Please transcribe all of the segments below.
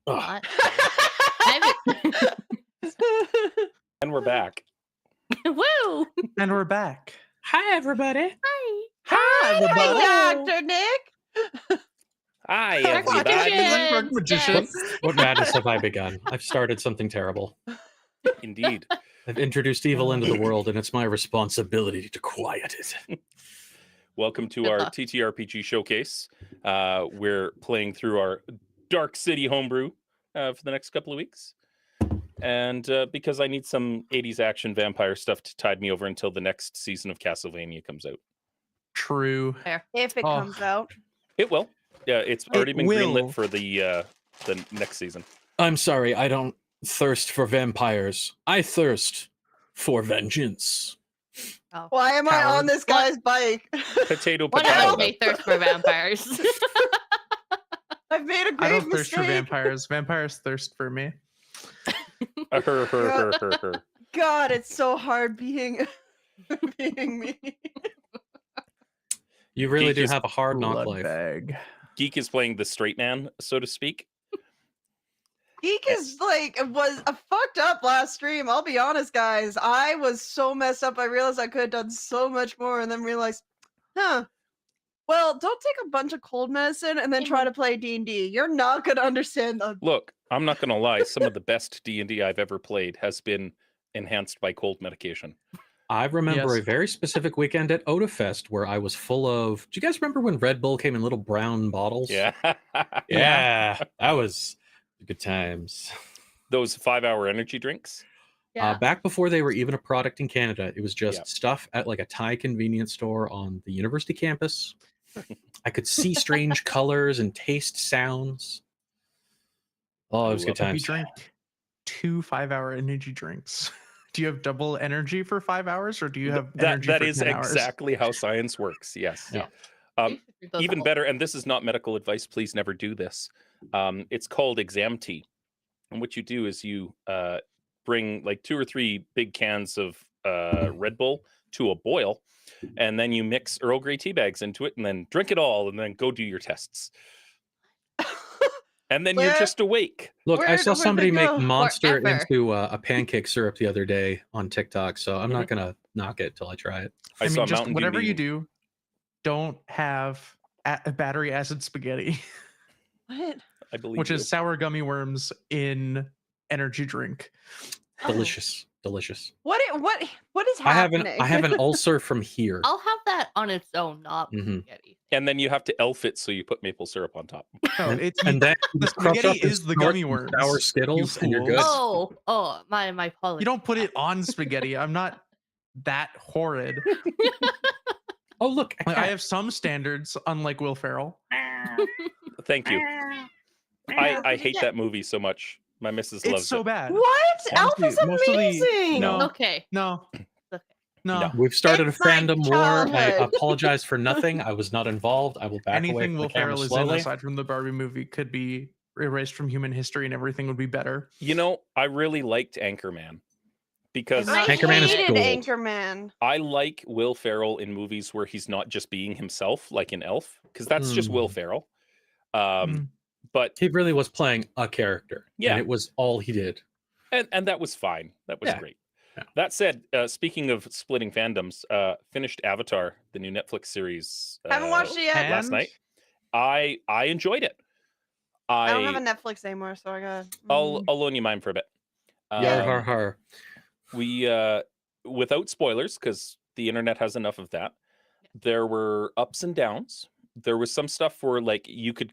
Not. I And we're back. haven't. Woo! And we're back. Hi, everybody. Hi. Hi, everybody. Hi, Dr. Nick. Hi, Dark everybody. magician. Dark magician. Yes. What madness have I begun? I've started something terrible. Indeed. I've introduced evil into the world, and it's my responsibility to quiet it. Welcome to our TTRPG showcase. We're playing through our Dark City homebrew for the next couple of weeks. And because I need some 80s action vampire stuff to tide me over until the next season of Castlevania comes out. True. Fair. If it comes out. It will. Yeah, it's already been will. greenlit for the next season. I'm sorry, I don't thirst for vampires. I thirst for vengeance. Oh. Why am I on this guy's bike? Potato, What potato. else may thirst for vampires? I've made a I grave don't thirst mistake. for vampires. Vampires thirst for me. Her. God, it's so hard being being me. You really Geek do is have a hard knock Blood life. bag. Geek is playing the straight man, so to speak. Geek is was fucked up last stream. I'll be honest, guys. I was so messed up. I realized I could have done so much more, and then realized, well, don't take a bunch of cold medicine and then try to play D&D. You're not gonna understand the. Look, I'm not going to lie. Some of the best D&D I've ever played has been enhanced by cold medication. I remember Yes. a very specific weekend at Odafest where I was full of... Do you guys remember when Red Bull came in little brown bottles? Yeah. Yeah, that was good times. Those 5-hour energy drinks. Yeah. Back before they were even a product in Canada, it was just Yep. stuff at like a Thai convenience store on the university campus. I could see strange colors and taste sounds. Oh, it was good love If you times. drink 2 5-hour energy drinks, do you have double energy for 5 hours, or do you have energy That for is 10 hours? exactly how science works. Yes. Yeah. Even better, and this is not medical advice. Please never do this. It's called exam tea. And what you do is you bring like 2 or 3 big cans of Red Bull to a boil, and then you mix Earl Grey tea bags into it, and then drink it all, and then go do your tests. And then you're Where- just awake. Look, I Where'd- saw where'd they somebody make go? Monster Forever. into a pancake syrup the other day on TikTok, so I'm not gonna knock it till I try it. I saw mean, just Mountain Dew whatever you being- do, don't have battery acid spaghetti, What? I believe which you. is sour gummy worms in energy drink. Delicious, delicious. What is I happening? have an ulcer from here. I'll have that on its own, not with Mhm. spaghetti. And then you have to elf it, so you put maple syrup on top. No, And, it's and then you the just crush spaghetti up and is the snort gummy some worms, sour you Skittles, and you're good. fools. My apologies. you don't put it on spaghetti. I'm not that horrid. Oh, look, a Like, I cat. have some standards, unlike Will Ferrell. Thank you. I Did you hate get- that movie so much. My missus loves It's so it. bad. What? Honestly, Alpha's most of the- amazing. No. Okay. No, Okay. no. We've started It's a fandom like war. I childhood. apologize for nothing. I was not involved. I will back away Anything from Will the camera Ferrell is in slowly. aside from the Barbie movie could be erased from human history, and everything would be better. You know, I really liked Anchorman because I Anchorman is hated gold. Anchorman. I like Will Ferrell in movies where he's not just being himself, like in Elf, because that's just Will Ferrell. But He really was playing a character. Yeah. And it was all he did. and that was fine. That was Yeah. great. Yeah. That said, speaking of splitting fandoms, finished Avatar, the new Netflix series. Haven't watched it yet. last And- night. I enjoyed it. I don't have a Netflix anymore, so I got. I'll loan you mine for a bit. Yar har har. We without spoilers, because the internet has enough of that. There were ups and downs. There was some stuff where like you could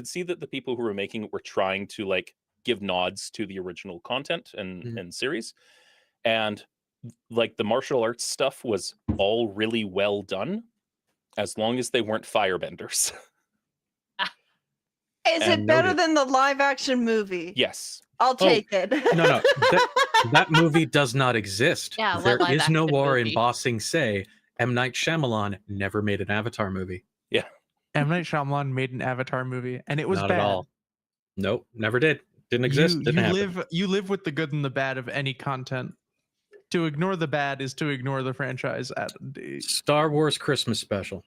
see that the people who were making it were trying to like give nods to the original content and series, and like the martial arts stuff was all really well done, as long as they weren't firebenders. Is And it better noted. than the live action movie? Yes. I'll take it. No. That movie does not exist. Yeah, what There live is no action war in movie? Ba Sing Se. M. Night Shyamalan never made an Avatar movie. M. Night Shyamalan made an Avatar movie, and it was Not bad. at all. Nope, never did. Didn't exist. Didn't happen. You live with the good and the bad of any content. To ignore the bad is to ignore the franchise. Star Wars Christmas special.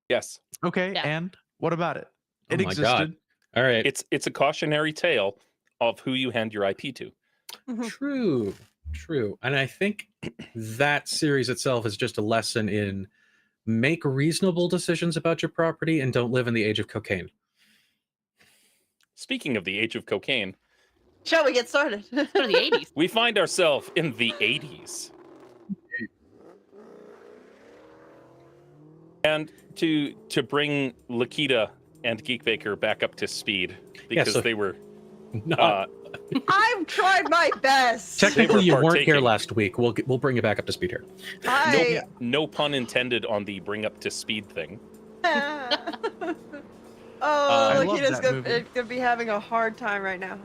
Yes. Okay, Yeah. and what about it? Oh It my existed. God. All right. It's a cautionary tale of who you hand your IP to. True. And I think that series itself is just a lesson in make reasonable decisions about your property and don't live in the age of cocaine. Speaking of the age of cocaine, Shall we get started? Go to the 80s. we find ourselves in the 80s. And to bring Lakita and Geek Baker back up to speed, because so- they were Not, I've tried my best. technically, you weren't here partaking. last week. We'll bring you back up to speed here. no pun intended on the bring up to speed thing. Oh, I love Lakita's that movie. gonna be having a hard time right now.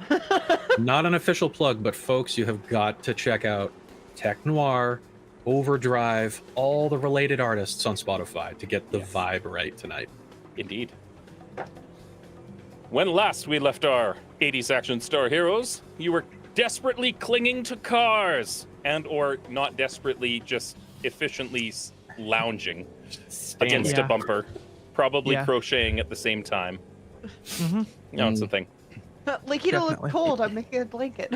Not an official plug, but folks, you have got to check out Tech Noir, Overdrive, all the related artists on Spotify to get the vibe right tonight. Indeed. When last we left our 80s action star heroes, you were desperately clinging to cars, and or not desperately, just efficiently lounging against a Yeah. bumper, probably Yeah. crocheting at the same time. Mm-hmm. No, it's a thing. Lakita Definitely. looked cold. I'm making a blanket.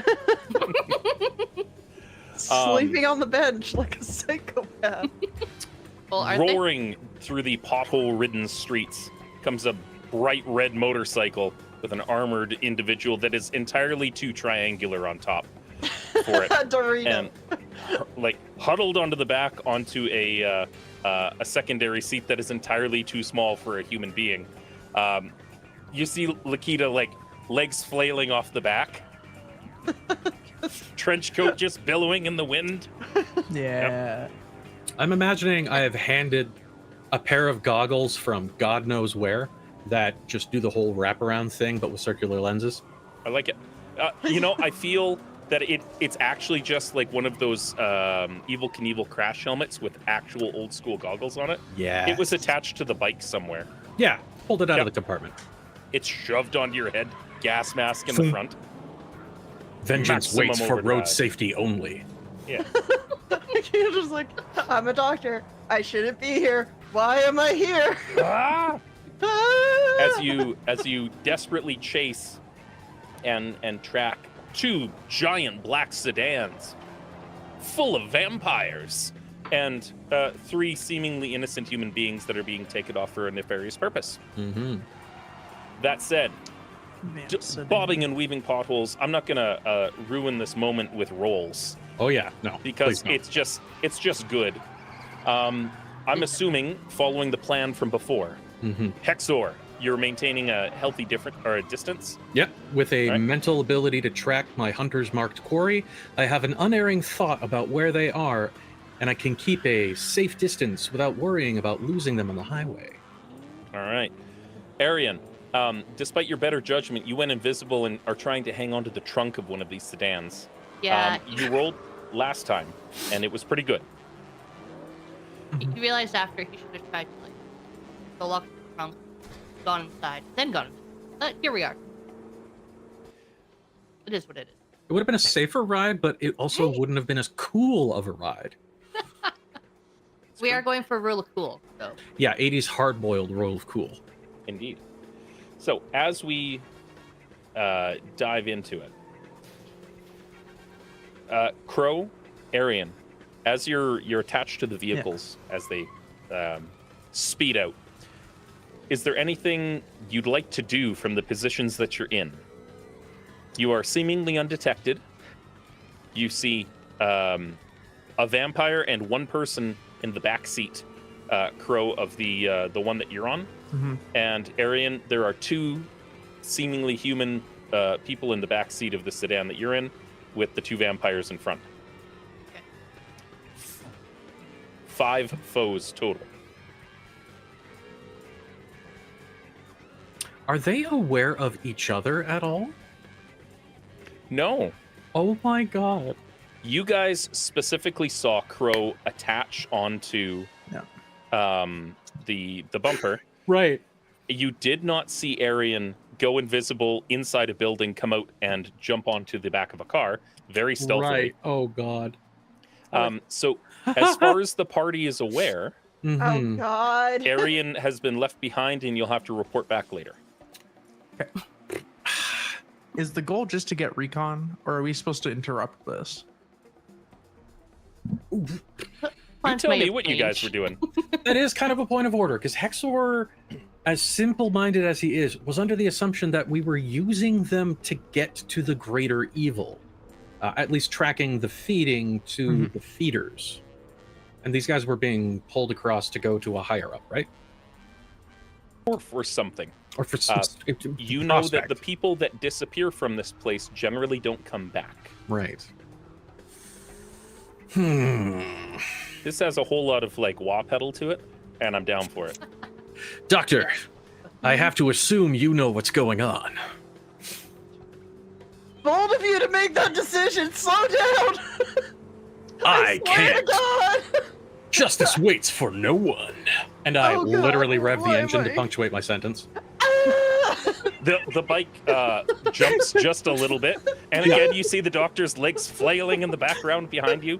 Sleeping on the bench like a psychopath. Well, aren't they? Roaring through the pothole-ridden streets comes a bright red motorcycle with an armored individual that is entirely too triangular on top for it. Dorito. And like huddled onto the back onto a secondary seat that is entirely too small for a human being. You see Lakita like legs flailing off the back, trench coat just billowing in the wind. Yeah. I'm imagining I have handed a pair of goggles from God knows where that just do the whole wraparound thing, but with circular lenses. I like it. I feel that it's actually just like one of those Evel Knievel crash helmets with actual old school goggles on it. Yeah. It was attached to the bike somewhere. Yeah. Pulled it out Yep. of the compartment. It's shoved onto your head. Gas mask in the front. Vengeance Maximum waits for overdrive. road safety only. Yeah. Lakita's just like, I'm a doctor. I shouldn't be here. Why am I here? Ah! Ah! As you desperately chase and track two giant black sedans full of vampires and three seemingly innocent human beings that are being taken off for a nefarious purpose. Mm-hmm. That said, Man, so bobbing and weaving potholes, I'm not gonna ruin this moment with rolls Oh yeah, no. because please no. it's just good. I'm assuming following the plan from before. Mhm. Hexor, you're maintaining a healthy distance. Yep. With a Right. mental ability to track my hunter's marked quarry, I have an unerring thought about where they are, and I can keep a safe distance without worrying about losing them on the highway. All right. Arian, despite your better judgment, you went invisible and are trying to hang onto the trunk of one of these sedans. Yeah. You rolled last time, and it was pretty good. He realized after he should have tried to like go lock the trunk, gone inside, then gone. But here we are. It is what it is. It would have been a safer ride, but it also wouldn't have been as cool of a ride. We are going for a rule of cool, so Yeah, 80s hard-boiled roll of cool. Indeed. So as we dive into it, Crow, Arian, as you're attached to the vehicles as they speed out, is there anything you'd like to do from the positions that you're in? You are seemingly undetected. You see a vampire and one person in the back seat, Crow, of the one that you're on. Mhm. And Arian, there are two seemingly human people in the back seat of the sedan that you're in, with the two vampires in front. Okay. 5 foes total. Are they aware of each other at all? No, Oh my god. you guys specifically saw Crow attach onto the bumper. Right. You did not see Arian go invisible inside a building, come out and jump onto the back of a car very stealthily. Right. Oh god. So as far as the party is aware, Oh Mhm. God. Arian has been left behind and you'll have to report back later. Is the goal just to get recon, or are we supposed to interrupt this? You tell me what you guys were doing. That is kind of a point of order, because Hexor, as simple-minded as he is, was under the assumption that we were using them to get to the greater evil. At least tracking the feeding to the feeders. And these guys were being pulled across to go to a higher up, right? Or for something. Or for some You know that the people that disappear from this place generally don't come back. Right. This has a whole lot of like wah pedal to it, and I'm down for it. Doctor, I have to assume you know what's going on. Bold of you to make that decision. Slow down. I swear can't. to God. Justice waits for no one. And I Oh, God. literally rev the Why engine am to I- punctuate my sentence. The bike jumps just a little bit, and again you see the doctor's legs flailing in the background behind you.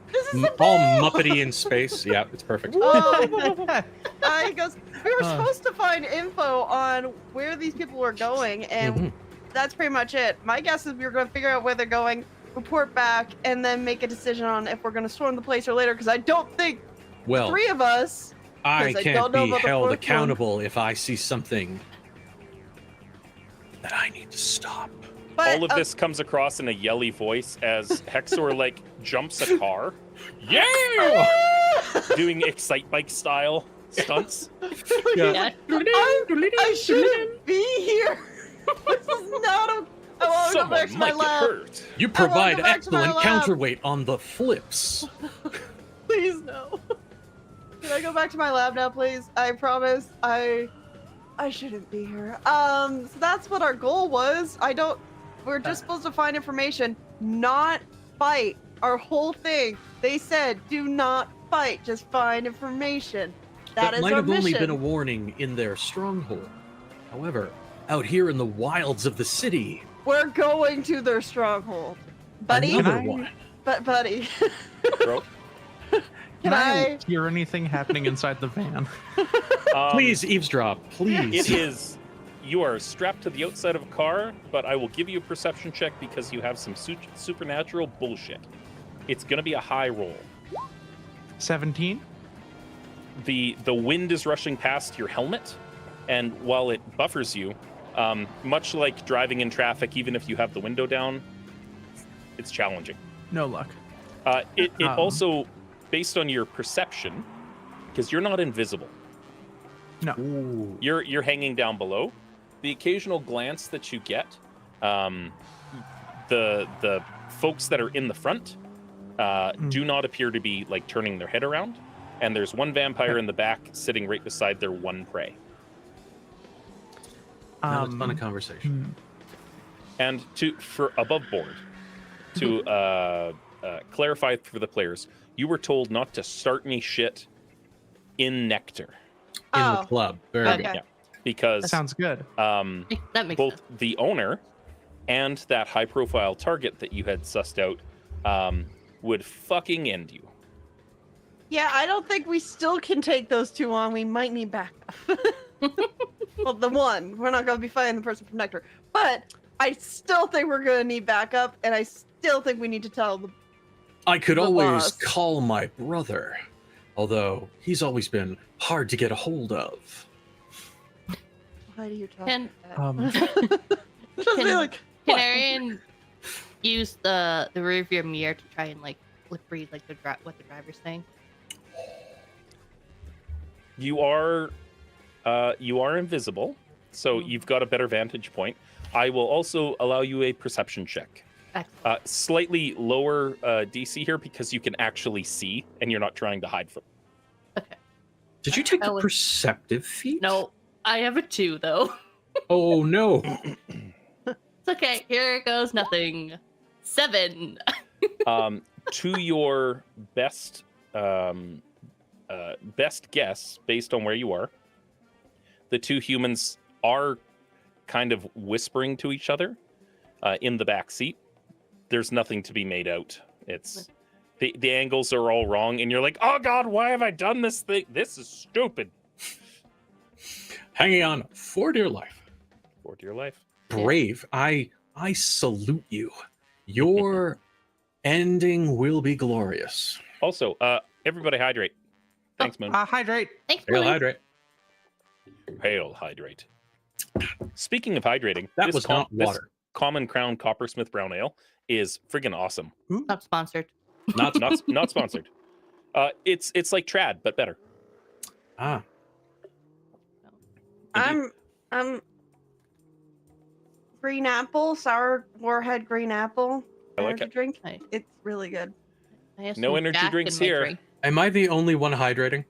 All muppety in space. Yeah, it's perfect. I goes, we were supposed to find info on where these people were going, and that's pretty much it. My guess is we were going to figure out where they're going, report back, and then make a decision on if we're going to storm the place or later, because I don't think Well, three of us... I 'cause I can't don't know be about the held fourth one. accountable if I see something that I need to stop. But, All of this comes across in a yelly voice as Hexor like jumps a car. Yeah! Doing Excite Bike style stunts. Yeah. I shouldn't be here. This is not a... I want to go back Someone to my might get lab. hurt. You I wanna provide go back to my excellent lab. counterweight on the flips. Please no. Can I go back to my lab now, please? I promise. I shouldn't be here. So that's what our goal was. We're just supposed to find information, not fight. Our whole thing. They said, do not fight, just find information. That is might our have only mission. been a warning in their stronghold. However, out here in the wilds of the city, We're going to their stronghold, buddy. another I- one. But buddy, Bro. can I? hear anything happening inside the van? Please eavesdrop, please. It is. You are strapped to the outside of a car, but I will give you a perception check because you have some supernatural bullshit. It's gonna be a high roll. 17? The wind is rushing past your helmet, and while it buffers you, much like driving in traffic, even if you have the window down, it's challenging. No luck. It also, based on your perception, because you're not invisible, No. Ooh. you're hanging down below. The occasional glance that you get, the folks that are in the front do not appear to be like turning their head around, and there's one vampire in the back sitting right beside their one prey. Now it's fun a conversation. And for above board, to clarify for the players, you were told not to start any shit in Nectar. In Oh, the club. Very okay. good. Yeah, because Sounds good. That makes both sense. the owner and that high-profile target that you had sussed out would fucking end you. Yeah, I don't think we still can take those two on. We might need backup. Well, the one. We're not going to be fighting the person from Nectar. But I still think we're going to need backup, and I still think we need to tell the... I could The always boss. call my brother, although he's always been hard to get a hold of. Why do you talk Can- like that? Just be can- like, Can what? Arian use the rear view mirror to try and like lip read like what the driver's saying? You are invisible, so you've got a better vantage point. I will also allow you a perception check. Excellent. Slightly lower DC here because you can actually see and you're not trying to hide from. Okay. Did you take I the was- perceptive feat? No, I have a 2 though. Oh no. It's okay. Here goes nothing. 7. To your best guess, based on where you are, the two humans are kind of whispering to each other in the back seat. There's nothing to be made out. It's the angles are all wrong, and you're like, oh god, why have I done this thing? This is stupid. Hanging on for dear life. For dear life. Brave. I I salute you. Your ending will be glorious. Also, everybody hydrate. Thanks, Moon. Hydrate. Thanks, Hail Moon. hydrate. Hail, hydrate. Speaking of hydrating, That this was not this water. Common Crown Coppersmith Brown Ale is friggin' awesome. Not sponsored. Not sponsored. It's like trad, but better. Ah, Indeed. I'm green apple, sour warhead green apple. I like energy it. drink. Nice. It's really good. I have No some energy Jack drinks in my here. drink. am I the only one hydrating?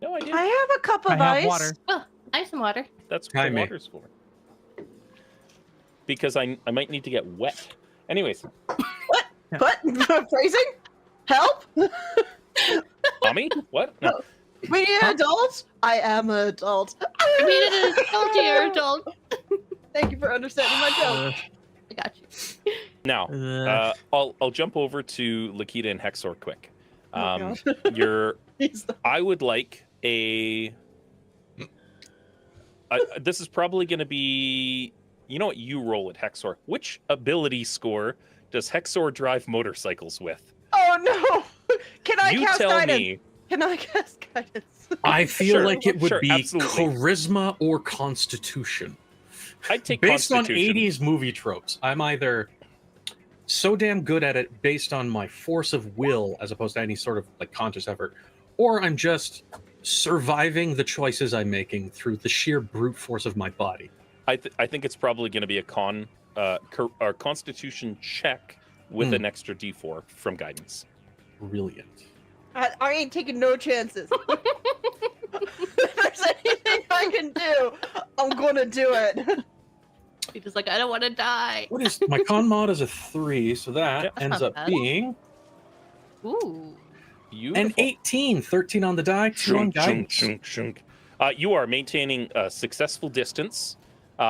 No idea. I have a cup I of have ice. water. Oh, I have some water. That's Hi, what me. water's for. Because I might need to get wet. Anyways, What? Phrasing? Help? mommy, what? No. We need adults? I am an adult. I mean, it is oh dear adult. Thank you for understanding my joke. I got you. Now, I'll jump over to Lakita and Hexor quick. I would like a. This is probably going to be. You know what? You roll it, Hexor. Which ability score does Hexor drive motorcycles with? Oh no! Can I You cast tell guidance? me. Can I cast guidance? I feel Sure, like it would sure, be absolutely. charisma or constitution. I'd take Based on Constitution. 80s movie tropes, I'm either so damn good at it based on my force of will as opposed to any sort of like conscious effort, or I'm just surviving the choices I'm making through the sheer brute force of my body. I think it's probably going to be a Constitution check with an extra D4 from guidance. Brilliant. I ain't taking no chances. If there's anything I can do, I'm gonna do it. He's just like, I don't want to die. What is my con mod is a 3, so that Yeah. ends That's not up bad. being Ooh. Beautiful. an 18, 13 on the die, 2 on Shunk, shunk, guidance. shunk, shunk. You are maintaining a successful distance.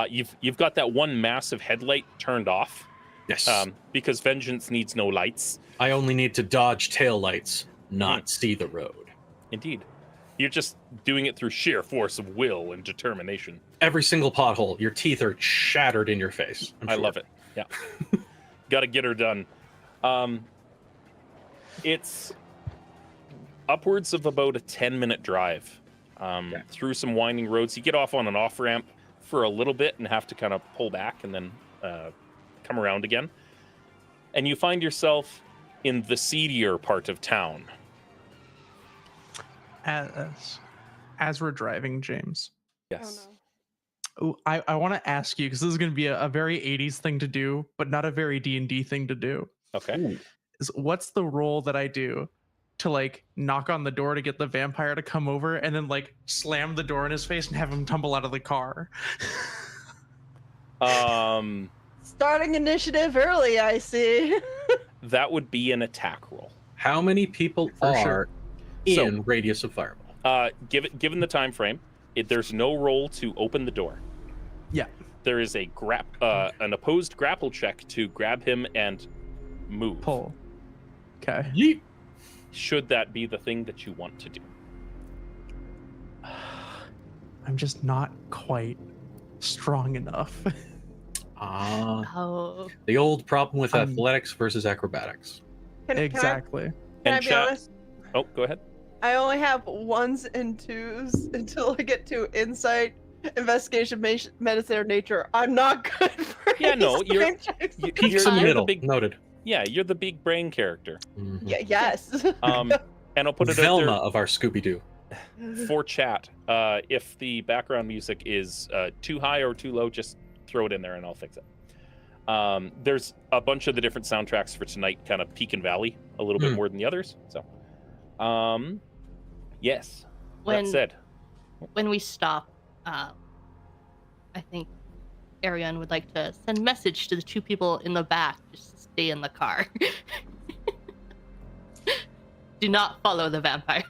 You've got that one massive headlight turned off Yes. because vengeance needs no lights. I only need to dodge tail lights, not see the road. Indeed, you're just doing it through sheer force of will and determination. Every single pothole, your teeth are shattered in your face. I love it. Yeah, got to get her done. It's upwards of about a 10-minute drive through some winding roads. You get off on an off ramp for a little bit and have to kind of pull back and then come around again. And you find yourself in the seedier part of town. As we're driving, James, Yes. Oh, ooh, I want to ask you, because this is going to be a very 80s thing to do, but not a very D&D thing to do. Okay. Is what's the role that I do to like knock on the door to get the vampire to come over and then like slam the door in his face and have him tumble out of the car? Starting initiative early, I see. That would be an attack roll. How many people For are sure. in radius of fireball? Given the time frame, there's no roll to open the door. Yeah. There is a an opposed grapple check to grab him and move. Pull. Okay. Yeet. Should that be the thing that you want to do? I'm just not quite strong enough. Oh. The old problem with Um, athletics versus acrobatics. Exactly. Can I And be chat- honest? Oh, go ahead. I only have 1s and 2s until I get to insight, investigation, medicine, or nature. I'm not good for Yeah, no, any you're- strength checks. Peaks in the fine. middle. Big- Noted. Yeah, you're the big brain character. Mhm. Yeah, yes. And I'll put it Velma out of our Scooby-Doo. there for chat. If the background music is too high or too low, just throw it in there and I'll fix it. There's a bunch of the different soundtracks for tonight kind of peak and valley a little bit more than the others. So, yes. When That said, when we stop, I think Ariane would like to send a message to the two people in the back. Just stay in the car. Do not follow the vampire.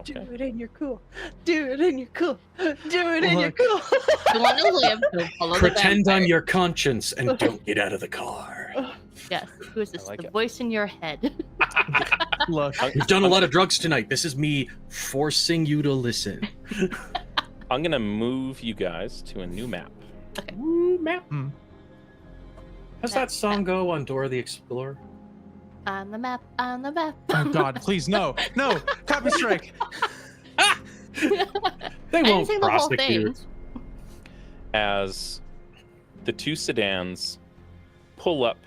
Do okay. it in your cool. Do it in your cool. Do it in your Look. cool. You want to live, don't follow Pretend the vampire. I'm your conscience and don't get out of the car. Yes. Who is this? I like The it. voice in your head. Look, You've done a lot of drugs tonight. This is me forcing you to listen. I'm gonna move you guys to a new map. Ooh, map. Hmm. How's that song go on Dora the Explorer? On the map, on the map. Oh God, please no, no, copy strike. They I won't didn't say the whole thing. prosecute. As the two sedans pull up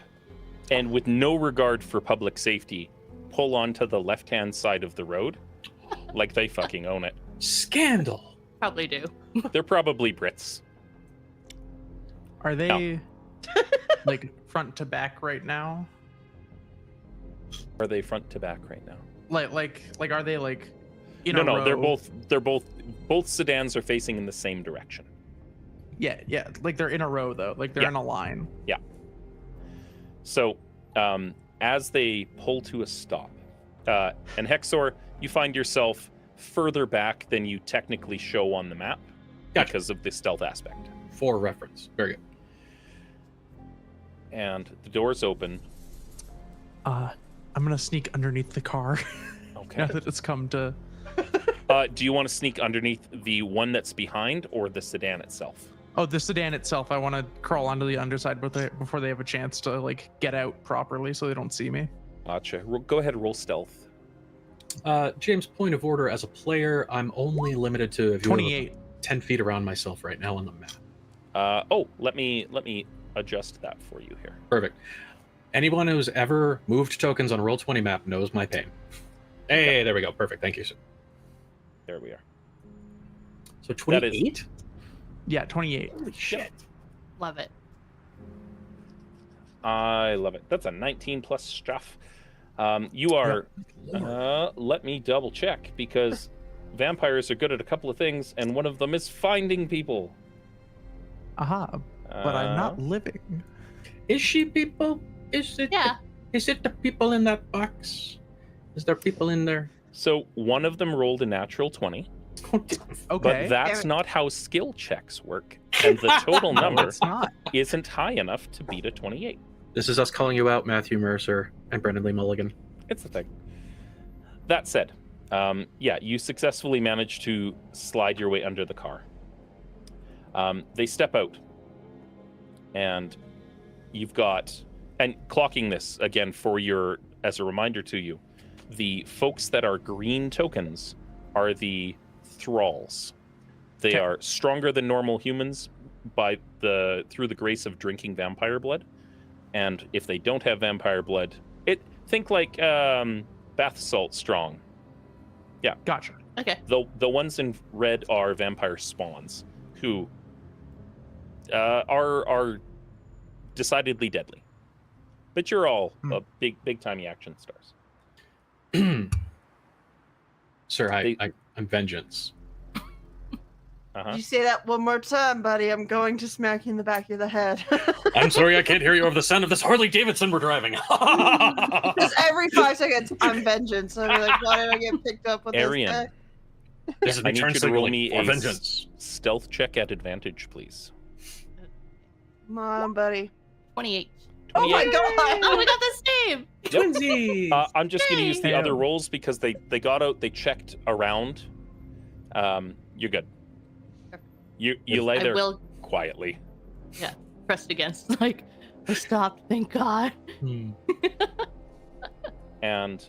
and with no regard for public safety, pull onto the left-hand side of the road like they fucking own it. Scandal. Probably do. They're probably Brits. Are they like front to back right now? Are they front to back right now? Like are they like in No, a no, row? they're both sedans are facing in the same direction. Yeah, like they're in a row though, like they're Yeah. in a line. So, as they pull to a stop, and Hexor, you find yourself further back than you technically show on the map Gotcha. because of the stealth aspect. For reference. Very good. And the doors open. I'm gonna sneak underneath the car Okay. now that it's come to. Do you want to sneak underneath the one that's behind or the sedan itself? Oh, the sedan itself. I want to crawl onto the underside before they have a chance to like get out properly, so they don't see me. Gotcha. Go ahead, roll stealth. James, point of order, as a player, I'm only limited to if you have 28. 10 feet around myself right now on the map. Let me adjust that for you here. Perfect. Anyone who's ever moved tokens on a Roll20 map knows my pain. Hey, there we go. Perfect. Thank you, sir. There we are. So That is- 28? Yeah, 28. Holy shit. Love it. I love it. That's a 19 plus stuff. You are. Let me double check because vampires are good at a couple of things, and one of them is finding people. Aha, but I'm not living. Is she people? Is it? Yeah. Is it the people in that box? Is there people in there? So one of them rolled a natural 20, Okay. but that's not how skill checks work, and the total No, number it's not. isn't high enough to beat a 28. This is us calling you out, Matthew Mercer and Brendan Lee Mulligan. It's a thing. That said, you successfully managed to slide your way under the car. They step out, and you've got, and clocking this again for your, as a reminder to you, the folks that are green tokens are the thralls. They Okay. are stronger than normal humans through the grace of drinking vampire blood. And if they don't have vampire blood, think like bath salt strong. Gotcha. Okay. The ones in red are vampire spawns, who are decidedly deadly. But you're all big timey action stars. Sir, I'm vengeance. Did you say that one more time, buddy? I'm going to smack you in the back of the head. I'm sorry I can't hear you over the sound of this Harley Davidson we're driving. Because every 5 seconds, I'm vengeance. I'm like, why did I get picked up with Arian. this guy? This is I me need turn you to roll signaling me for a vengeance. stealth check at advantage, please. Come on, buddy. 28. Oh my 28. god! Oh, we got the same. Twinsies! I'm just going to use the Damn. other rolls because they got out, they checked around. You're good. You lay I there will quietly. pressed against. Like, I stopped. Thank God. And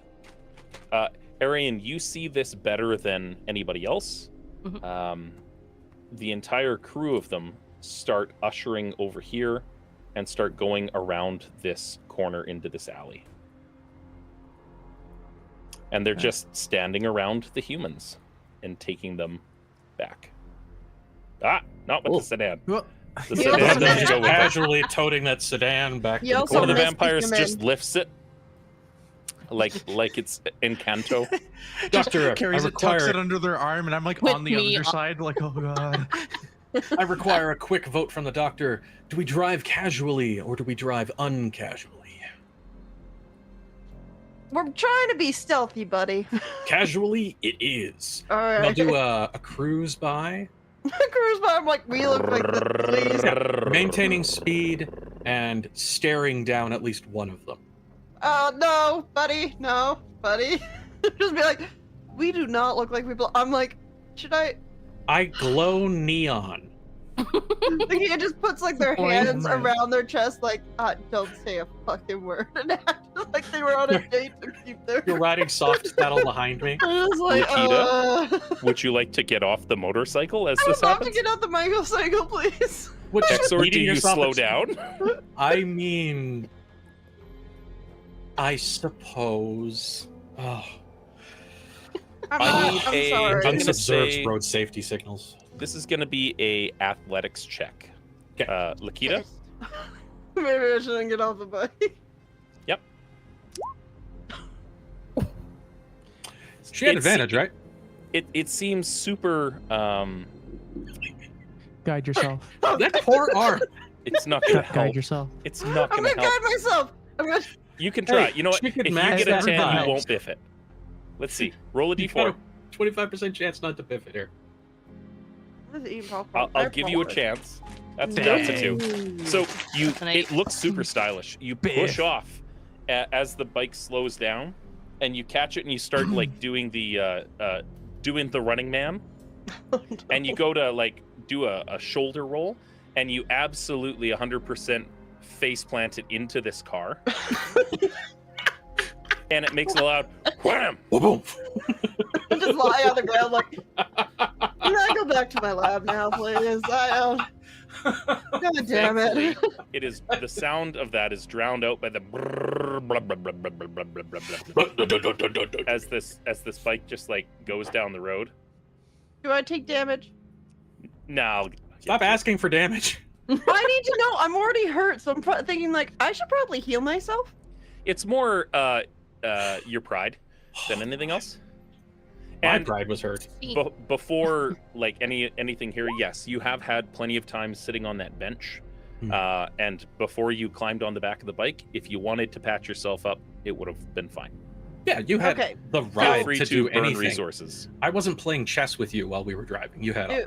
Arian, you see this better than anybody else. Mhm. The entire crew of them start ushering over here and start going around this corner into this alley. And they're Okay. just standing around the humans and taking them back. Not with Oh. the sedan. Well, The He sedan also doesn't managed- go with it. Casually toting that sedan back He to the also One of corner. the missed vampires him in. just lifts it like it's Encanto. Doctor, carries I it, tucks require, it under their arm, and I'm like With on the me underside, like, oh God. I require a quick vote from the doctor. Do we drive casually or do we drive uncasually? We're trying to be stealthy, buddy. Casually, it is. All And I'll right. do a cruise by, Cruise by. I'm like, we look like the police. maintaining speed and staring down at least one of them. Oh no, buddy, no, buddy. Just be like, we do not look like people. I'm like, should I? I glow neon. Like he just puts like their Boing. hands Right. around their chest, like, don't say a fucking word, and act like they were on a date to keep their. You're riding soft saddle behind me. I was like, Nikita? Would you like to get off the motorcycle as I this would love to happens? get out the motorcycle, please. Which Exor, do beating you yourself slow is- down? I mean, I suppose. Oh, I need I'm a- sorry. I'm Vince gonna observes say- road safety signals. This is going to be a athletics check. Okay. Lakita? Maybe I shouldn't get off the bike. She had It's- advantage, right? It seems super. Guide yourself. That poor arm. It's not going to Guide help. yourself. It's not I'm going to gonna help. guide myself. I'm gonna. You can try. Hey, You know what? she If could you max get a that 10, you revive. won't biff it. Let's see. Roll a You've got d4. a 25% chance not to biff it here. What is it even called? I'll give you a chance. That's a 2. So That's an it 8. looks super stylish. You push Biff. off as the bike slows down, and you catch it, and you start like doing the running man, and you go to like do a shoulder roll, and you absolutely 100% face plant it into this car, and it makes a loud wham. Boom. I just lie on the ground like. Can I go back to my lab now, please? God damn it. It is the sound of that is drowned out by the brrrr, blah, blah, blah, blah, blah, blah, blah, blah, blah, as this bike just like goes down the road. Do I take damage? Now, Stop asking for damage. I need to know. I'm already hurt, so I'm thinking like I should probably heal myself. it's more your pride than anything else. My And pride was hurt. before like anything here, yes, you have had plenty of time sitting on that bench. Hmm. And before you climbed on the back of the bike, if you wanted to patch yourself up, it would have been fine. Yeah, you had Okay. the Feel right free to to do burn anything. resources. I wasn't playing chess with you while we were driving. You had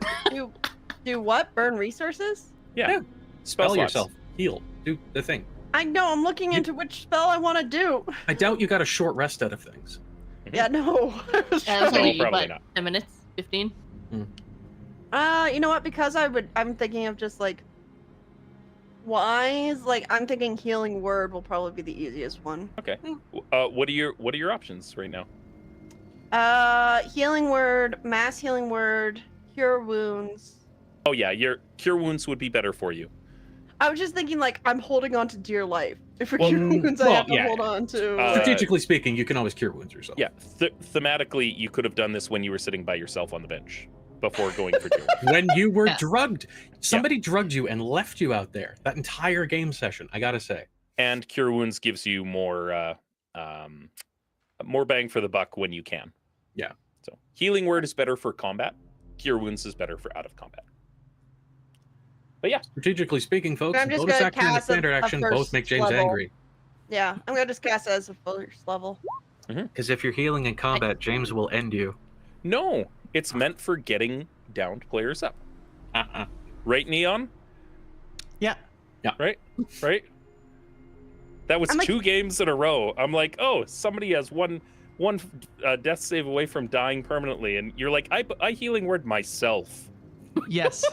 Do what? Burn resources? Yeah. Yeah. Spell spell slots. yourself, heal, do the thing. I know. I'm looking You- into which spell I want to do. I doubt you got a short rest out of things. Yeah, no. I was And it's No, only, probably what, not. 10 minutes? 15? You know what? Because I'm thinking of just like wise. Like I'm thinking healing word will probably be the easiest one. Okay. What are your options right now? Healing word, mass healing word, cure wounds. Oh yeah, your cure wounds would be better for you. I was just thinking like I'm holding on to dear life. If for Well, cure wounds, I well, have to yeah. hold on to. Strategically speaking, you can always cure wounds yourself. Yeah, thematically, you could have done this when you were sitting by yourself on the bench before going for cure. When you were Yeah. drugged, somebody drugged you and left you out there that entire game session. I gotta say. And cure wounds gives you more bang for the buck when you can. Yeah. So healing word is better for combat. Cure wounds is better for out of combat. But yeah, Strategically speaking, folks, I'm just bonus gonna action and cast a standard action both first make James level. angry. Yeah, I'm gonna just cast it as a first level. Because if you're healing in combat, James will end you. no, it's meant for getting downed players up. Uh-uh. Right, Neon? Yeah. Right? That was I'm like- 2 games in a row. I'm like, oh, somebody has one death save away from dying permanently, and you're like, I healing word myself. Yes.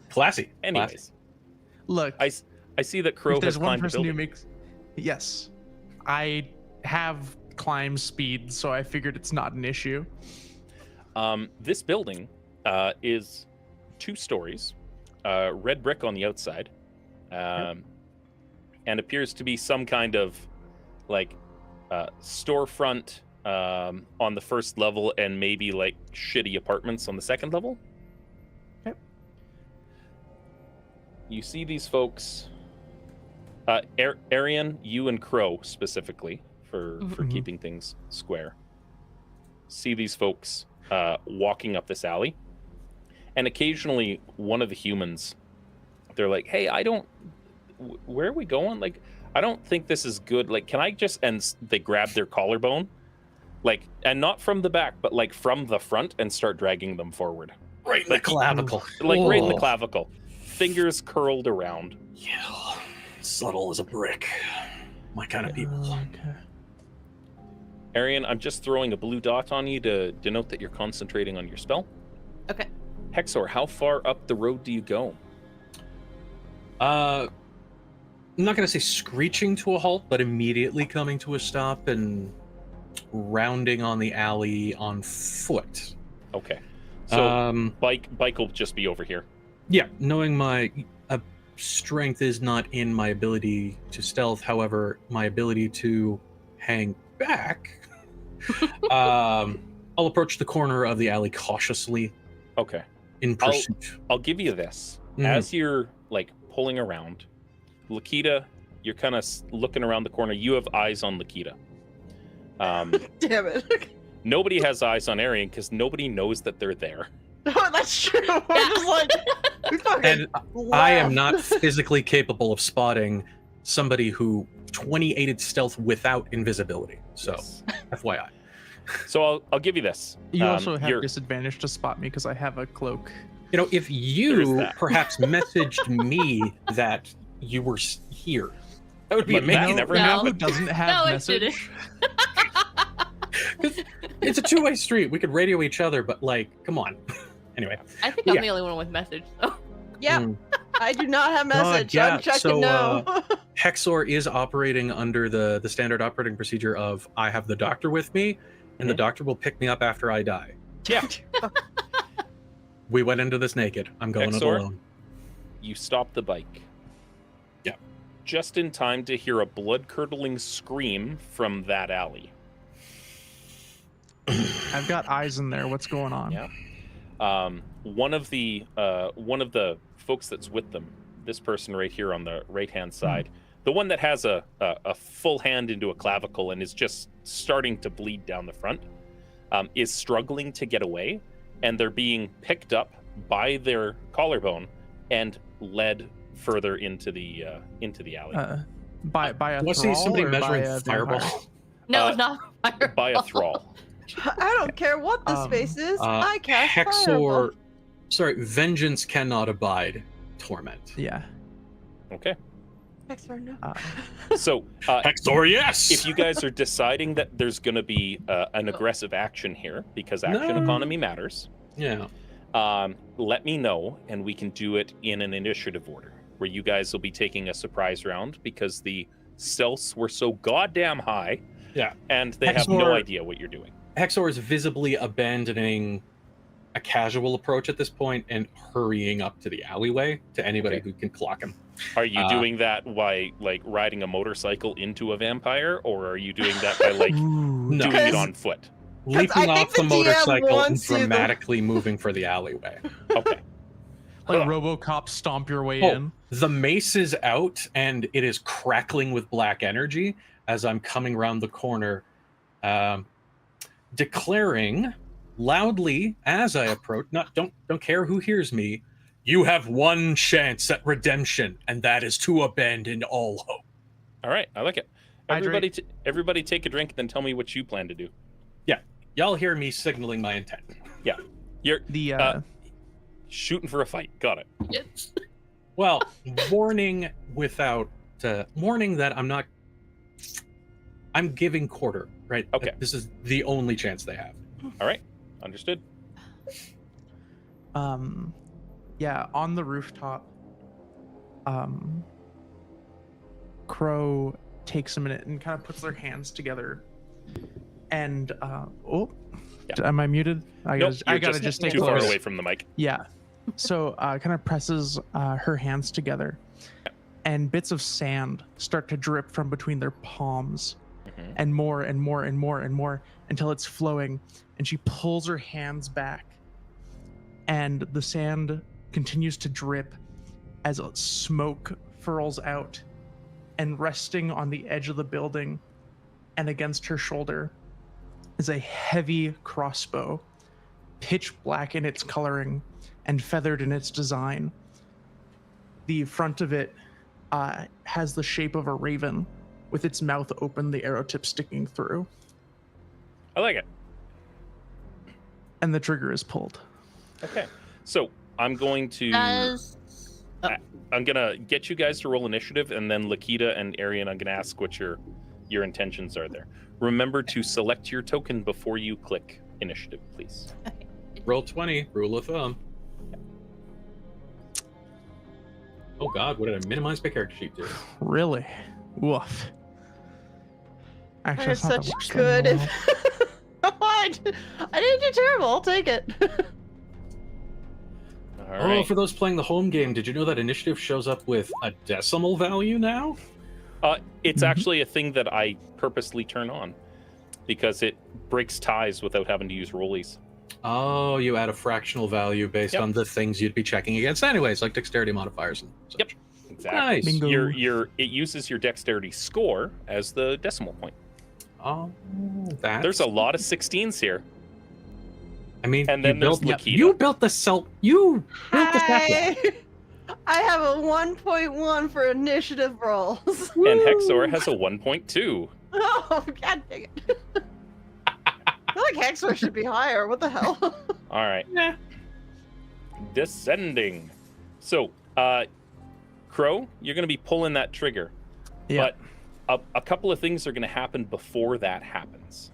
Classy. Anyways, Look, I see that Crow if there's has one climbed a person who building. makes, yes, I have climb speed, so I figured it's not an issue. This building is 2 stories, red brick on the outside, and appears to be some kind of like storefront on the first level, and maybe like shitty apartments on the second level. Yep. You see these folks, Arian, you and Crow specifically for Mhm. keeping things square. See these folks walking up this alley, and occasionally one of the humans, they're like, "Hey, where are we going? Like, I don't think this is good. Like, can I just?" And they grab their collarbone, like, and not from the back, but like from the front, and start dragging them forward, Right in the clavicle. like right in the Oh. clavicle, fingers curled around. Yeah. Subtle as a brick. My kind of people. Okay. Arian, I'm just throwing a blue dot on you to denote that you're concentrating on your spell. Okay. Hexor, how far up the road do you go? I'm not going to say screeching to a halt, but immediately coming to a stop and rounding on the alley on foot. Okay. So bike will just be over here. Yeah, knowing my strength is not in my ability to stealth, however, my ability to hang back. I'll approach the corner of the alley cautiously. Okay. In pursuit. I'll give you this. As you're like pulling around, Lakita, you're kind of looking around the corner. You have eyes on Lakita. Damn it. Nobody has eyes on Arian because nobody knows that they're there. Oh, that's true. We're just like, we fucking And I am not physically capable of spotting somebody who 28'd stealth without invisibility. So, Yes. FYI. So I'll give you this. You also have you're- disadvantage to spot me because I have a cloak. You know, if There's you that. perhaps messaged me that you were here, that would be But that amazing. never You know happened. who doesn't have No, it message? It's a two-way street. We could radio each other, but like, come on. Anyway. I think I'm Yeah. the only one with message. So Yeah, Mm. I do not have message. yeah, I'm checking so, now. Hexor is operating under the standard operating procedure of I have the doctor with me, and the Mhm. doctor will pick me up after I die. Yeah. We went into this naked. I'm going it Hexor? alone. You stop the bike. Yeah. Just in time to hear a blood-curdling scream from that alley. I've got eyes in there. What's going on? Yeah. One of the folks that's with them, this person right here on the right-hand side, the one that has a full hand into a clavicle and is just starting to bleed down the front, is struggling to get away, and they're being picked up by their collarbone and led further into the alley By a Do I see thrall somebody or by measuring a fireball? vampire? no, Uh, it's not fireball. by a thrall. I don't care what the space is. I cast fireball. Hexor, sorry, vengeance cannot abide torment. Yeah. Okay. Hexor, no. So Hexor, yes. if you guys are deciding that there's going to be an aggressive action here because action No. economy matters, Yeah. let me know and we can do it in an initiative order where you guys will be taking a surprise round because the stealths were so goddamn high. Yeah. And they have no Hexor- idea what you're doing. Hexor is visibly abandoning a casual approach at this point and hurrying up to the alleyway to anybody Okay. who can clock him. Are you doing that by like riding a motorcycle into a vampire, or are you doing that by like Ooh. No. doing it Because- on foot? Leaping I think off the the DM motorcycle and wants you to- dramatically moving for the alleyway. Okay. Like RoboCop, stomp your way Oh. in. The mace is out and it is crackling with black energy as I'm coming around the corner, declaring loudly as I approach. Don't care who hears me. You have one chance at redemption, and that is to abandon all hope. All right. I like it. Hydrate. Everybody take a drink, then tell me what you plan to do. Y'all hear me signaling my intent. You're The shooting for a fight. Got it. Yes. Well, warning without warning that I'm giving quarter, right? Okay. This is the only chance they have. All right. Understood. yeah, on the rooftop, Crow takes a minute and kind of puts their hands together and Yeah. am I muted? I Nope, gotta you're just stay too close. far away from the mic. Yeah. So kind of presses her hands together, and bits of sand start to drip from between their palms, Mhm. and more and more and more and more until it's flowing. And she pulls her hands back, and the sand continues to drip as smoke furls out, and resting on the edge of the building and against her shoulder is a heavy crossbow, pitch black in its coloring and feathered in its design. The front of it has the shape of a raven with its mouth open, the arrow tip sticking through, I like it. and the trigger is pulled. Okay. So I'm going to I'm gonna get you guys to roll initiative, and then Lakita and Arian, I'm gonna ask what your intentions are there. Remember to select your token before you click initiative, please. Okay. Roll 20, rule of thumb. Oh god, what did I minimize my character sheet to? Really? Woof. Actually, I have that's not the such worst thing in the good. world. I didn't do terrible. I'll take it. All Oh, right. for those playing the home game, did you know that initiative shows up with a decimal value now? It's Mhm. actually a thing that I purposely turn on because it breaks ties without having to use rollies. Oh, you add a fractional value based Yep. on the things you'd be checking against anyways, like dexterity modifiers and such. Yep. Exactly. Nice. Bingo. It uses your dexterity score as the decimal point. Oh, that's... There's a lot of 16s here. I mean, And then there's Yep. Lakita. you built the cell. You built the sapling. I have a 1.1 for initiative rolls. And Hexor has a 1.2. Oh, god dang it. I feel like Hexor should be higher. What the hell? All right. Yeah. Descending. So, Crow, you're going to be pulling that trigger. Yeah. But a couple of things are going to happen before that happens.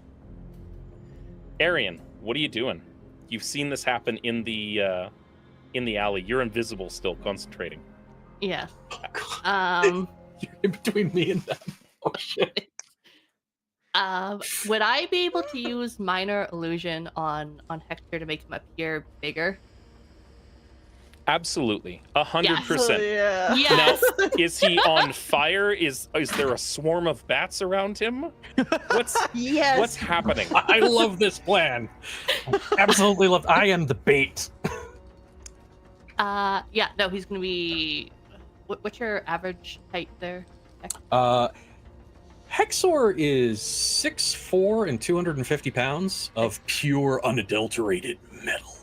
Arian, what are you doing? You've seen this happen in the alley. You're invisible still, concentrating. Yes. You're in between me and them. Oh shit. Would I be able to use minor illusion on Hector to make him appear bigger? Absolutely. 100%. So, yeah. Yes. Now, is he on fire? Is there a swarm of bats around him? Yes. What's happening? I love this plan. Absolutely love. I am the bait. Yeah. No, he's gonna be. What's your average height there? Hexor is 6'4" and 250 pounds of pure, unadulterated metal.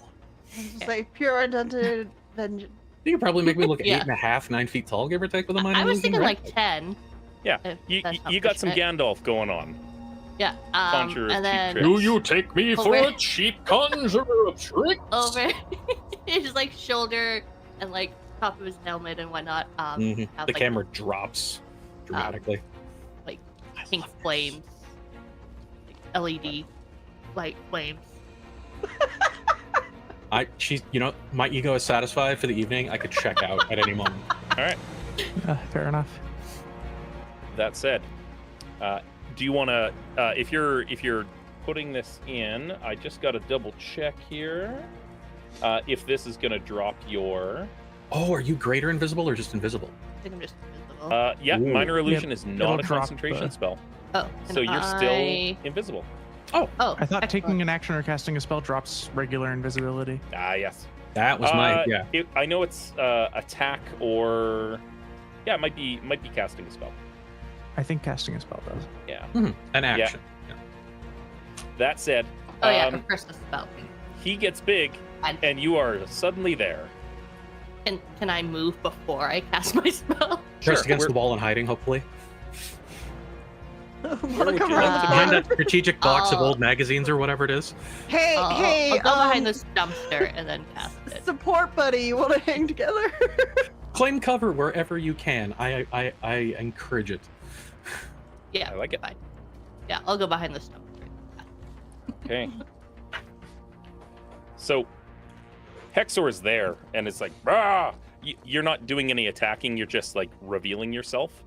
Say pure undented vengeance. You could probably make me look Yeah. 8.5, 9 feet tall, give or take, with a minor I was illusion, thinking right? like 10. Yeah. if You that's not got some pushing it. Gandalf going on. Yeah. Conjure of And cheap then tricks. Do you take me for Over. a cheap conjurer of tricks? over his like shoulder and like top of his helmet and whatnot. Mhm. Have, The like, camera drops dramatically. pink flames, like LED light flames. My ego is satisfied for the evening. I could check out at any moment. All right. Fair enough. That said, do you want to? If you're putting this in, I just got to double check here. If this is going to drop your. Oh, are you greater invisible or just invisible? I think I'm just invisible. Yeah, Ooh. minor illusion is it'll not a drop concentration the- spell, oh, so and you're still invisible. Oh, I thought excellent. taking an action or casting a spell drops regular invisibility. Ah, yes. That was yeah. I know it's attack or yeah, it might be casting a spell. I think casting a spell does. Yeah. An action. Yeah. That said, Oh yeah, or first a spell. he gets big, And and you are suddenly there. can I move before I cast my spell? Pressed against we're- the wall and hiding, hopefully. Want would to you come like around to the be? Behind corner? that strategic box of Oh. old magazines or whatever it is. Hey, I'll go behind this dumpster and then cast it. support buddy, you want to hang together? Claim cover wherever you can. I encourage it. Yeah, I like it. fine. Yeah, I'll go behind this dumpster. Okay. So, Hexor is there, and it's like, ah! You're not doing any attacking. You're just like revealing yourself.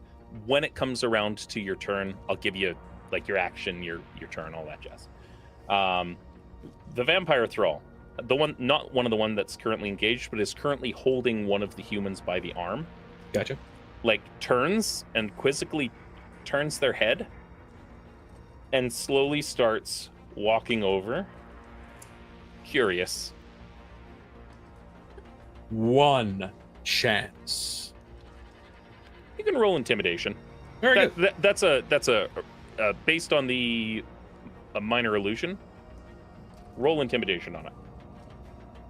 When it comes around to your turn, I'll give you like your action, your turn, all that jazz. The vampire thrall, not one of the one that's currently engaged, but is currently holding one of the humans by the arm. Gotcha. Like turns and quizzically turns their head, and slowly starts walking over. Curious. One chance. You can roll intimidation. Very good. That's a based on a minor illusion. Roll intimidation on it.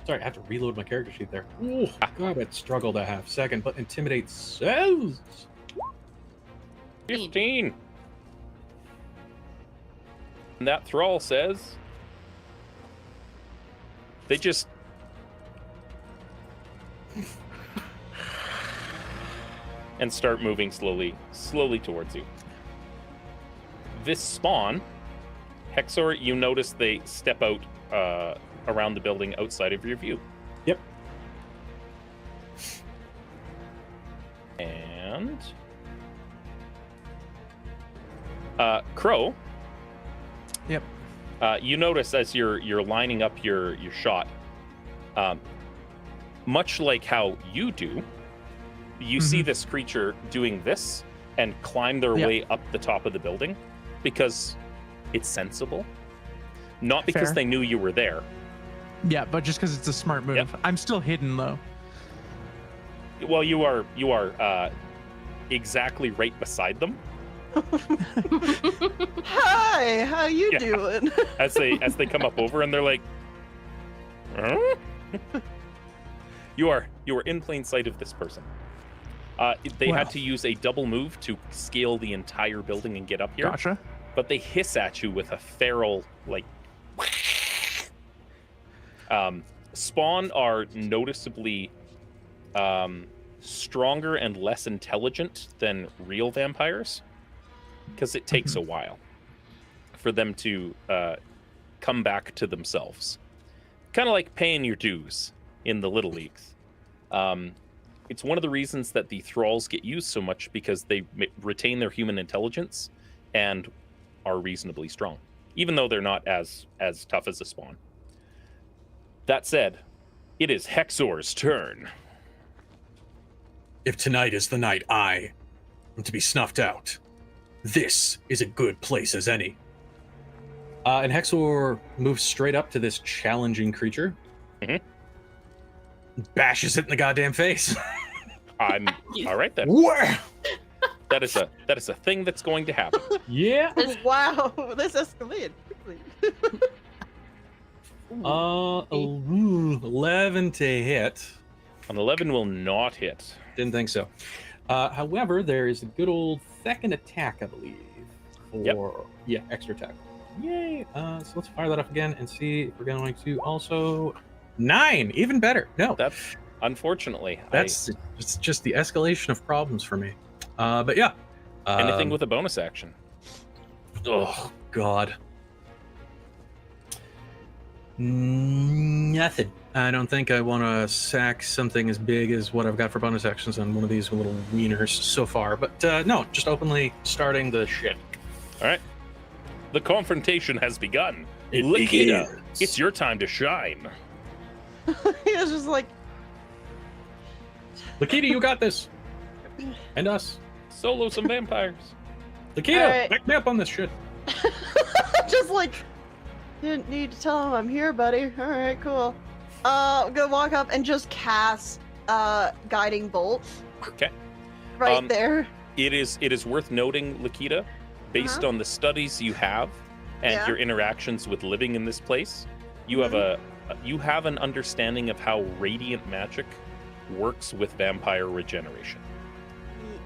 Sorry, I have to reload my character sheet there. Ooh, God, it struggled a half second, but intimidate says 15. And that thrall says they just and start moving slowly towards you. This spawn, Hexor, you notice they step out around the building outside of your view. Yep. And Crow. Yep. You notice as you're lining up your shot, much like how you do, you see this creature doing this and climb their way up the top of the building because it's sensible, not because Fair. they knew you were there. Yeah, but just because it's a smart move. Yep. I'm still hidden though. Well, you are exactly right beside them. Hi, how you Yeah. doing? as they come up over and they're like, huh? you are in plain sight of this person. They had to use a double move to scale the entire building and get up here. Gotcha. But they hiss at you with a feral like. Spawn are noticeably stronger and less intelligent than real vampires, because it takes a while for them to come back to themselves. Kind of like paying your dues in the Little Leagues. It's one of the reasons that the thralls get used so much, because they retain their human intelligence and are reasonably strong, even though they're not as tough as a spawn. That said, it is Hexor's turn. If tonight is the night I am to be snuffed out, this is a good place as any. And Hexor moves straight up to this challenging creature. Bashes it in the goddamn face. I'm all right then. Where? That is a thing that's going to happen. Yeah. Wow, this escalated quickly. 11 to hit. An 11 will not hit. Didn't think so. However, there is a good old second attack, I believe. Yeah, extra attack. Yay! So let's fire that up again and see if we're going to also 9, even better. No, That's unfortunately it's just the escalation of problems for me. But yeah, anything with a bonus action. Oh God. Nothing. I don't think I want to sack something as big as what I've got for bonus actions on one of these little wieners so far. But no, just openly starting the shit. All right. The confrontation has begun. It Lakita, begins. it's your time to shine. He was just like, Lakita, you got this. And us. Solo some vampires. Lakita, Alright. back me up on this shit. just like, didn't need to tell him I'm here, buddy. All right, cool. I'm gonna walk up and just cast guiding bolt Okay. right there. It is worth noting, Lakita, based on the studies you have and Yeah. your interactions with living in this place, you have an understanding of how radiant magic works with vampire regeneration.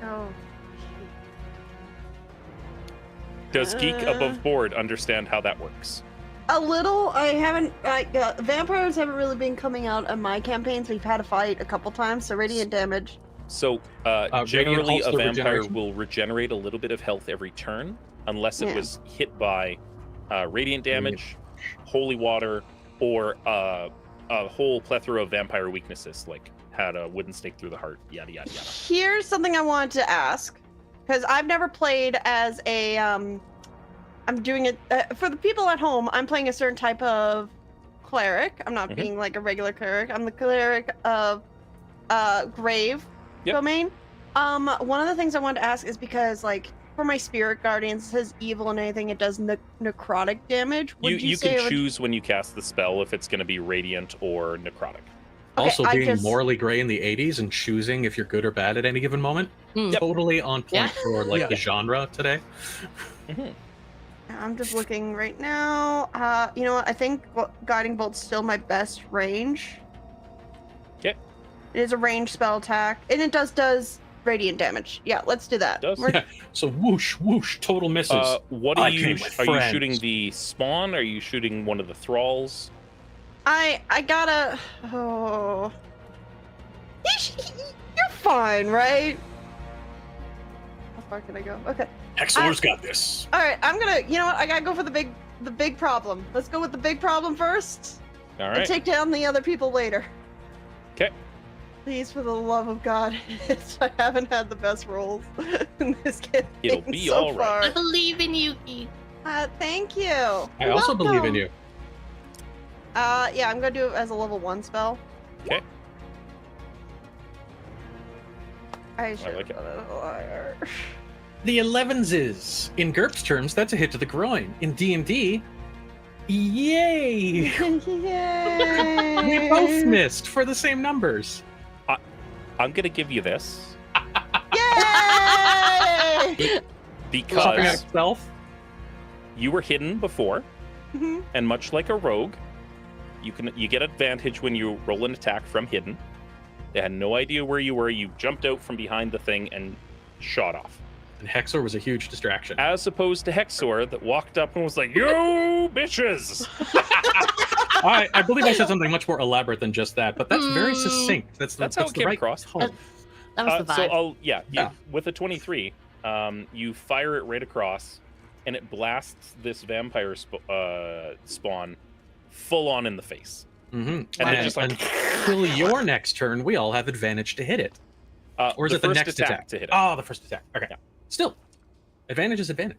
Oh. Does Geek above board understand how that works? A little. I haven't. Vampires haven't really been coming out on my campaigns. We've had a fight a couple times, so radiant damage. So Radiant generally halts a the vampire regeneration? will regenerate a little bit of health every turn, unless it Yeah. was hit by radiant damage, holy water, or a whole plethora of vampire weaknesses, like had a wooden stake through the heart, yada yada yada. Here's something I wanted to ask, because I've never played as a. I'm doing it for the people at home. I'm playing a certain type of cleric. I'm not Mhm. being like a regular cleric. I'm the cleric of grave Yep. domain. One of the things I wanted to ask is because like for my spirit guardians, it says evil and anything, it does necrotic damage. Would You say can it would- choose when you cast the spell if it's going to be radiant or necrotic. Okay, Also, I being just- morally gray in the 80s and choosing if you're good or bad at any given moment. Yep. Totally on point Yeah. for like Yeah. the genre today. I'm just looking right now. You know what? I think guiding bolt's still my best range. Okay. It is a range spell attack, and it does radiant damage. Yeah, let's do that. Does. We're- Yeah. So whoosh, whoosh, total misses. What I are you? came with Are you friends. shooting the spawn? Are you shooting one of the thralls? I gotta. Oh. You're fine, right? How far can I go? Okay. Hexor's got this. All right. I'm gonna. You know what? I gotta go for the big problem. Let's go with the big problem first. All And right. take down the other people later. Okay. Please, for the love of God, I haven't had the best rolls in this campaign It'll be so all right. far. I believe in you, Geek. Thank you. I also believe in you. Yeah, I'm gonna do it as a level 1 spell. Okay. I should like it. have done it higher. The 11s is, in GURPS terms, that's a hit to the groin. In D&D, yay! Yay! We both missed for the same numbers. I'm gonna give you this Yay! Swapping because out stealth. you were hidden before, Mhm. and much like a rogue, you get advantage when you roll an attack from hidden. They had no idea where you were. You jumped out from behind the thing and shot off. And Hexor was a huge distraction. As opposed to Hexor that walked up and was like, "Yo, bitches!" I believe I said something much more elaborate than just that, but that's very succinct. That's how it the came right across. tone. That was the So vibe. Yeah. with a 23, you fire it right across, and it blasts this vampire spawn full on in the face. Mm-hmm. And it just like until your next turn, we all have advantage to hit it. Or is it the first next attack to hit it? Oh, the first attack. Okay. Yeah. Still, advantage is advantage.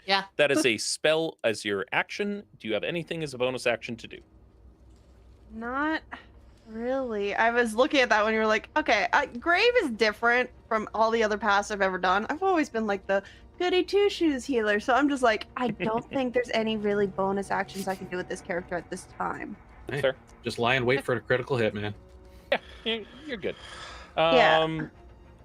Yeah. That is a spell as your action. Do you have anything as a bonus action to do? Not really. I was looking at that when you were like, okay, Grave is different from all the other paths I've ever done. I've always been like the goody two-shoes healer, so I'm just like, I don't think there's any really bonus actions I can do with this character at this time. Hey, Fair. just lie and wait for a critical hit, man. You're good. Yeah.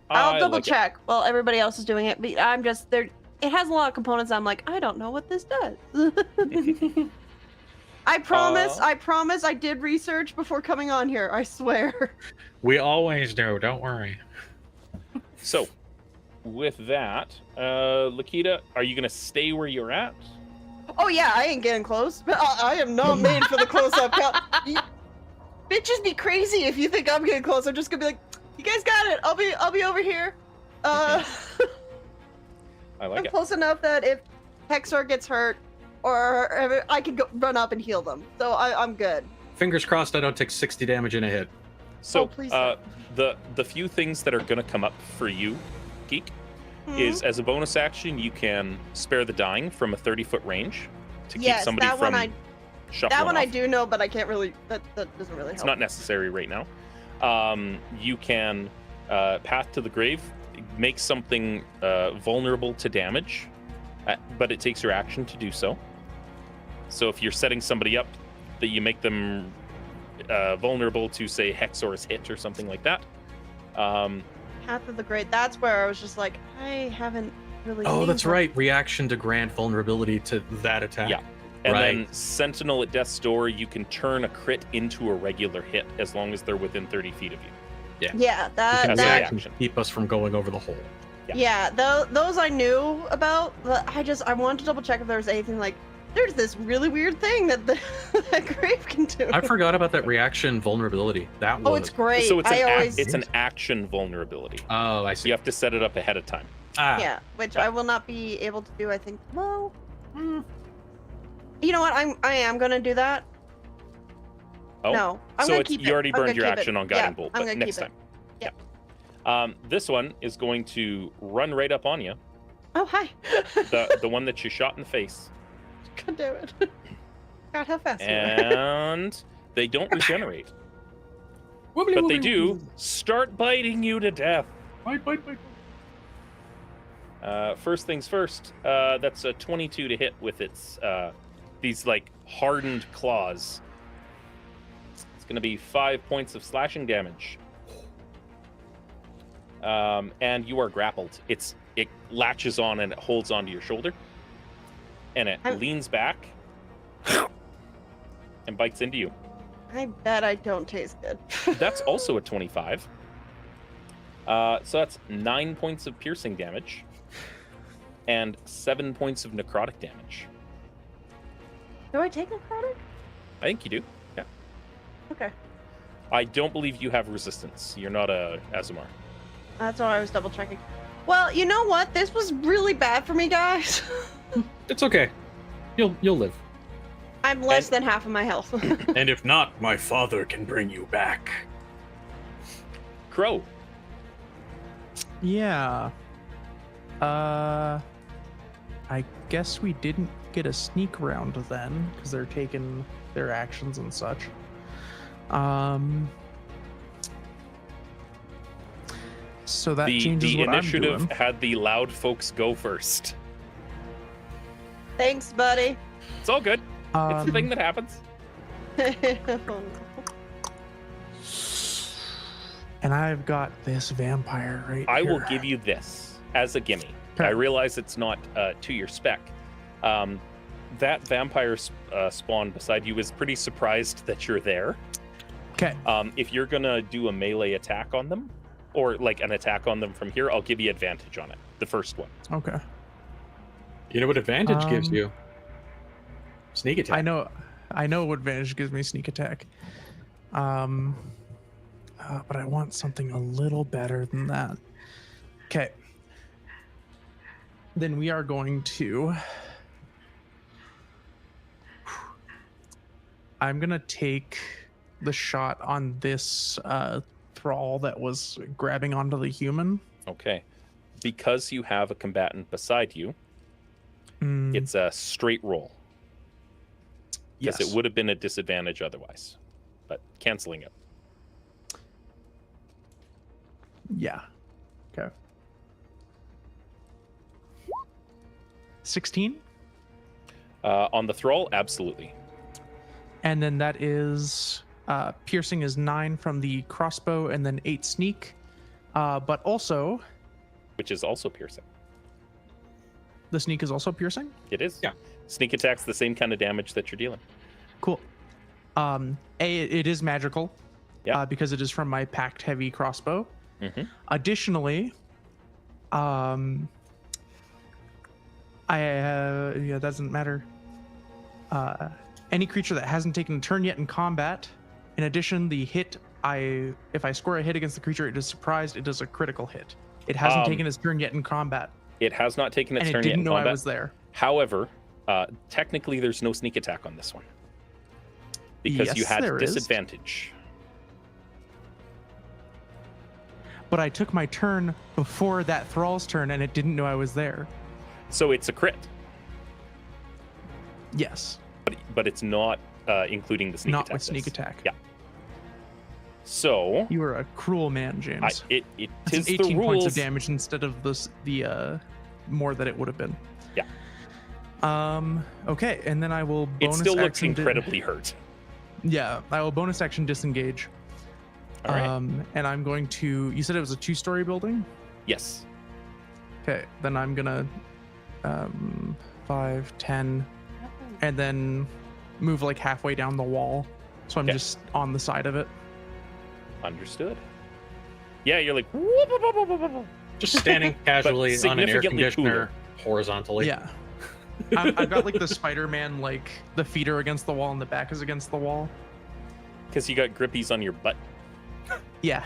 I'll I double like it. check while everybody else is doing it, but I'm just there. It has a lot of components. I'm like, I don't know what this does. I promise. I promise. I did research before coming on here. I swear. We always do. Don't worry. So, with that, Lakita, are you gonna stay where you're at? Oh yeah, I ain't getting close. But I am not made for the close-up count. Bitches be crazy if you think I'm getting close. I'm just gonna be like, you guys got it. I'll be over here. I I'm like it. close enough that if Hexor gets hurt, or I can go run up and heal them. So I'm good. Fingers crossed I don't take 60 damage in a hit. So, please don't. the few things that are gonna come up for you, Geek, is as a bonus action you can spare the dying from a 30-foot range to keep somebody that from one shuffling that one off. I do know, but I can't really. That doesn't really help. It's not necessary right now. You can path to the grave, make something vulnerable to damage, but it takes your action to do so. So if you're setting somebody up, that you make them vulnerable to, say, Hexor's hit or something like that. Path of the Great. That's where I was just like, I haven't really. Oh, seen that's her. right. Reaction to grant vulnerability to that attack. Yeah. And Right. then Sentinel at Death's Door, you can turn a crit into a regular hit as long as they're within 30 feet of you. Yeah, As a Because that. that reaction. can keep us from going over the hole. Yeah, those I knew about. But I wanted to double check if there was anything like. There's this really weird thing that that Grave can do. I forgot about that reaction vulnerability. That was. Oh, it's great. So it's I an, always. it's an action vulnerability. Oh, I So see. you have to set it up ahead of time. Ah, Yeah, which I will not be able to do. I think. Well, you know what? I am gonna do that. Oh, No, I'm so gonna it's, keep you it. already I'm burned gonna your keep it. action on Yeah, Guiding Bolt, I'm but gonna next keep time. it. Yeah. This one is going to run right up on you. Oh, hi. The one that you shot in the face. God damn it. God, how fast you are. And they don't regenerate. But they do start biting you to death. Bite. First things first, that's a 22 to hit with its these like hardened claws. It's going to be 5 points of slashing damage. And you are grappled. It latches on and it holds onto your shoulder. And it leans back and bites into you. I bet I don't taste good. That's also a 25. So that's 9 points of piercing damage and 7 points of necrotic damage. Do I take necrotic? I think you do. Yeah. Okay. I don't believe you have resistance. You're not a Azumar. That's why I was double checking. Well, you know what? This was really bad for me, guys. It's okay. You'll live. I'm less than half of my health. And if not, my father can bring you back. Crow. Yeah. I guess we didn't get a sneak round then, because they're taking their actions and such. So that changes the what I'm initiative doing. had the loud folks go first. Thanks, buddy. It's all good. It's a thing that happens. And I've got this vampire right I here. will give you this as a gimme. Okay. I realize it's not to your spec. That vampire spawn beside you is pretty surprised that you're there. Okay. If you're gonna do a melee attack on them, or like an attack on them from here, I'll give you advantage on it. The first one. Okay. You know what advantage gives you? Sneak attack. I know what advantage gives me sneak attack. But I want something a little better than that. Okay. Then we are going to... I'm going to take the shot on this thrall that was grabbing onto the human. Okay. Because you have a combatant beside you, it's a straight roll. Yes, it would have been a disadvantage otherwise, but canceling it. Yeah. Okay. 16? On the thrall, absolutely. And then that is piercing is 9 from the crossbow and then 8 sneak. But also... Which is also piercing. The sneak is also piercing? It is. Yeah. Sneak attack's the same kind of damage that you're dealing. Cool. It is magical. Yeah. Because it is from my packed heavy crossbow. Mm-hmm. Additionally, it doesn't matter. Any creature that hasn't taken a turn yet in combat, in addition, the hit if I score a hit against the creature, it is surprised. It is a critical hit. It hasn't taken its turn yet in combat. It has not taken its And turn it yet in didn't know combat. I was there. However, technically there's no sneak attack on this one. Because you Yes, had there is. disadvantage. But I took my turn before that thrall's turn, and it didn't know I was there. So it's a crit, Yes. but it's not including the sneak Not attack. with sneak attack. Yeah. So You are a cruel man, James. it That's is the 18 rules. points of damage instead of the more that it would have been. Yeah. Okay, and then I will It bonus still looks action incredibly hurt. Yeah, I will bonus action disengage. All right. And I'm going to... You said it was a 2-story building? Yes. Okay, then I'm gonna 5, 10, and then move like halfway down the wall. So I'm Okay. just on the side of it. Understood. Yeah, you're like Just standing casually on an air significantly conditioner horizontally. Yeah. I've got like the Spider-Man, like the feet are against the wall and the back is against the wall. because you got grippies on your butt. Yeah,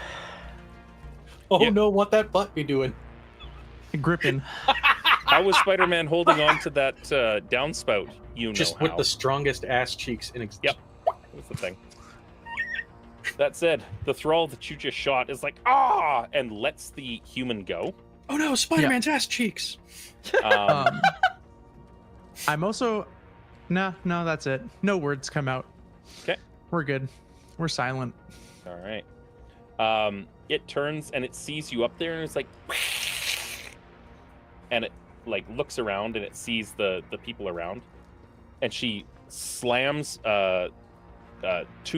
Oh Yeah. no, what that butt be doing? gripping. How was Spider-Man holding on to that downspout? You Just know with how. the strongest ass cheeks in existence. Yep. Was the thing. That said, the thrall that you just shot is like, ah, and lets the human go. Oh no, Spider-Man's ass cheeks. I'm also... No, that's it. No words come out. Okay. We're good. We're silent. All right. It turns and it sees you up there and it's like, and it like looks around and it sees the people around, and she slams 2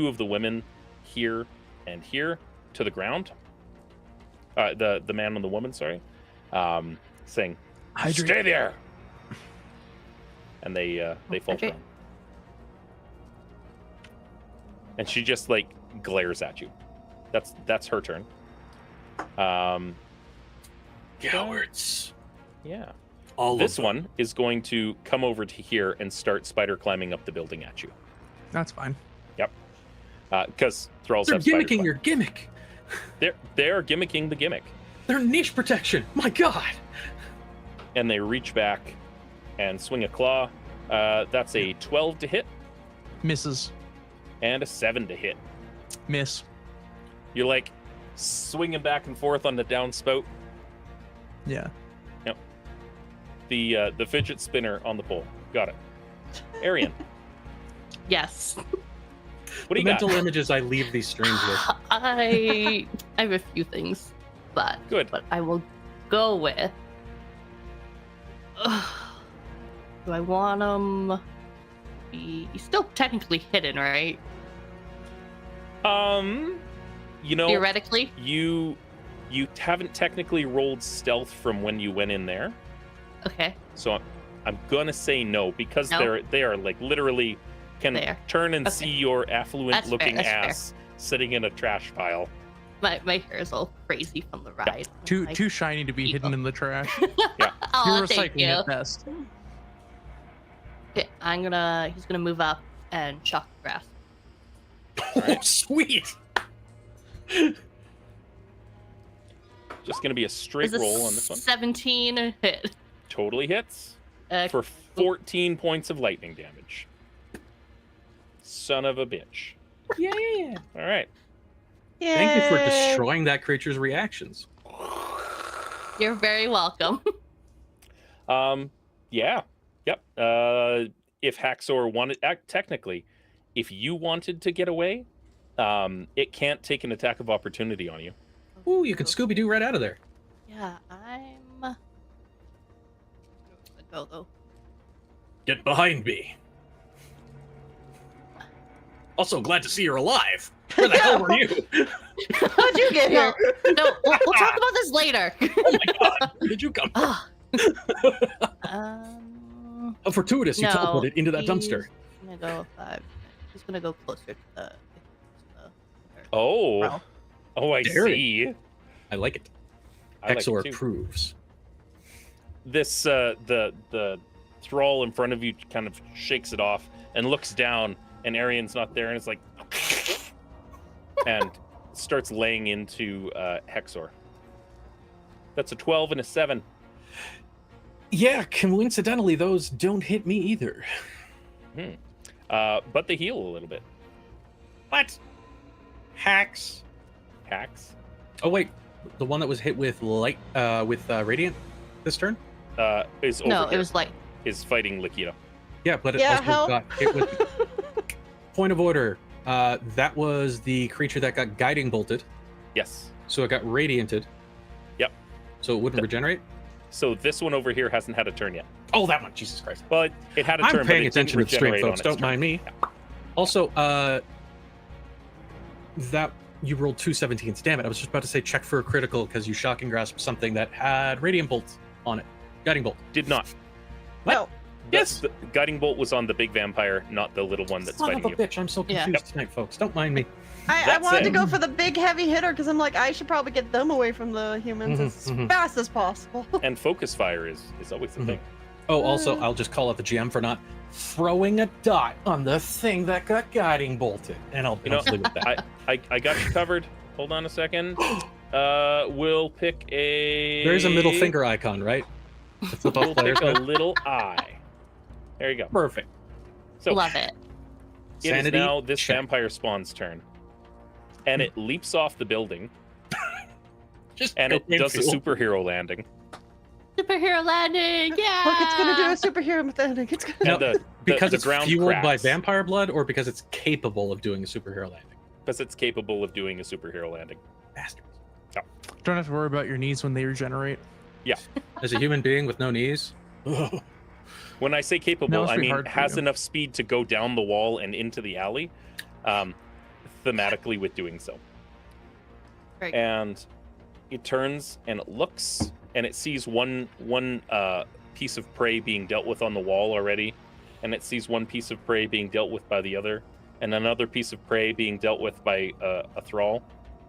of the women here and here to the ground. The man and the woman, sorry, saying, Hydrate. "Stay there," and they fall Okay. down. And she just like glares at you. That's her turn. Cowards. Yeah. All This of them. one is going to come over to here and start spider climbing up the building at you. That's fine. Because thralls They're have spider gimmicking climb. your gimmick. They're gimmicking the gimmick, They're niche protection. My God. and they reach back and swing a claw. That's a 12 to hit. Misses. And a 7 to hit. Miss. You're like swinging back and forth on the downspout. Yeah. Yep. The fidget spinner on the pole. Got it. Arian, Yes. what do you mental got? images I leave these streams with. I have a few things, but Good. But I will go with. Do I want him? He's still technically hidden, right? You know, Theoretically. you haven't technically rolled stealth from when you went in there, Okay. so I'm gonna say no because No? they are like literally can There. turn and Okay. see your affluent That's fair, looking that's fair. ass sitting in a trash pile. My hair is all crazy from the ride. Too Like, too shiny to be evil. hidden in the trash. Oh, You're thank recycling you. at best. Okay, he's gonna move up and shock the grass. Oh, sweet. Just gonna be a straight Is a roll on this one. 17 hit. Totally hits Uh, for 14 points of lightning damage. Son of a bitch. Yeah. All right. Thank you for Yay. destroying that creature's reactions. You're very welcome. Yeah. Yep. If Haxor wanted, technically, if you wanted to get away, it can't take an attack of opportunity on you. Ooh, you could Scooby-Doo right out of there. Yeah, I'm gonna go though. Get behind me. Also, glad to see you're alive. Where the hell were you? How'd you get here? No, we'll talk about this later. Oh my god, where did you come from? Ah. Oh, fortuitous, you no, teleported into that he's dumpster. gonna go 5. He's gonna go closer to the. Oh. Well. Oh, I Dare see. I like it. I like it Exor too. approves. This the thrall in front of you kind of shakes it off and looks down, and Arian's not there, and it's like, and starts laying into Hexor. That's a 12 and a 7. Yeah, coincidentally, those don't hit me either. But they heal a little bit. What? Hacks. Hacks Oh wait, the one that was hit with light, with radiant this turn. is over No, here, it was like. is fighting Likito. Yeah, but it Yeah, also how? got hit with. Point of order. That was the creature that got guiding bolted, Yes. so it got radianted. Yep. So it wouldn't regenerate. So this one over here hasn't had a turn yet. Oh, that one! Jesus Christ! Well, it had a I'm turn, paying but it attention to didn't the stream, regenerate folks. on its Don't turn. mind me. Also, that you rolled 2 17s. Damn it! I was just about to say check for a critical because you shocking grasp something that had radiant bolt on it. Guiding bolt. Did not. What? No. Yes. The guiding bolt was on the big vampire, not the little one that's Son of fighting a you. bitch! I'm so Yeah. confused tonight, folks. Don't mind me. I That's wanted to it. go for the big heavy hitter because I'm like, I should probably get them away from the humans Mhm, as mhm. fast as possible. And focus fire is always the Mhm. thing. Oh, also, I'll just call out the GM for not throwing a dot on the thing that got guiding bolted, and I'll You know, just leave it at that. I got you covered. Hold on a second. We'll pick a. There's a middle finger icon, right? To flip off We'll players pick a with. little eye. There you go. Perfect. So Love it. it is Sanity now this check. vampire spawn's turn, and it leaps off the building, Just and it cocaine does a fuel. superhero landing. Superhero landing. Yeah. Look, it's gonna do a superhero landing. It's gonna. No, And the because the it's ground fueled by cracks vampire blood, or because it's capable of doing a superhero landing. because it's capable of doing a superhero landing. Bastards. Don't have to worry about your knees when they regenerate. As a human being with no knees. When I say capable, No, it's I pretty mean hard for has you. enough speed to go down the wall and into the alley, thematically with doing so. Great. And it turns and it looks and it sees one piece of prey being dealt with on the wall already, and it sees one piece of prey being dealt with by the other, and another piece of prey being dealt with by a thrall,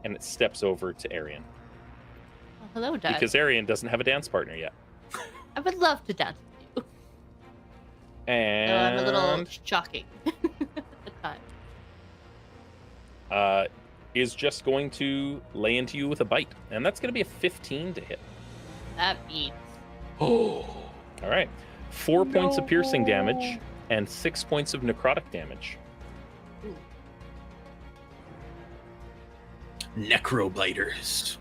and it steps over to Arian Oh, hello, Dad. because Arian doesn't have a dance partner yet. I would love to dance with you. And So I'm a little shocking at the time. Is just going to lay into you with a bite, and that's going to be a 15 to hit. That beats. Oh. All right, 4 points of piercing damage and 6 points of necrotic damage. necrobiters.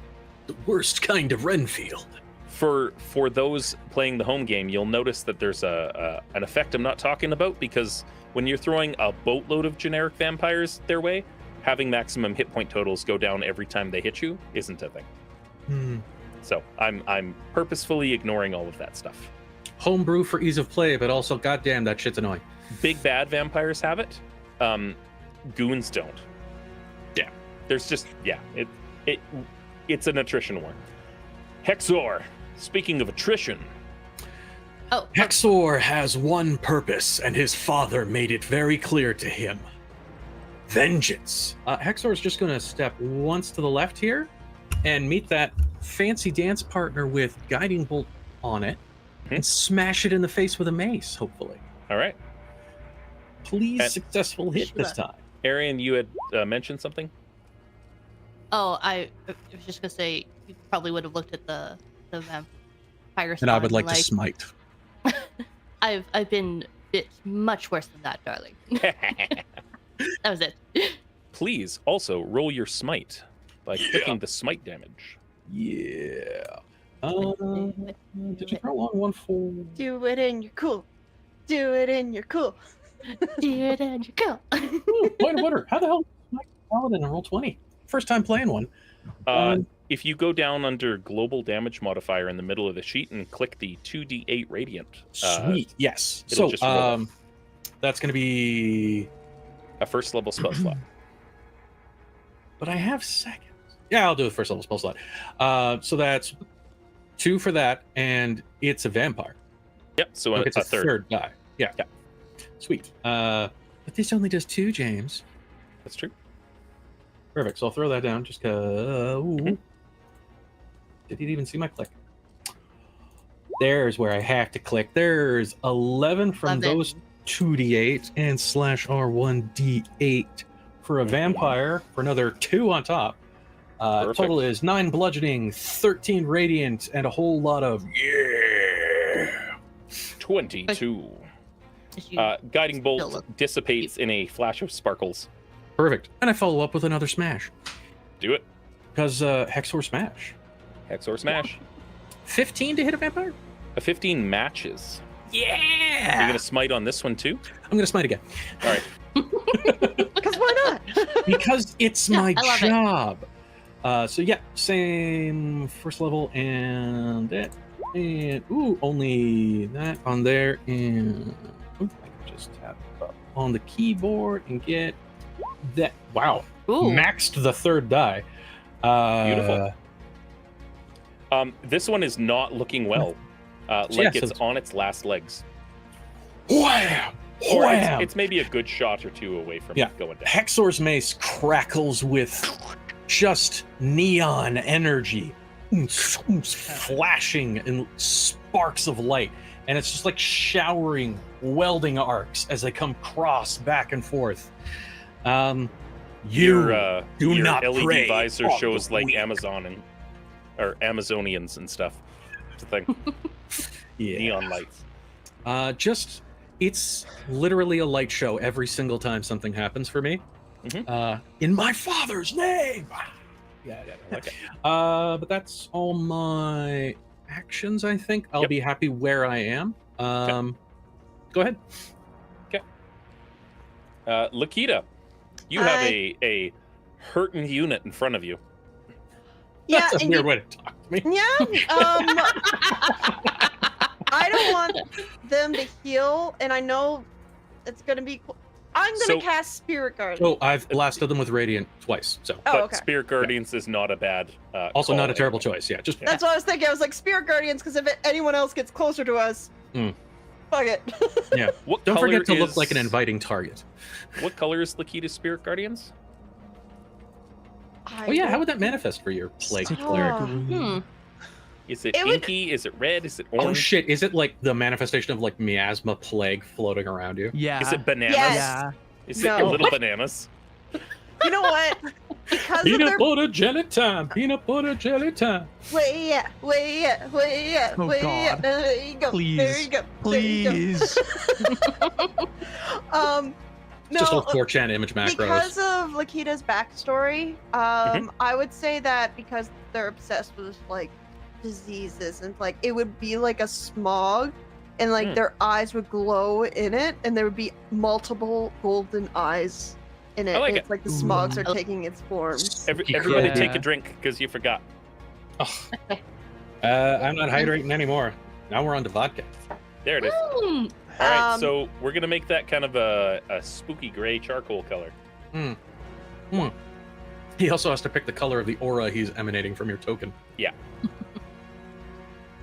The worst kind of Renfield. For those playing the home game, you'll notice that there's an effect I'm not talking about, because when you're throwing a boatload of generic vampires their way, having maximum hit point totals go down every time they hit you isn't a thing. So I'm purposefully ignoring all of that stuff. Homebrew for ease of play, but also goddamn that shit's annoying. Big bad vampires have it. Goons don't. Yeah. There's just it's an attrition war. Hexor, speaking of attrition. Oh, Hexor has one purpose, and his father made it very clear to him. Vengeance. Hexor is just going to step once to the left here and meet that fancy dance partner with guiding bolt on it and smash it in the face with a mace, hopefully. All right. Please, successful hit this time. Arian, you had mentioned something? Oh, I was just gonna say you probably would have looked at the vampire. And I would like to smite. I've been bit much worse than that, darling. That was it. Please also roll your smite by clicking the smite damage. Yeah. Did you throw on 1-4? Do it and you're cool. Do it and you're cool. Do it and you're cool. Point of order. How the hell did Smite Paladin and roll 20? First time playing one. If you go down under global damage modifier in the middle of the sheet and click the 2d8 radiant. Sweet. Yes. it'll So just roll. that's going to be A first level spell slot. But I have seconds. Yeah, I'll do a first level spell slot. So that's 2 for that, and it's a vampire. Yep, so It's a third. die. Yeah. Sweet. But this only does 2, James. That's true. Perfect. So I'll throw that down just because. Did he even see my click? There's where I have to click. There's 11 from those 2d8 and /R1d8 for a vampire for another 2 on top. Total is 9 bludgeoning, 13 radiant, and a whole lot of 22. Guiding bolt dissipates in a flash of sparkles. Perfect. And I follow up with another smash. Do it. Because Hexor smash. Hexor smash. 15 to hit a vampire? A 15 matches. Yeah! Are you going to smite on this one too? I'm going to smite again. All right. Because why not? Because it's my job. So yeah, same first level and that. And only that on there. And I can just tap up on the keyboard and get that. Wow. Maxed the third die. Beautiful. This one is not looking well. It's on its last legs. Wham! Or Wham! it's maybe a good shot or two away from going down. Hexor's mace crackles with just neon energy, flashing in sparks of light, and it's just like showering welding arcs as they come cross back and forth. Your not LED prey visor on shows the like weak. Amazonians and stuff. It's a thing. Neon lights. It's literally a light show every single time something happens for me. In my father's name. Yeah, I like it. But that's all my actions, I think. I'll be happy where I am. Go ahead. Okay. Lakita, you have a hurting unit in front of you. Yeah, That's a weird way to talk to me. Yeah. I don't want them to heal, and I know it's gonna be. I'm gonna cast Spirit Guardians. Oh, I've blasted them with Radiant twice. So, But Spirit Guardians is not a bad. Also, not a call. terrible choice. Yeah, just That's what I was thinking. I was like Spirit Guardians, because if anyone else gets closer to us, fuck it. yeah. Don't forget to look like an inviting target. What color is Lakita's Spirit Guardians? Oh yeah, how would that manifest for your plague cleric? Is it inky? Is it red? Is it orange? Oh shit! Is it like the manifestation of like miasma plague floating around you? Yeah. Is it bananas? Yes. Yeah. Is it your little bananas? You know what? Because of Peanut their butter jelly time. Peanut butter jelly time. way up. Oh, God. There you go. Please. There you go. There you go. Please. Just No, old 4chan image macros. because of Lakita's backstory, I would say that because they're obsessed with like diseases and like it would be like a smog, and like their eyes would glow in it, and there would be multiple golden eyes in it. I like and it. it's like the smogs are Ooh. taking its forms. Everybody Yeah. take a drink because you forgot. Oh. I'm not hydrating anymore. Now we're on to vodka. There it is. Mm. All right, Um, so we're gonna make that kind of a spooky gray charcoal color. He also has to pick the color of the aura he's emanating from your token.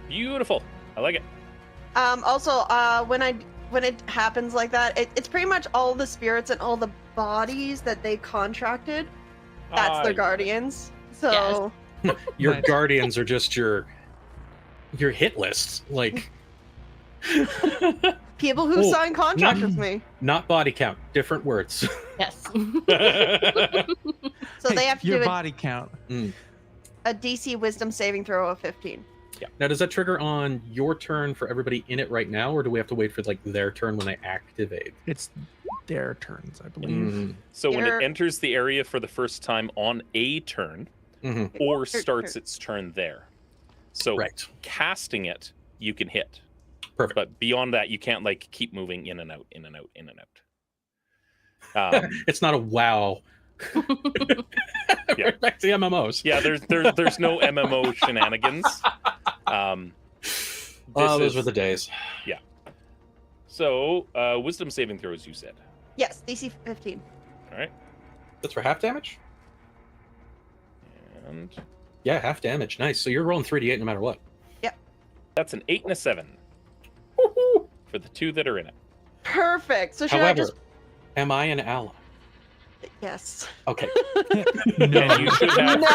Beautiful. I like it. Also, when it happens like that, it's pretty much all the spirits and all the bodies that they contracted. That's their Ah, guardians. So Your Nice. guardians are just your hit list. Like people who Oh, sign contracts not- with me. not body count, different words. Yes. So they have to your do body count. a DC Wisdom saving throw of 15. Now, does that trigger on your turn for everybody in it right now, or do we have to wait for like their turn when they activate? It's their turns, I believe. Mm, So when You're- it enters the area for the first time on a turn, mhm. or starts its turn there. So Right. casting it, you can hit. Perfect. But beyond that, you can't like keep moving in and out, in and out, in and out. It's not a WoW. Yeah. Back to the MMOs. Yeah, there's no MMO shenanigans. Those were the days. So wisdom saving throws, you said. Yes, DC 15. All right, That's for half damage? and Yeah, half damage. Nice. So you're rolling 3d8 no matter what. that's an 8 and a 7 for the two that are in it. Perfect. So should I However, just am I an ally? yes? Okay. And you should have No.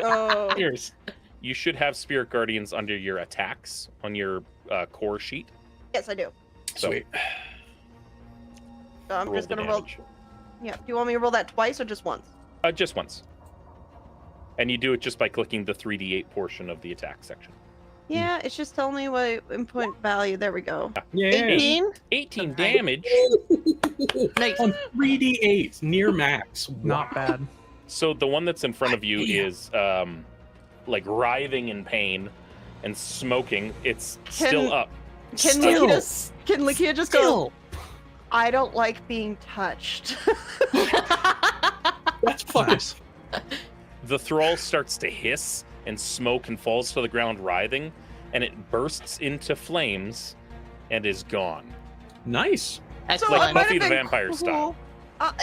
Oh. Cheers. you should have spirit guardians under your attacks on your core sheet. Yes, I do. So Sweet. So I'm just the gonna roll. damage. Yeah. Do you want me to roll that twice or just once? Just once. And you do it just by clicking the 3d8 portion of the attack section. Yeah, it's just telling me what input value. There we go. Yeah. 18. 18 damage. Nice. On 3d8, near max. Not Wow. bad. So the one that's in front of you Damn. is like writhing in pain and smoking. It's Can- still up. Can Still. Lakia just go? Still. I don't like being touched. That's fucking. Nice. The thrall starts to hiss and smoke and falls to the ground writhing, and it bursts into flames and is gone. Nice. So Like it might Buffy have the been Vampire cool. style.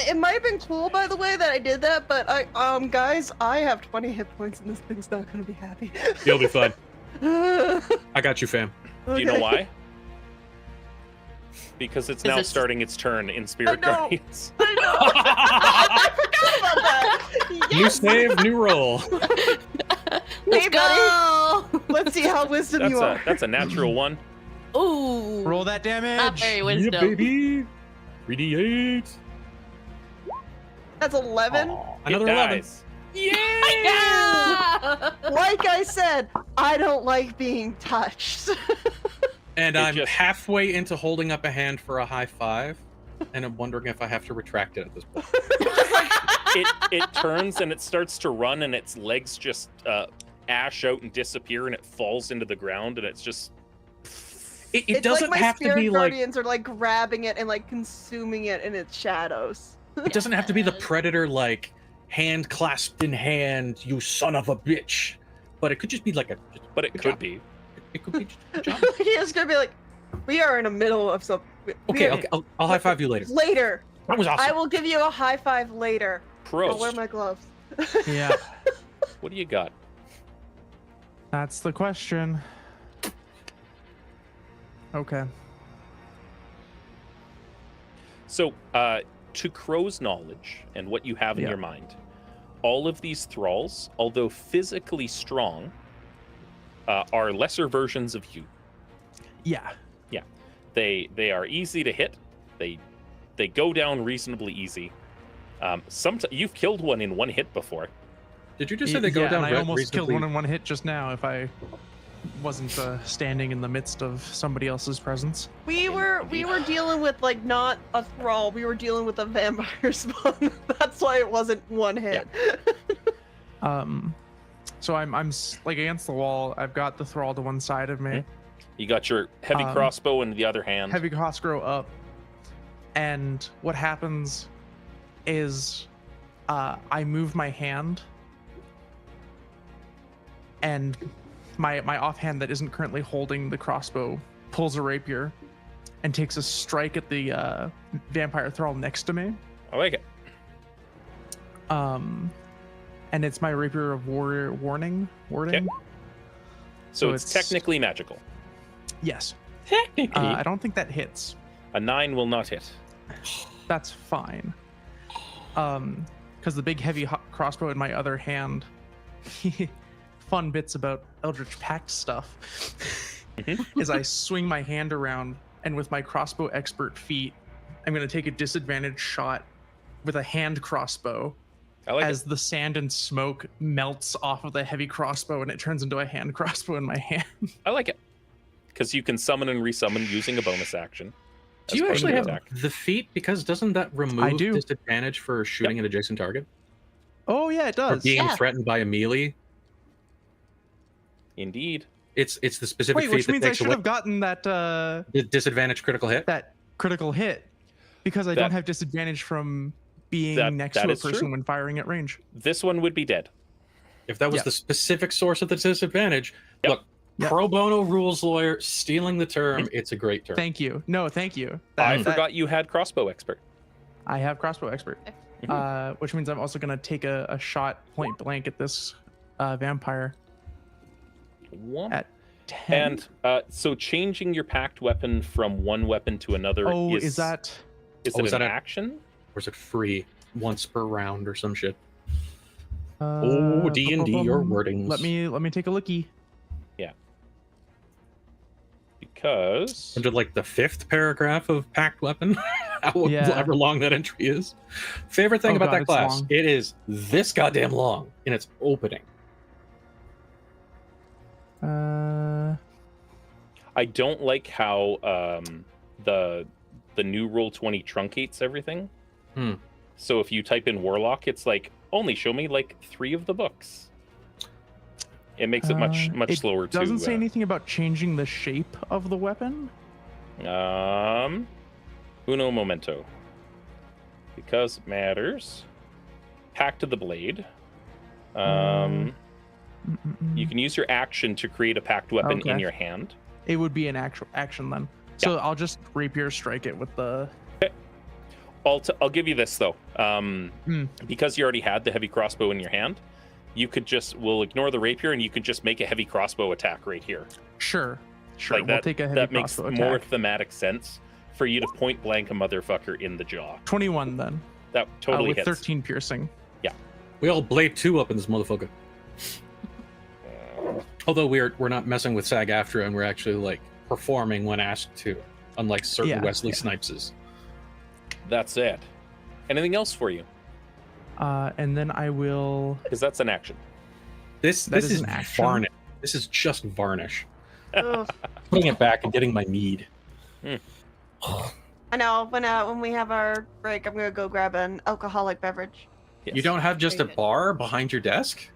It might have been cool, by the way, that I did that. But guys, I have 20 hit points, and this thing's not gonna be happy. You'll be fine. Okay. I got you, fam. Do you know why? Because it's 'Cause now it's- starting its turn in Spirit know. Guardians. I know. I forgot about that. New Yes. save, new roll. Let's Hey, go. Let's see how wisdom you are. That's a natural one. Ooh. Roll that damage. Not very wisdom. Yeah, baby. 3d8. That's 11. Aw, It another 11. dies. Yeah. Like I said, I don't like being touched. And It I'm just- halfway into holding up a hand for a high five, and I'm wondering if I have to retract it at this point. It turns and it starts to run, and its legs just ash out and disappear, and it falls into the ground, and it's just It It's doesn't like my have to spirit be like guardians are like grabbing it and like consuming it in its shadows. it doesn't have to be the predator like hand clasped in hand, you son of a bitch. But it could just be like a. but it Good could job. be. It could be just a job. He is gonna be like, we are in the middle of something. Okay, okay, I'll high five you later. Later. That was awesome. I will give you a high five later. I'll wear Pros. my gloves. Yeah, What do you got? that's the question. Okay. So, to Crow's knowledge and what you have in Yeah. your mind, all of these thralls, although physically strong, are lesser versions of you. Yeah. They are easy to hit. They go down reasonably easy. You've killed one in one hit before. Did you just say they go Yeah, down and I almost killed reasonably- one in one hit just now. If I wasn't standing in the midst of somebody else's presence. We were dealing with like not a thrall. We were dealing with a vampire spawn. That's why it wasn't one hit. So I'm like against the wall. I've got the thrall to one side of me. You got your heavy crossbow in the other hand. Heavy crossbow up, and what happens is I move my hand, and my offhand that isn't currently holding the crossbow pulls a rapier and takes a strike at the vampire thrall next to me. I like it. And it's my rapier of warding. Okay. So it's technically magical. Yes. Technically. I don't think that hits. A 9 will not hit. That's fine. Because the big heavy crossbow in my other hand. Fun bits about Eldritch Pact stuff. Is I swing my hand around, and with my crossbow expert feat, I'm going to take a disadvantage shot with a hand crossbow. I like as the sand and smoke melts off of the heavy crossbow and it turns into a hand crossbow in my hand. I like it. Because you can summon and resummon using a bonus action. Do you actually have the feat? Because doesn't that remove disadvantage for shooting an adjacent target? Oh yeah, it does. Or being threatened by a melee? Indeed. It's the specific feat which that means I takes should away have gotten that the disadvantage critical hit. That critical hit. Because I don't have disadvantage from being next to a person when firing at range. This one would be dead. If that was the specific source of the disadvantage, look, pro bono rules lawyer, stealing the term, it's a great term. Thank you. No, thank you. I forgot you had crossbow expert. I have crossbow expert. Which means I'm also going to take a shot point blank at this vampire. At 10. And so changing your packed weapon from one weapon to another is that an action? Or is it free once per round or some shit? D&D, your wordings. Let me take a lookie. Yeah. Because under like the 5th paragraph of packed weapon, however long that entry is. Favorite thing about that class, it is this goddamn long in its opening. I don't like how the new Roll20 truncates everything. So if you type in Warlock, it's like only show me like 3 of the books. It makes it much slower to. It doesn't say anything about changing the shape of the weapon. Uno momento. Because it matters. Pack to the blade. You can use your action to create a packed weapon in your hand. It would be an actual action then. So I'll just rapier strike it with the. I'll give you this though. Because you already had the heavy crossbow in your hand, you could we'll ignore the rapier and you could just make a heavy crossbow attack right here. Sure. Like we'll take a heavy that makes crossbow more attack. thematic sense for you to point blank a motherfucker in the jaw. 21 then. That totally with hits. 13 piercing. Yeah. We all blade 2 up in this motherfucker. Although we're not messing with SAG-AFTRA and we're actually like performing when asked to, unlike certain Wesley Snipeses. That's it. Anything else for you? And then I will. Because that's an action. This is varnish. This is just varnish. Putting it back and getting my mead. I know. When we have our break, I'm gonna go grab an alcoholic beverage. Yes. You don't have just a bar behind your desk?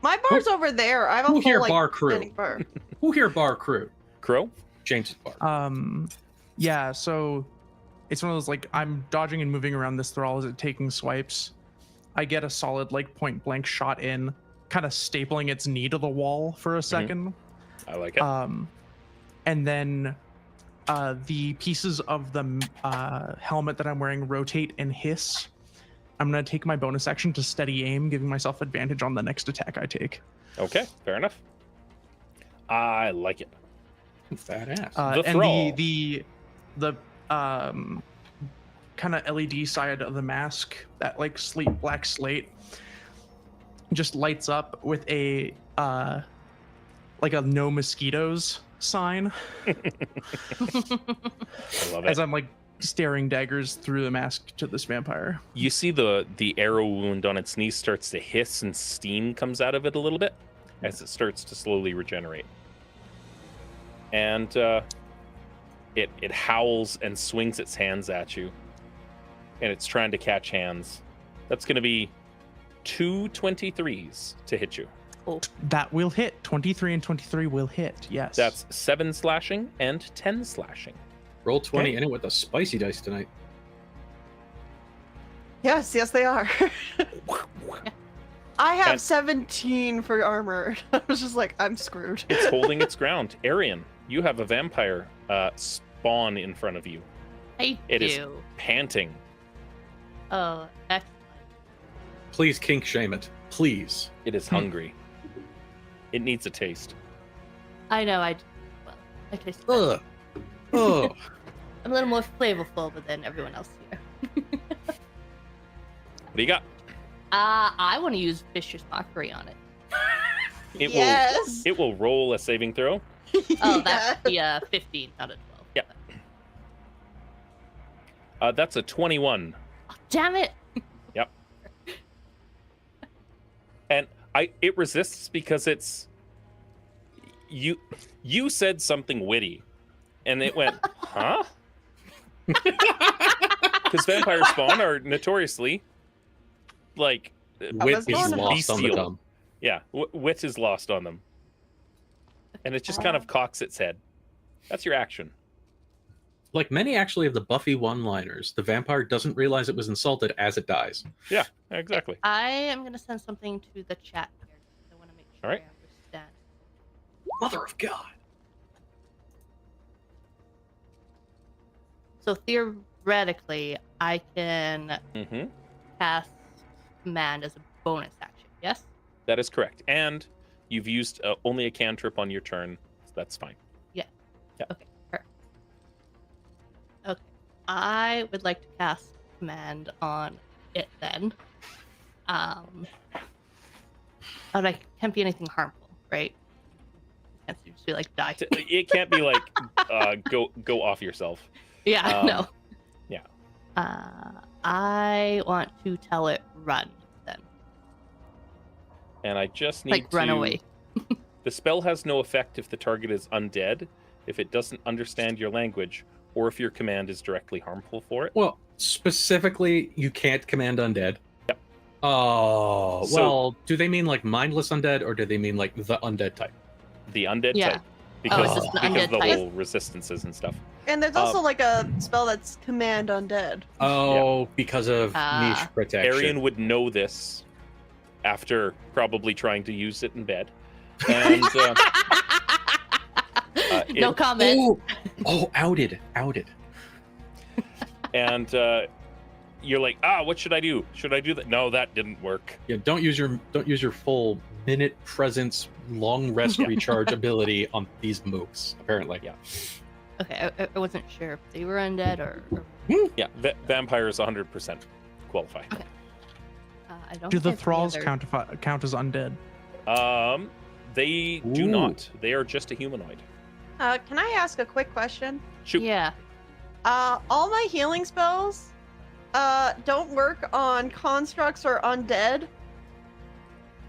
My bar's over there. I have a Who full here like, bar crew? standing bar. Who here bar crew? Crow? James's bar. Yeah. So it's one of those like I'm dodging and moving around this thrall as it taking swipes. I get a solid like point blank shot in, kind of stapling its knee to the wall for a second. I like it. And then the pieces of the helmet that I'm wearing rotate and hiss. I'm going to take my bonus action to steady aim, giving myself advantage on the next attack I take. Okay, fair enough. I like it. Badass. And the kind of LED side of the mask, that like black slate, just lights up with a like a no mosquitoes sign. I love it. As I'm like staring daggers through the mask to this vampire. You see the arrow wound on its knee starts to hiss and steam comes out of it a little bit as it starts to slowly regenerate. and it howls and swings its hands at you, and it's trying to catch hands. That's going to be 2 23s to hit you. Oh, That will hit. 23 and 23 will hit. Yes. That's 7 slashing and 10 slashing. Roll 20 Okay. in it with the spicy dice tonight. Yes, they are. I have And- 17 for armor. I was just like, I'm screwed. It's holding its ground. Arian, you have a vampire spawn in front of you. I It do. is panting. Oh, excellent. Please kink shame it. Please. It is hungry. It needs a taste. I know. I taste. Ugh. Ugh. I'm a little more flavorful than everyone else here. What do you got? I want to use Vicious Mockery on it. It Yes. It will roll a saving throw. Oh, that's the 15 out of 12. Yeah. That's a 21. Oh, damn it! And it resists because it's you said something witty, and it went, huh? Because vampire spawn are notoriously like Wit is Bestial. lost on the Bestial. dumb. yeah, wit is lost on them, and it just kind of cocks its head. That's your action. Like many actually of the Buffy one-liners, the vampire doesn't realize it was insulted as it dies. Yeah, exactly. I am going to send something to the chat here. I want to make sure All right. I understand. Mother of God. So theoretically, I can Mm-hmm. cast command as a bonus action. Yes. That is correct. And you've used only a cantrip on your turn. So that's fine. Okay. Perfect. Okay. I would like to cast command on it then. And I can't be anything harmful, right? Can't just be like die. It can't be like go off yourself. Yeah. No. Yeah. I want to tell it run then. And I just need Like run to- away. The spell has no effect if the target is undead, if it doesn't understand your language, or if your command is directly harmful for it. Well, specifically, you can't command undead. Yep. Oh, So- well, do they mean like mindless undead or do they mean like the undead type? The undead Yeah. type. Because, it's just the because undead of the type? whole resistances and stuff. And there's also like a spell that's command undead. Oh, because of Ah. niche protection. Arian would know this after probably trying to use it in bed. And No it- comment. Oh, outed. and you're like, what should I do? Should I do that? No, that didn't work. Yeah, don't use your full minute presence long rest recharge ability on these mooks. Apparently, Yeah. Okay, I wasn't sure if they were undead or Yeah, vampires 100% qualify. I don't. Do the think any thralls other- count as undead? They do Ooh. not. They are just a humanoid. Can I ask a quick question? Shoot. Yeah. All my healing spells don't work on constructs or undead.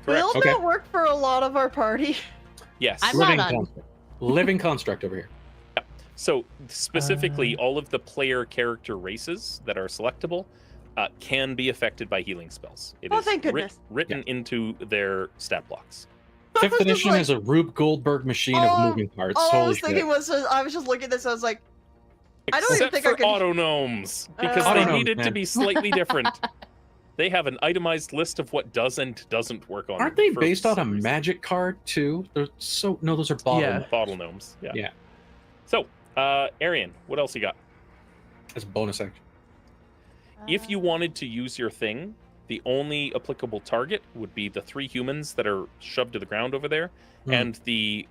Correct. Will Okay. that work for a lot of our party? Yes. I'm living not on. construct. Living construct over here. So specifically, all of the player character races that are selectable can be affected by healing spells. It Oh, is thank goodness. written into their stat blocks. Fifth was just edition like- is a Rube Goldberg machine Oh, of moving parts. All I Holy was shit. thinking was, I was just looking at this, I was like, I don't even Except think I for could- auto gnomes, because Auto they gnomes, needed to man. be slightly different. They have an itemized list of what does and doesn't work on. Aren't them they for based on a some reason. magic card too? They're so no, those are bottle. Yeah. Bottle gnomes? Yeah. Yeah. So, Arian, what else you got? As a bonus action. If you wanted to use your thing, the only applicable target would be the 3 humans that are shoved to the ground over there, Hmm. and the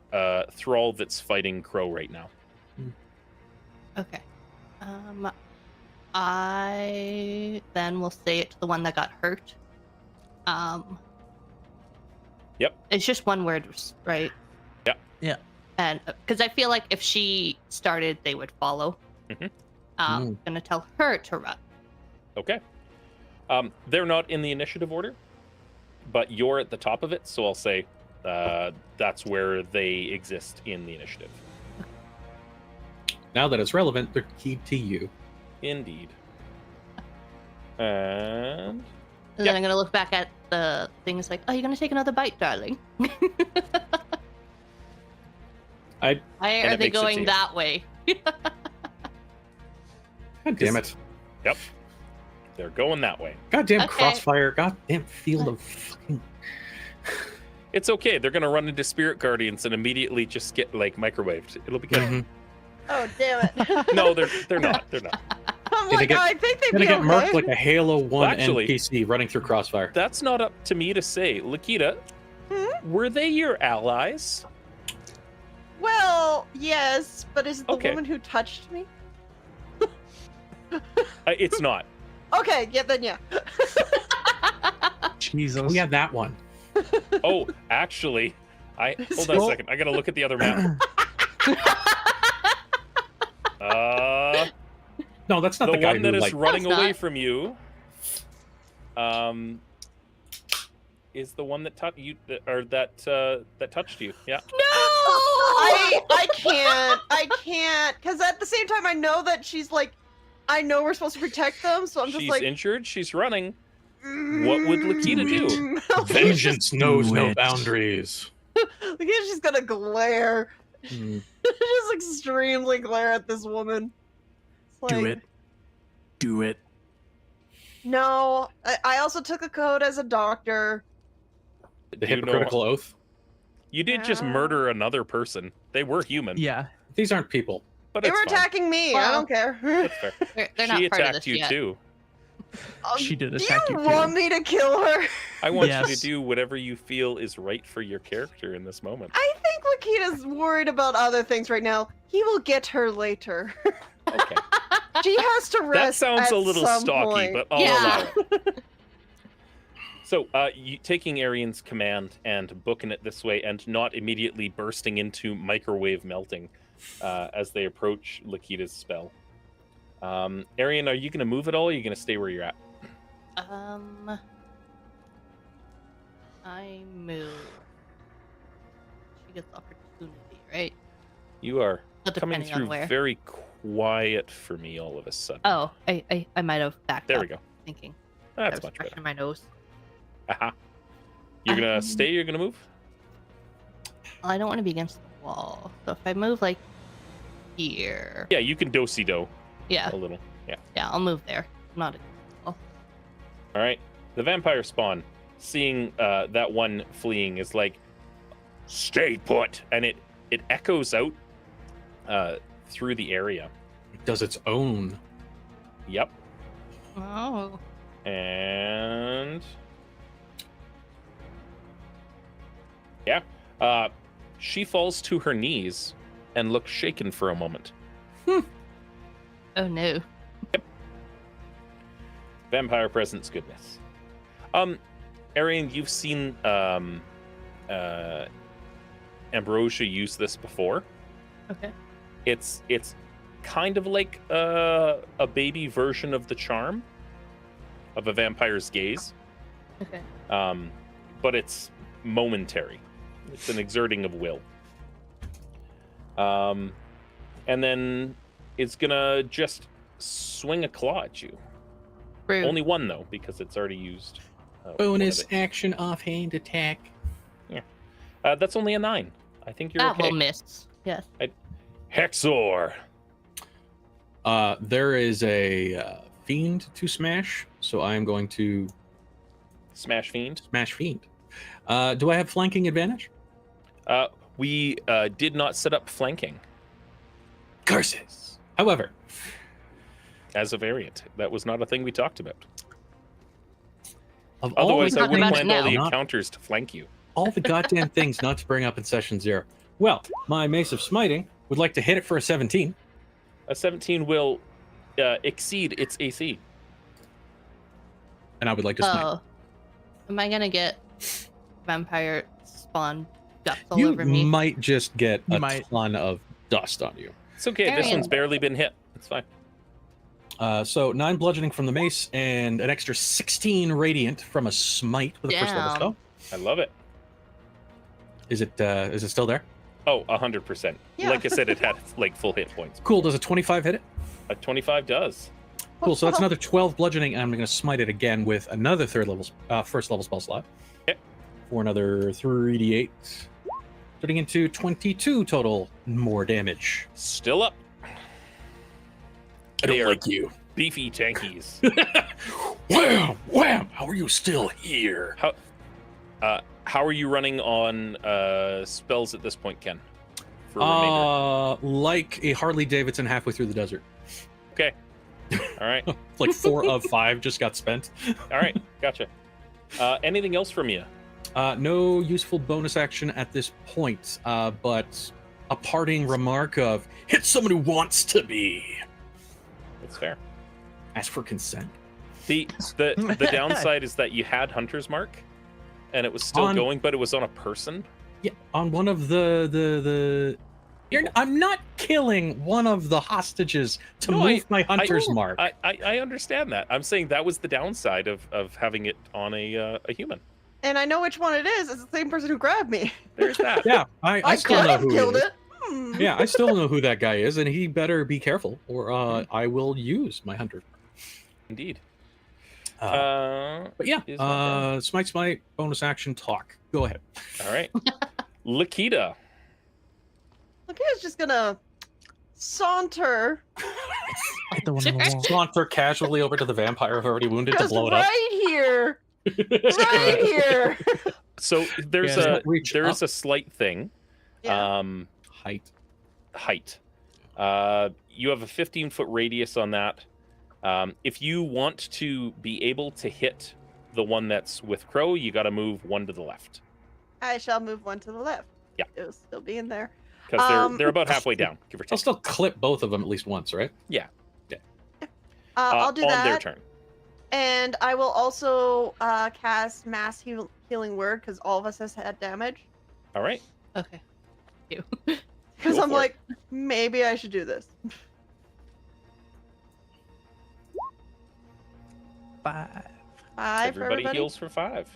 thrall that's fighting Crow right now. Okay. I then will say it to the one that got hurt. Yep. It's just one word, right? Yeah. Yeah. And because I feel like if she started, they would follow. Mhm. I'm gonna tell her to run. Okay. They're not in the initiative order, but you're at the top of it, so I'll say that's where they exist in the initiative. Now that it's relevant, they're keyed to you. Indeed. And And Yep. then I'm gonna look back at the things like, "Oh, you're gonna take another bite, darling." Why And are it they makes it to going you. that way? God damn it. Yep. They're going that way. Goddamn Okay. crossfire. Goddamn field of fucking. It's okay. They're gonna run into spirit guardians and immediately just get like microwaved. It'll be good. Mhm. Oh damn it! No, they're not. They're not. I'm Gonna like, get- I think they'd Gonna be get marked okay. like a Halo 1 Well, actually- NPC running through crossfire. That's not up to me to say. Lakita, were they your allies? Well, yes, but is it the Okay. woman who touched me? It's not. Okay, yeah, then yeah. Jesus. Oh, yeah, that one. Oh, actually, hold on a Well- second. I gotta look at the other map. No, that's not The the, guy one that who, is like, running That's away not. from you, is the one that touched you, or that touched you. Yeah. I can't, because at the same time I know that she's like, I know we're supposed to protect them, so I'm just She's like, injured. She's running. What would Lakita do? vengeance knows Do no it. boundaries. Lakita's just gonna glare, Mm. just extremely glare at this woman. It's Do like, it. Do it. No, I also took a code as a doctor. The You know- hypocritical oath. You did just Yeah. murder another person. They were human, Yeah. These aren't people. but They it's were fine. attacking me. I Well, don't care. That's fair. They're not She part of attacked this you yet. too. She did Do attack you you want too. me to kill her? I want you Yes. to do whatever you feel is right for your character in this moment. I think Lakita's worried about other things right now. He will get her later. Okay. She has to That rest. sounds at a little some stocky, point. but I'll Yeah. allow it. So, you taking Arian's command and booking it this way, and not immediately bursting into microwave melting as they approach Lakita's spell. Arian, are you going to move at all? Or are you going to stay where you're at? I move. She gets opportunity, right? You are But coming depending on through where. very quiet for me all of a sudden. Oh, I might have backed There up we go. thinking. That's I was much better. brushing my nose. Aha. You're going to stay? You're going to move? Well, I don't want to be against the wall. So if I move like here, Yeah, you can do-si-do yeah, a little. Yeah. yeah, I'll move there. Not. All right. The vampire spawn, seeing that one fleeing, is like, stay put. And it echoes out through the area. It does its own. Yep. Oh, And yeah, she falls to her knees and looks shaken for a moment. oh no. Vampire presence goodness. Arian, you've seen Ambrosia use this before. Okay. It's kind of like a baby version of the charm of a vampire's gaze. Okay. But it's momentary. It's an exerting of will. And then it's gonna just swing a claw at you. Rude. Only one though, because it's already used. one of Bonus it. action offhand attack. That's only a 9. I think you're that okay. will miss. Yes. Hexor. There is a fiend to smash, so I am going to Smash fiend. smash fiend. Do I have flanking advantage? We did not set up flanking Curses. However, as a variant. That was not a thing we talked about. of all Otherwise, the I talking would have about it planned all now. the Not- encounters to flank you. all the goddamn things not to bring up in session 0. Well, my Mace of Smiting would like to hit it for a 17. A 17 will exceed its AC. And I would like to smite. Oh, am I gonna get vampire spawn guts all You over me? might just get You a might. ton of dust on you. It's okay. This Arian. one's barely been hit. It's fine. So 9 bludgeoning from the mace and an extra 16 radiant from a smite with a first level Damn. spell. I love it. Is it still there? Oh, 100%. Yeah. Like I said, it had like full hit points. Cool. Does a 25 hit it? A 25 does. Cool. So that's another 12 bludgeoning, and I'm going to smite it again with another first level spell slot. Okay. For another 3d8. Putting into 22 total more damage. Still up. I They don't are like you. beefy tankies. Wham! Wham! How are you still here? How are you running on spells at this point, Ken? For remainder. Like a Harley Davidson halfway through the desert. Okay. All right. Like 4 of 5 just got spent. All right. Gotcha. Anything else from you? No useful bonus action at this point, but a parting remark of, hit someone who wants to be. That's fair. Ask for consent. The downside is that you had Hunter's Mark, and it was still going, but it was on a person. Yeah, on one of I'm not killing one of the hostages to move my hunter's mark. I understand that. I'm saying that was the downside of having it on a human. And I know which one it is. It's the same person who grabbed me. There's that. Yeah, I still could know have who killed he is. it. Yeah, I still know who that guy is, and he better be careful, or I will use my hunter's mark. Indeed. But yeah, smite, bonus action, talk. Go ahead. All right. Lakita. Lakita's just gonna saunter Hit the one on the wall. Saunter casually over to the vampire I've already wounded to just blow it up. right here. Right here. So there's Yeah, a slight thing. Yeah. Height. You have a 15-foot radius on that. If you want to be able to hit the one that's with Crow, you got to move one to the left. I shall move one to the left. Yeah. It will still be in there. Because they're about halfway down, give or I'll take. still clip both of them at least once, right? Yeah. I'll do on that. their turn. And I will also cast Mass Healing Word because all of us has had damage. All right. Okay. Because Go I'm for it. like, maybe I should do this. 5. 5 for everybody. heals for 5.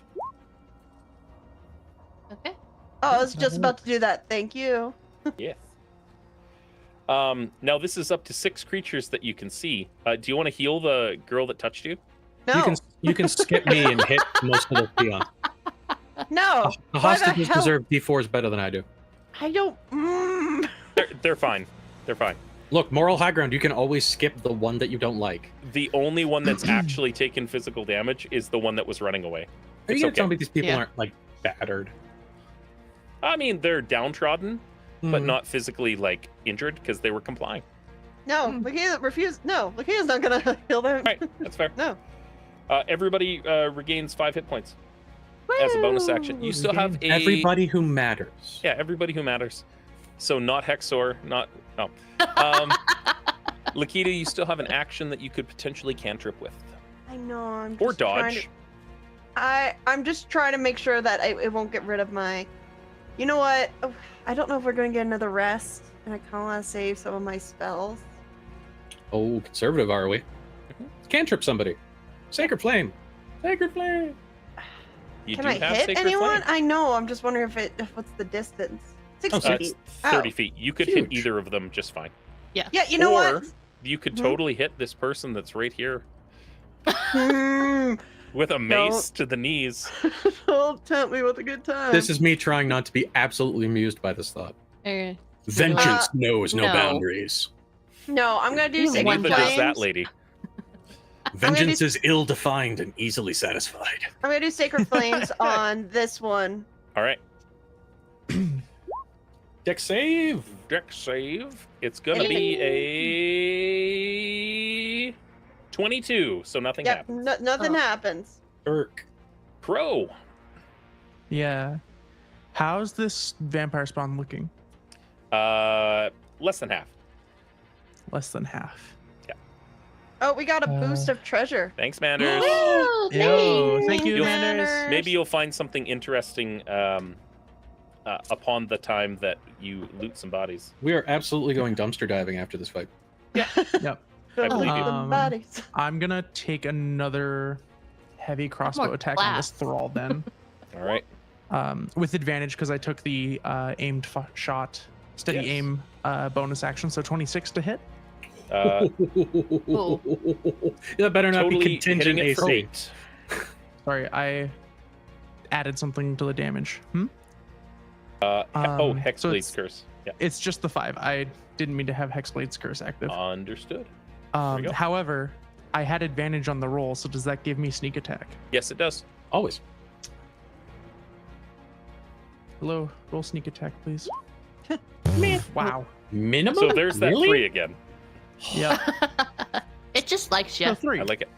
Okay. Oh, I was just about to do that. Thank you. Yes. Now this is up to 6 creatures that you can see. Do you want to heal the girl that touched you? No. You can skip me and hit most of the peons. No. The Why the hostages hell? deserve D4s better than I do. I don't. They're fine. They're fine. Look, moral high ground, you can always skip the one that you don't like. The only one that's actually taken physical damage is the one that was running away. Are It's you gonna okay. tell me these people Yeah. aren't, like, battered? I mean, they're downtrodden, but Hmm. not physically like injured because they were complying. No. Lakita refused. No. Lakita's not gonna heal them. All right, that's fair. No. Everybody regains 5 hit points as a bonus action. You still have a Everybody who matters. Yeah, everybody who matters. So not Hexor, not no. Lakita, you still have an action that you could potentially cantrip with, I know. I'm or just trying dodge. to- I'm just trying to make sure that it won't get rid of my. You know what? Oh, I don't know if we're going to get another rest, and I kind of want to save some of my spells. Oh, conservative, are we? Cantrip somebody. Sacred Flame. Sacred Flame. You Can do I have hit Sacred anyone? Flame. I know. I'm just wondering what's the distance. 60 It's feet. 30 Oh. feet. You could hit Huge. either of them just fine. Yeah, you know Or what? you could Mhm. totally hit this person that's right here Hmm, with a mace to the knees. don't tempt me with a good time. This is me trying not to be absolutely amused by this thought. Okay. Vengeance knows no no. boundaries. No, I'm going to do You Sacred one Neither does that Flames. lady. Vengeance is ill-defined and easily satisfied. I'm going to do Sacred Flames on this one. All right. Deck save. Dex save. It's gonna be a 22, so nothing Yep, happens. nothing Oh. happens. Irk. Crow. Yeah. How's this vampire spawn looking? Less than half. Less than half. Oh, we got a boost of treasure. Thanks, Manders. Woo! Yo, thank you, You'll- Manders. Maybe you'll find something interesting upon the time that you loot some bodies. We are absolutely going dumpster diving after this fight. Yep. I believe you. The bodies. I'm gonna take another heavy crossbow more attack on this class. thrall then. All right. with advantage because I took the aimed shot, steady Yes. aim bonus action. So 26 to hit. Uh, That better not totally be contingent hitting it for AC. 8. Sorry, I added something to the damage. Oh, So Hexblade's it's- Curse. Yeah, It's just the 5. I didn't mean to have Hexblade's Curse active. understood. we go. However, I had advantage on the roll, so does that give me sneak attack? Yes, it does. Always. Hello, roll sneak attack, please. Wow. Minimum? So there's that Really? 3 again. Yeah. It just likes you. So 3. I like it.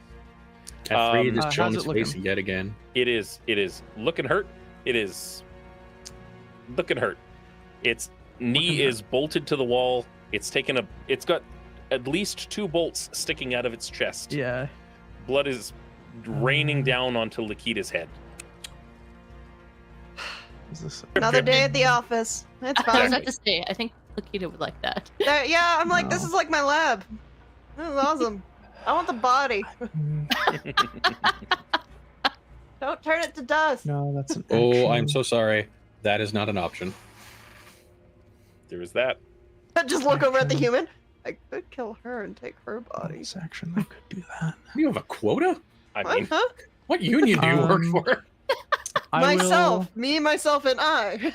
That 3 Um, just how's showing it his looking? face yet again. It is looking hurt. It is looking hurt. Its knee Looking is bolted to the wall. It's got at least 2 bolts sticking out of its chest. Yeah. Blood is raining down onto Lakita's head. Is this Another day at the office. It's I was fine. about to say, I think Lakita would like that. Yeah, I'm like, this No. is like my lab. This is awesome. I want the body. Don't turn it to dust. No, that's an Oh, I'm action. so sorry. That is not an option. There is that. Just look over at the Action. human. I could kill her and take her body. Bonus action. I could do that. You have a quota? I What? mean, Huh? What union do you work for? I Myself. will- Me, myself, and I.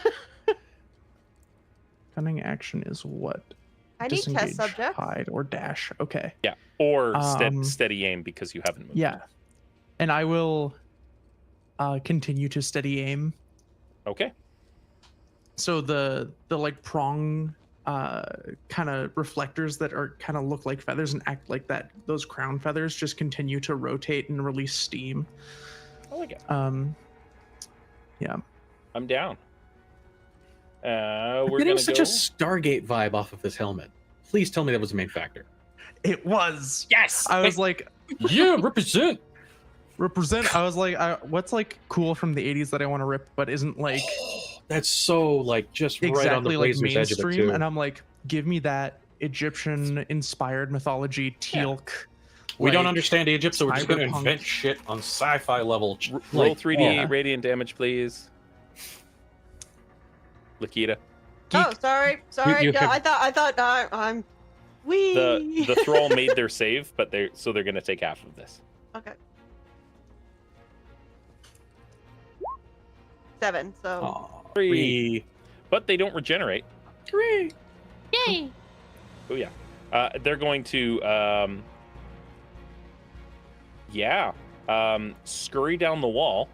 Cunning action is what? I need Disengage, test subjects. hide, or dash. Okay. yeah. Or Um, steady aim because you haven't moved. Yeah. And I will continue to steady aim. Okay. So the like prong kind of reflectors that are kind of look like feathers and act like that, those crown feathers just continue to rotate and release steam. I like it. Yeah. I'm down. We're I'm gonna getting such go. a Stargate vibe off of this helmet. Please tell me that was the main factor. It was. Yes! I was like, yeah, represent! represent. I was like, what's like cool from the 80s that I want to rip, but isn't like That's so, like, just right on the exactly like blazer's edge of it, mainstream. too. And I'm like, give me that Egyptian inspired mythology, teal'c. We don't like, understand Egypt, so we're just going to cyberpunk. invent shit on sci-fi level. Roll Like, 3d8 yeah. radiant damage, please. Lakita. Oh, sorry. Sorry. you Yeah, have- I thought I'm. Wee. The thrall made their save, but they're gonna take half of this. Okay. 7. So. Aw, 3. But they don't regenerate. 3. Yay! Oh yeah. They're going to scurry down the wall,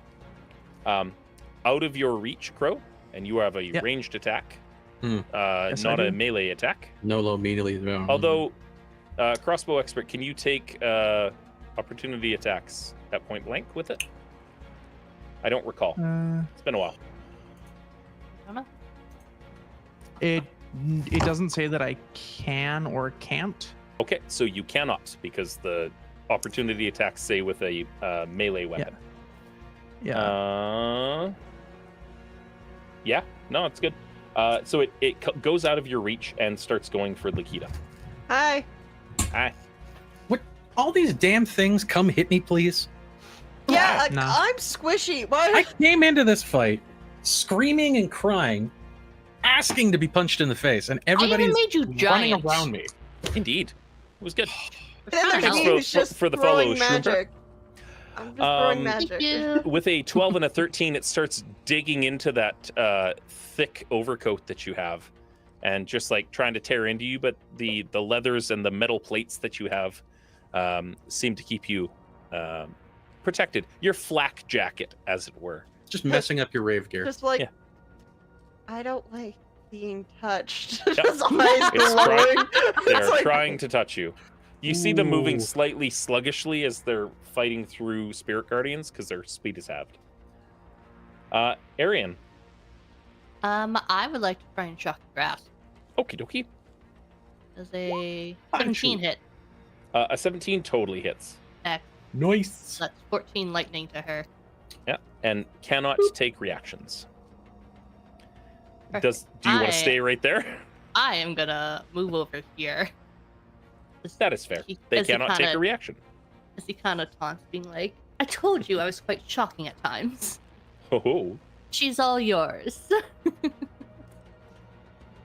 out of your reach, Crow, and you have a Yep. ranged attack, Yes, I not a do. melee attack. Nolo immediately. Although, crossbow expert, can you take opportunity attacks at point blank with it? I don't recall. It's been a while. I don't know. It doesn't say that I can or can't. Okay, so you cannot because the opportunity attacks say with a melee weapon. Yeah. Yeah, no, it's good. So it goes out of your reach and starts going for Lakita. Hi. Hi. all these damn things come hit me, please? Yeah, like, Nah. I'm squishy. I Why? came into this fight screaming and crying, asking to be punched in the face, and I everybody's even made you running giant. around me. Indeed. It was good. Then there's Thanks me for- who's just for the throwing follow, Shrimper. magic. I'm just throwing Thank Thank magic. you. With a 12 and a 13, it starts digging into that thick overcoat that you have and just like trying to tear into you, but the leathers and the metal plates that you have seem to keep you protected. Your flak jacket, as it were. Just messing up your rave gear. Just like, Yeah. I don't like being touched. Yep. Just eyes It's glowing. They It's are like- trying to touch you. You see them moving Ooh. slightly sluggishly as they're fighting through spirit guardians because their speed is halved. Arian. I would like to try and shock the grass. Okie dokie. As a Fine, 17 shoot. hit. A 17 totally hits. Nice. That's 14 lightning to her. Yeah, and cannot take reactions. Perfect. Do you want I- to stay right there? I am gonna move over here. That is fair. He- They as he cannot take kinda- a reaction. As he kind of taunts, being like, I told you I was quite shocking at times. Oh, She's all yours.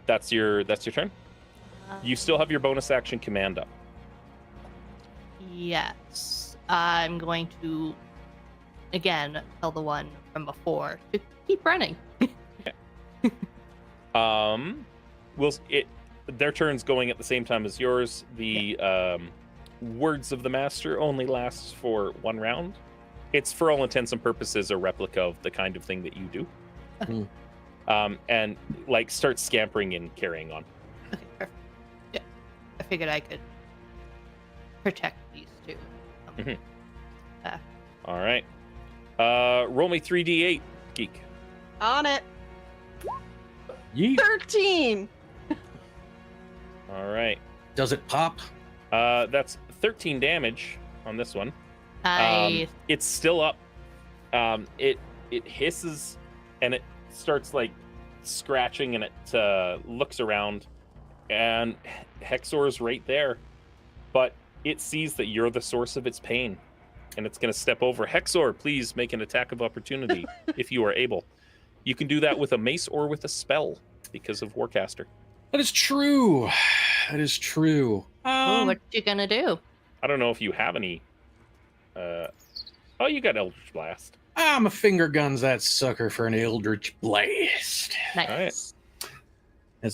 That's your turn. You still have your bonus action command up. Yes. I'm going to, again, tell the one from before to keep running. Their turn's going at the same time as yours. The words of the master only lasts for 1 round. It's for all intents and purposes a replica of the kind of thing that you do. And like start scampering and carrying on. Okay, perfect. Yeah, I figured I could protect these two. All right. Roll me 3d8, geek. On it. Yeet. 13. All right. Does it pop? That's 13 damage on this one. Nice. It's still up. It hisses and it starts like scratching and it looks around, and Hexor's right there, but it sees that you're the source of its pain, and it's going to step over. Hexor, please make an attack of opportunity if you are able. You can do that with a mace or with a spell because of Warcaster. That is true. That is true. What you gonna do? I don't know if you have any. Oh, you got Eldritch Blast. I'm a finger guns that sucker for an Eldritch Blast. Nice. All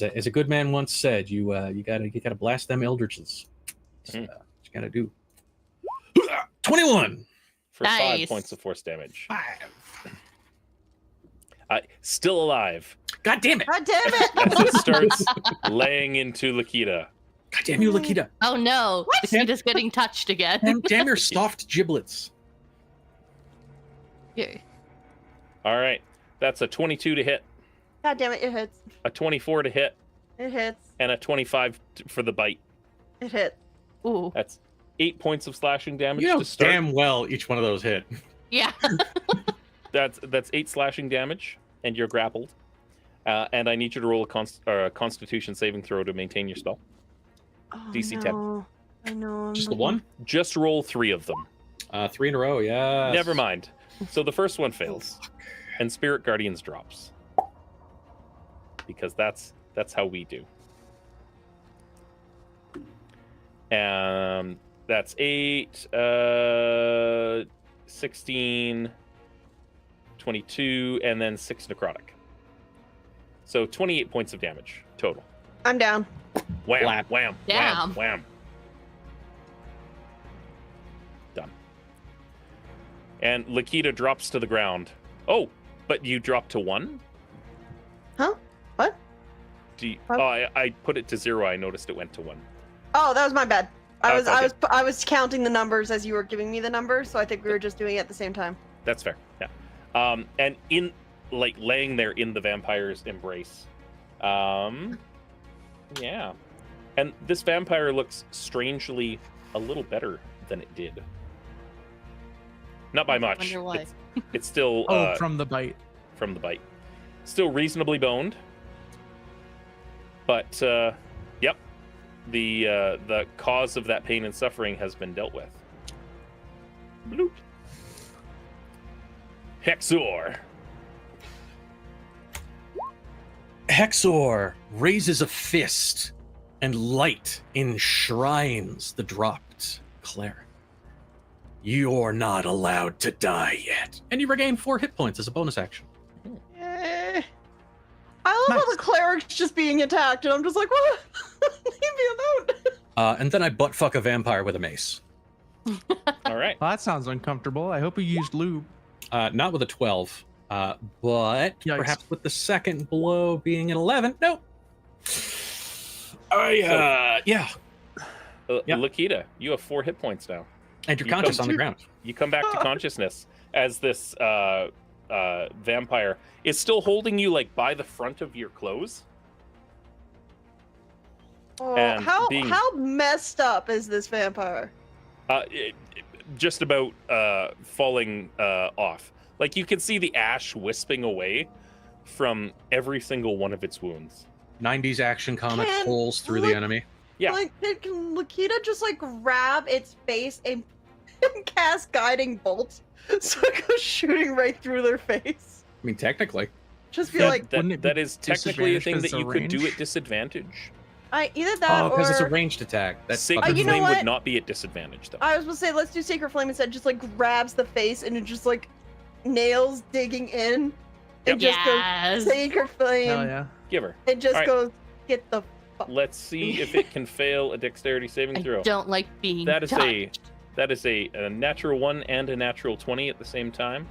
right. As a good man once said, you gotta blast them Eldritches. That's what you gotta do. 21 For 5 Nice. points of force damage. 5. Still alive. God damn it! God damn it. As it starts laying into Lakita. God damn you, Lakita! Oh no, What? Lakita's getting touched again. Damn your soft giblets! Yeah. All right. That's a 22 to hit, God damn it. It hits. a 24 to hit, It hits. and a 25 for the bite. It hits. Ooh. That's 8 points of slashing damage You know to start. damn well each one of those hit. Yeah. That's 8 slashing damage, and you're grappled. And I need you to roll a Constitution saving throw to maintain your spell. Oh, DC 10. no. I know. I'm Just the looking- one? Just roll 3 of them. 3 in a row, yeah. Never mind. So the first one fails, and Spirit Guardians drops, because that's how we do. That's 8, 16, 22, and then 6 necrotic. So 28 points of damage total. I'm down. Wham, Wham. wham, Damn. wham, wham. Done. And Lakita drops to the ground. Oh, but you dropped to 1? Huh? What? Oh, I put it to 0. I noticed it went to 1. Oh, that was my bad. I That's okay. was counting the numbers as you were giving me the numbers, so I think we were just doing it at the same time. That's fair. Yeah. And in like laying there in the vampire's embrace. Yeah. And this vampire looks strangely a little better than it did. Not by much. Wonder why. It's still From the bite. from the bite. Still reasonably boned. But yep. The cause of that pain and suffering has been dealt with. Bloop. Hexor. Hexor raises a fist, and light enshrines the dropped cleric. You're not allowed to die yet. And you regain 4 hit points as a bonus action. I love how the cleric's just being attacked, and I'm just like, what? Leave me alone. And then I buttfuck a vampire with a mace. All right. Well, that sounds uncomfortable. I hope you used lube. Not with a 12, but Yikes. perhaps with the second blow being an 11. Nope. Yeah. Lakita, you have 4 hit points now. And you're You conscious come on the to- ground. You come back to consciousness as this vampire is still holding you like by the front of your clothes. Oh, And how being- messed up is this vampire? Just about falling off. Like you can see the ash wisping away from every single one of its wounds. 90s action comic Can- holes through the look- enemy. Yeah. Like, can Lakita just like grab its face and cast guiding bolt so it goes shooting right through their face? I mean, technically. Just be like, Wouldn't it be that is technically a disadvantaged thing 'cause that it's a you could do range? at disadvantage. either that Oh, because it's a or ranged attack. That's Sacred fucking you know Flame what? would not be at disadvantage though. I was gonna say, let's do Sacred Flame instead. Just like grabs the face and it just like nails digging in, and just Yes. goes Sacred Flame. Hell yeah. Give her. It just Alright. goes get the fuck. Let's see if it can fail a dexterity saving I throw. don't like being That is touched. That is a natural 1 and a natural 20 at the same time.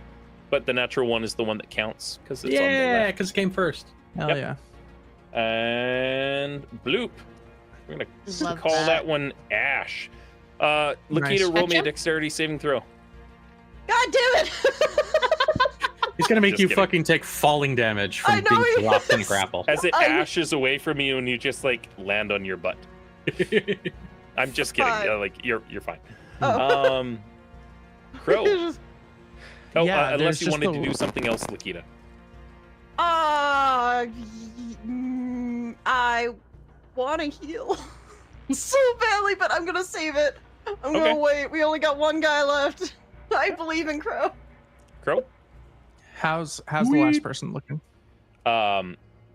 But the natural 1 is the one that counts because it's on the yeah, left. because it came first. Hell Yep. yeah. And bloop. We're gonna Love call that. that one Ash. Lakita, Nice. roll me a Gotcha. dexterity saving throw. God damn it! He's gonna make Just you kidding. fucking take falling damage I from know being he dropped in a is. grapple. As it I- ashes away from you and you just like land on your butt. I'm just kidding. Fine. Like you're fine. Oh. Crow. Just- Oh, Yeah, unless there's you just wanted to the- do something else, Lakita. I want to heal so badly, but I'm gonna save it. I'm Okay. gonna wait. We only got one guy left. I believe in Crow. Crow. How's the last person looking?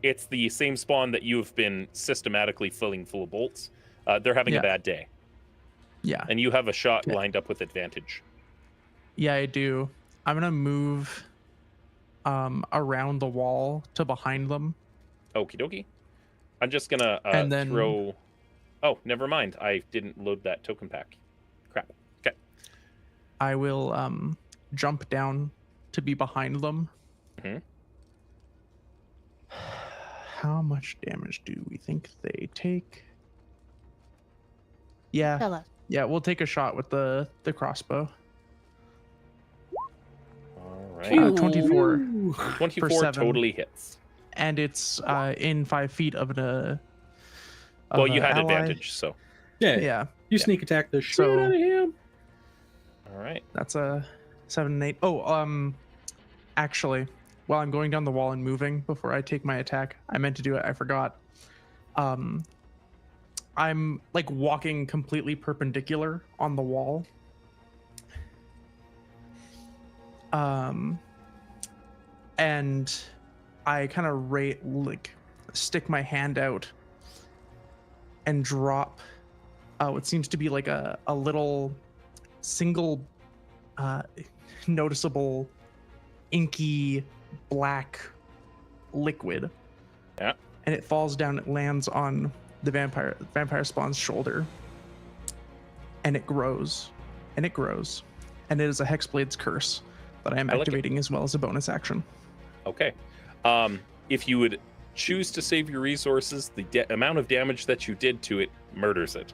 It's the same spawn that you've been systematically filling full of bolts. They're having Yeah. a bad day, Yeah. and you have a shot Okay. lined up with advantage. Yeah, I do. I'm gonna move around the wall to behind them. Okie dokie. I'm just gonna And then- throw. Oh, never mind. I didn't load that token pack. Crap. Okay. I will jump down to be behind them. Mhm. How much damage do we think they take? Yeah, Tell us. yeah, we'll take a shot with the crossbow. All right. 24, 24 7. totally hits. and it's in 5 feet of an. Well, you a had ally. advantage, so. Yeah, Yeah, you sneak attack the shit So- out of him. All right. that's a 7 and 8. Oh, actually, while I'm going down the wall and moving before I take my attack, I meant to do it. I forgot. I'm like walking completely perpendicular on the wall. And I kind of stick my hand out and drop what seems to be like a little single noticeable inky black liquid. Yeah. And it falls down, it lands on the vampire spawn's shoulder. And it grows. And it grows. And it is a Hexblade's curse that I am I like it. activating as well as a bonus action. Okay. If you would choose to save your resources, the amount of damage that you did to it murders it.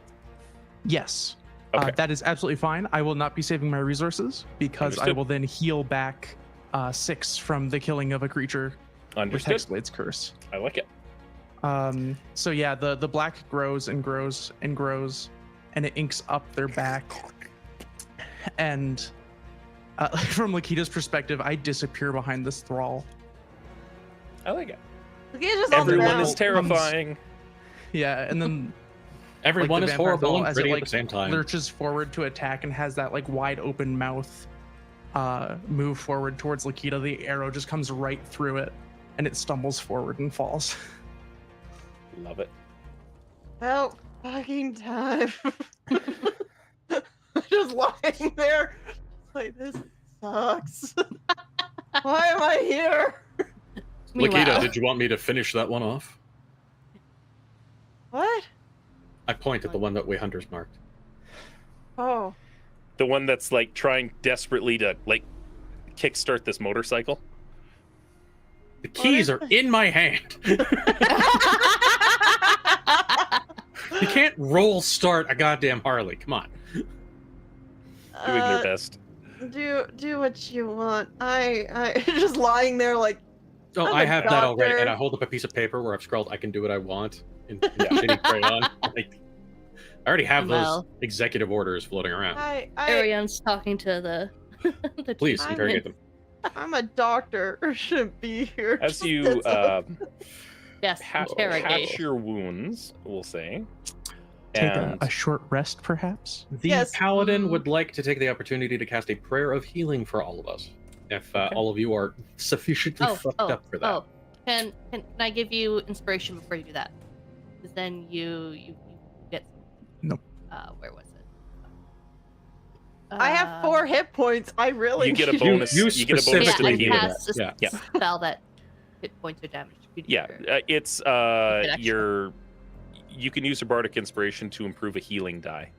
Yes. Okay. That is absolutely fine. I will not be saving my resources because I Understood. will then heal back 6 from the killing of a creature with Understood. Hexblade's curse. I like it. So yeah, the black grows and grows and grows, and it inks up their back. And from Lakita's perspective, I disappear behind this thrall. I like it. Look, he's just on the Everyone ground. is terrifying. Yeah, and then Everyone the is vampire horrible doll, and as it, pretty at like, the same time. lurches forward to attack and has that like wide open mouth move forward towards Lakita. The arrow just comes right through it, and it stumbles forward and falls. Love it. About fucking time. Just lying there. Like, this sucks. Why am I here? Meanwhile- Lakita, did you want me to finish that one off? What? I point at the one that we hunters marked. Oh. The one that's like trying desperately to like kickstart this motorcycle. The keys are in my hand. You can't roll start a goddamn Harley. Come on. Doing their best. Do what you want. I just lying there like, Oh, I'm I a have that already, doctor. and I hold up a piece of paper where I've scrawled "I can do what I want" in shitty crayon. Like, I already have Well. those executive orders floating around. Ariane's talking to the Please I'm interrogate them. I'm a doctor. I shouldn't be here. As you yes, patch interrogate. your wounds, we'll say. Take And a short rest, perhaps. The Yes. paladin would like to take the opportunity to cast a prayer of healing for all of us, if Okay. all of you are sufficiently fucked up for that. Oh, can I give you inspiration before you do that? Because then you get. Nope. Where was it? I have 4 hit points. I really You get a need- bonus. you You get a bonus Yeah, specifically to I do heal. that. cast a Yeah. Yeah. spell that hit points are damaged. Yeah, it's extra. you can use a bardic inspiration to improve a healing die.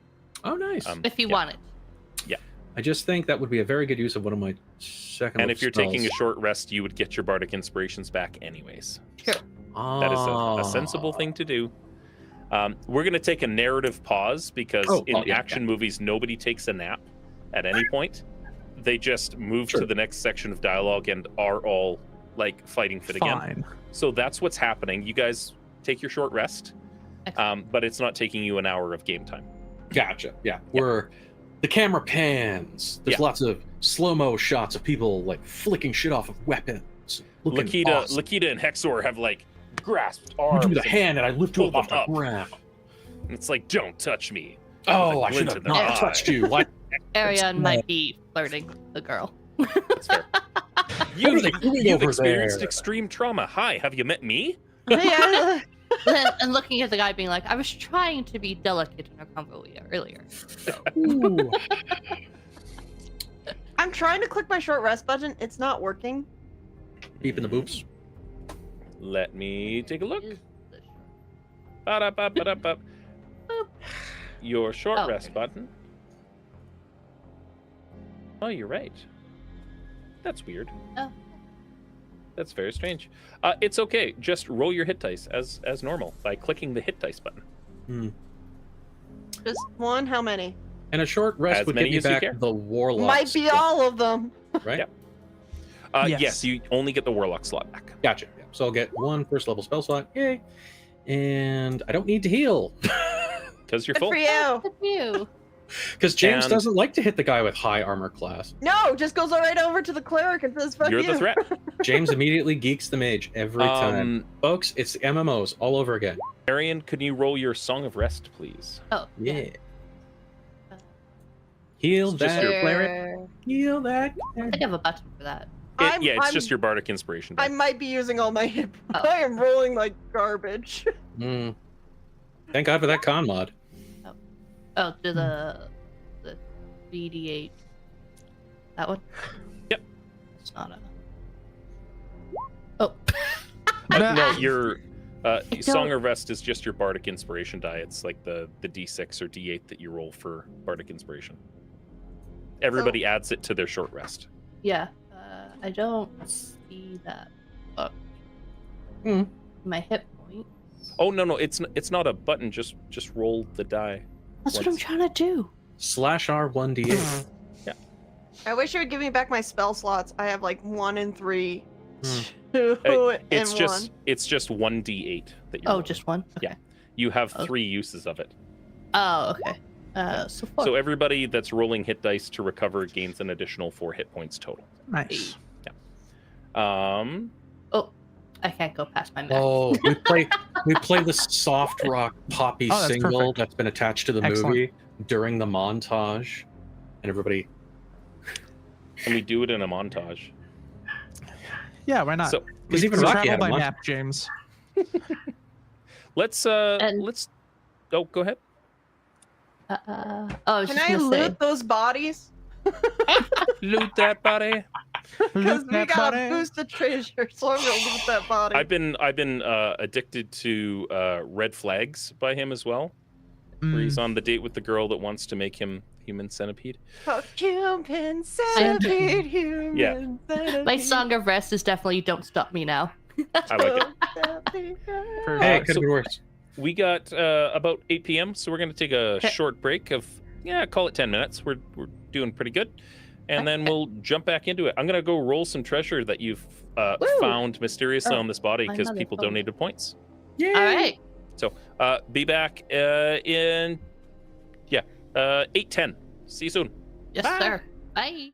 Oh, nice. If you yeah. want it. I just think that would be a very good use of one of my second. And level if you're spells. taking a short rest, you would get your bardic inspirations back anyways. Sure. That is a sensible thing to do. We're going to take a narrative pause because in action movies, nobody takes a nap at any point. They just move to the next section of dialogue and are all like fighting fit again. Fine. So that's what's happening. You guys take your short rest, but it's not taking you an hour of game time. Gotcha. Yeah. The camera pans. There's lots of slow-mo shots of people like flicking shit off of weapons. Looking awesome. Lakita and Hexor have like grasped You arms. do the hand and I lift you pull up off them the up. ground. And it's like, don't touch me. Oh, With a I should glint have in their not eye. touched you. Like, Ariane might be flirting with the girl. That's fair. What are they doing You've over experienced there? extreme trauma. Hi, have you met me? Yeah. And looking at the guy being like, I was trying to be delicate in our convo earlier. Ooh. I'm trying to click my short rest button. It's not working. Beep in the boops. Let me take a look. Is the- Ba-da-ba-ba-da-ba. Your short Oh, rest okay. button. Oh, you're right. That's weird. Oh. That's very strange. It's okay. Just roll your hit dice as normal by clicking the hit dice button. Just one? How many? And a short rest As would many give you as you back care. the warlock. Might be slot, all of them. right? Yeah. Yes. Yes, you only get the warlock slot back. Gotcha. Yeah. So I'll get 1 first level spell slot. Yay. And I don't need to heal. Because you're Good full. for you. Good for you. Because James And- doesn't like to hit the guy with high armor class. No, just goes right over to the cleric and says, fuck You're you. the threat. James immediately geeks the mage every time. Folks, it's MMOs all over again. Arian, can you roll your Song of Rest, please? Oh, Yeah. Heal It's just that your- cleric. Heal that. I think I have a button for that. It's just your bardic inspiration. I die. might be using all my hit. Oh. I am rolling like garbage. Mm. Thank God for that con mod. Oh, to the 3d8. That one? Yep. It's not a. Oh. No, your Song don't- of Rest is just your bardic inspiration die. It's like the D6 or D8 that you roll for bardic inspiration. Everybody adds it to their short rest. Yeah. I don't see that. Hmm. My hit point. Oh no, it's not a button. Just roll the die. That's what I'm once. trying to do. /R1d8. I wish you would give me back my spell slots. I have like 1 and 3, Hmm. 2 It's and just 1. it's just 1d8 that you. Oh, roll. just one? Okay. Yeah. You have Oh. 3 uses of it. Oh, okay. So 4. So everybody that's rolling hit dice to recover gains an additional 4 hit points total. Nice. Um, Oh, I can't go past my max. Oh, we play the soft rock poppy Oh, that's single perfect. that's been attached to the Excellent. movie during the montage, and everybody. and we do it in a montage. Yeah, why not? So Because even We Rocky travel had a by montage. map, James. let's And- Oh, go ahead. Oh, I was Can just I gonna say. loot those bodies? Loot that body. Because Loot we that got a body. boosted treasure, so I'm gonna loot that body. I've been addicted to Red Flags by him as well. Where he's on the date with the girl that wants to make him human centipede. Fuck human centipede, human Yeah. centipede. My song of rest is definitely "Don't Stop Me Now." I like it. Perfect. Hey, so- could be worse. We got about 8 p.m., so we're going to take a Okay. short break of, call it 10 minutes. We're doing pretty good. And then we'll jump back into it. I'm going to go roll some treasure that you've Woo! found mysteriously Oh, on this body my because mother people phone. donated points. All right. Be back in 8:10. See you soon. Yes, Bye. sir. Bye.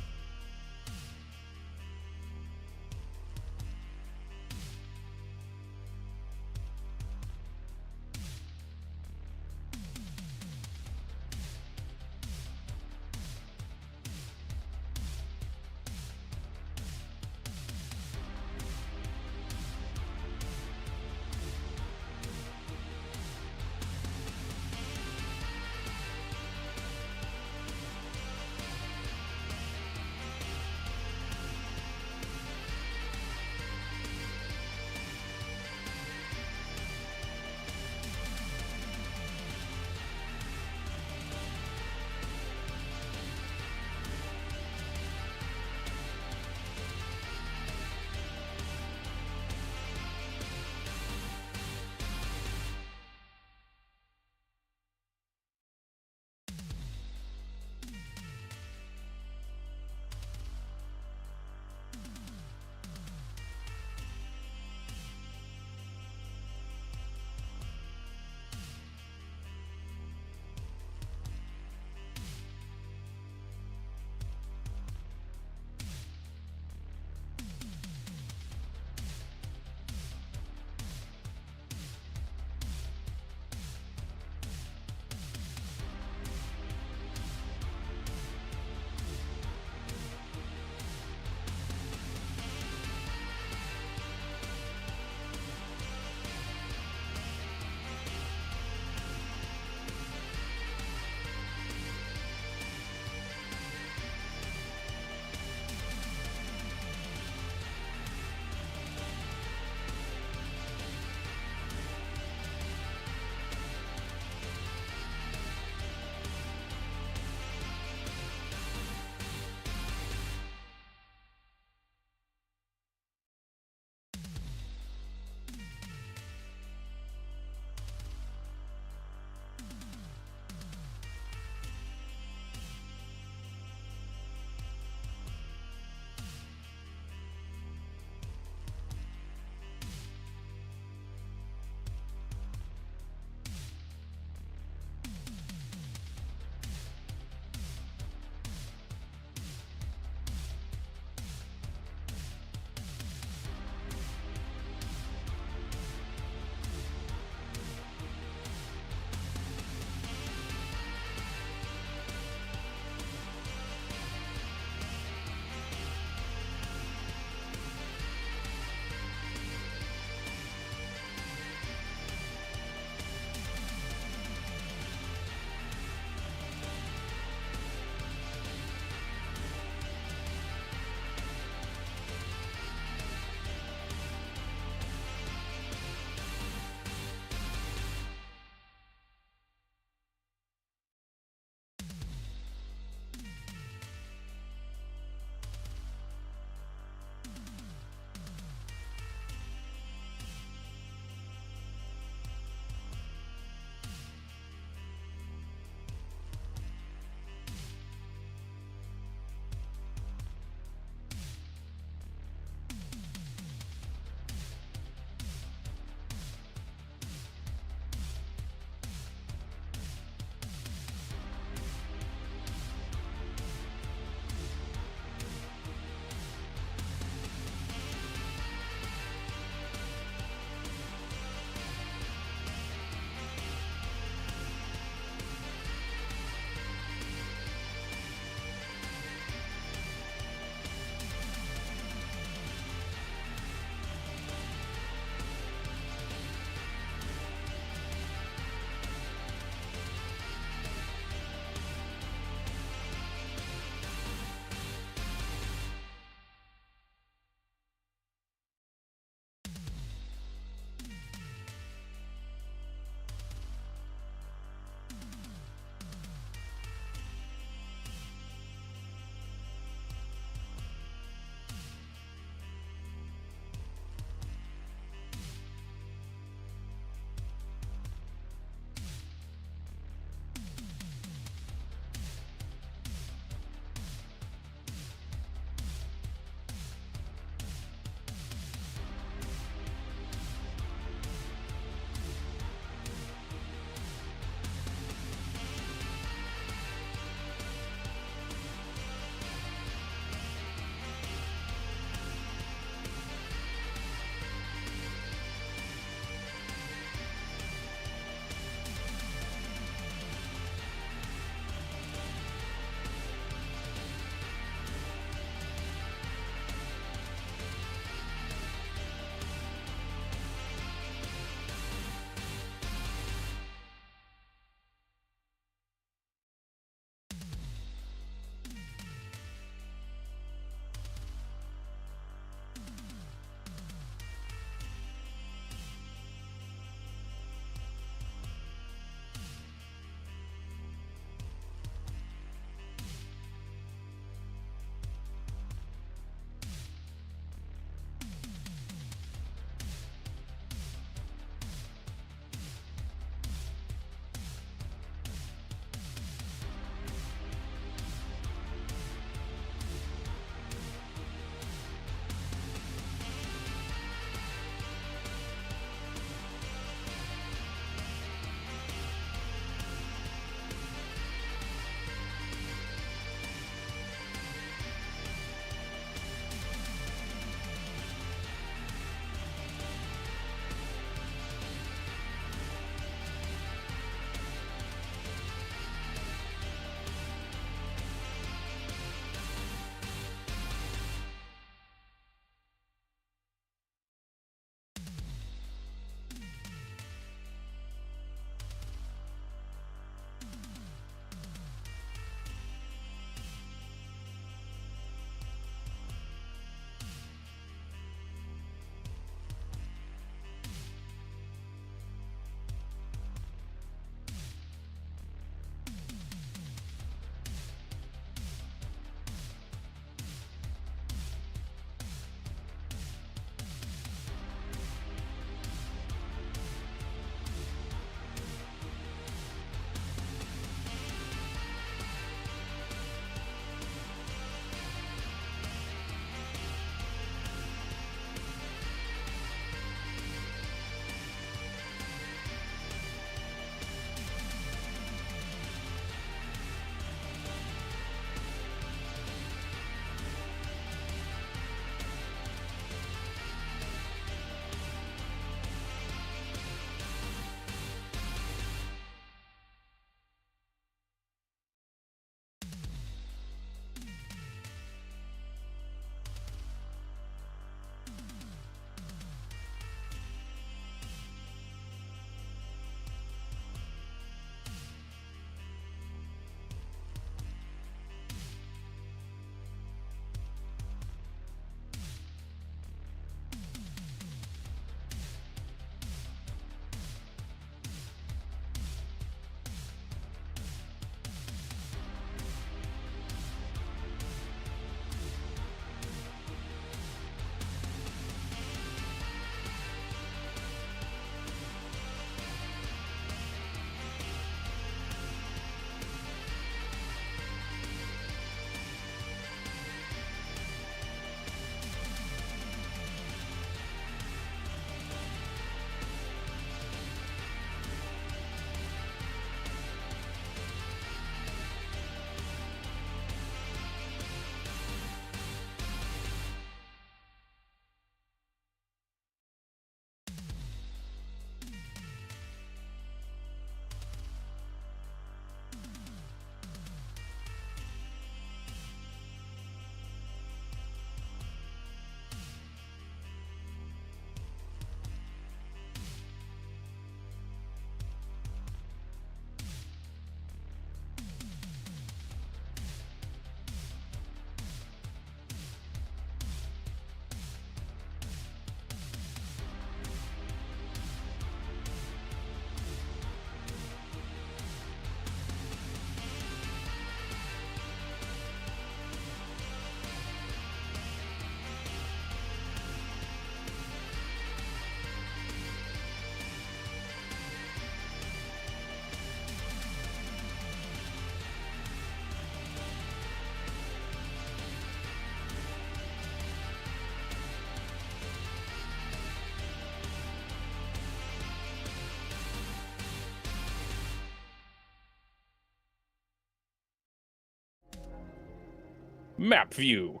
Map view.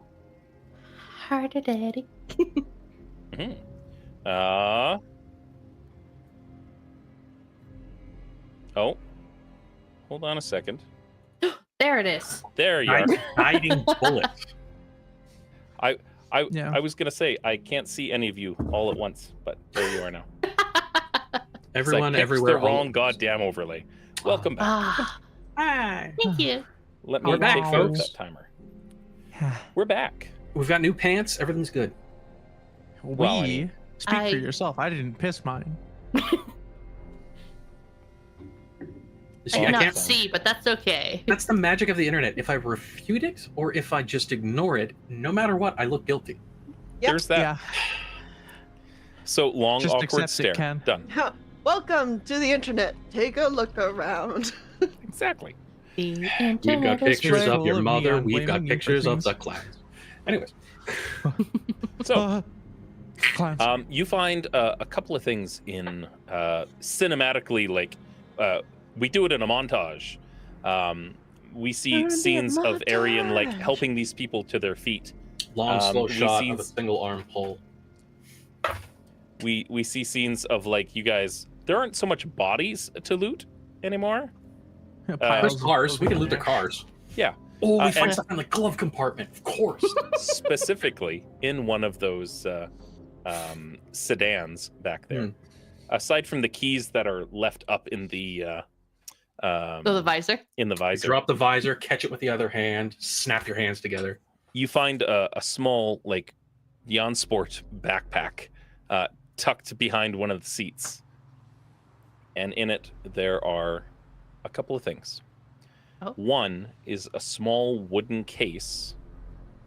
Harder, daddy. Oh, hold on a second. There it is. There you are. Guiding bullet. I was gonna say I can't see any of you all at once, but there you are now. Everyone, It's everywhere. the all wrong at once. goddamn overlay. Welcome back. Ah, Hi. thank you. Let me We're back, take care of folks. that timer. We're back. We've got new pants. Everything's good. Well, I mean, Speak I- for yourself. I didn't piss mine. See, I I cannot can't. see, but that's okay. That's the magic of the internet. If I refute it or if I just ignore it, no matter what, I look guilty. Yep. there's that. Yeah. So long, Just awkward accept it, stare. Ken. Done. Welcome to the internet. Take a look around. Exactly. The We've internet got is pictures full of your of mother. neon We've got blaming you for pictures of things. the clowns. Anyways, So Clowns. you find a couple of things in cinematically, like we do it in a montage. We see Doing scenes a of Arian like montage. helping these people to their feet. long, slow we shot see- of a single arm pull. We see scenes of like you guys. There aren't so much bodies to loot anymore. Piles There's of- cars. We can loot the Yeah. cars. Yeah. Oh, we and- find stuff in the glove compartment. Of course. Specifically in one of those sedans back there. Hmm. Aside from the keys that are left up in the So the visor. visor, Drop the visor, catch it with the other hand, snap your hands together. you find a small like Jan Sport backpack tucked behind one of the seats, and in it there are a couple of things. Oh. One is a small wooden case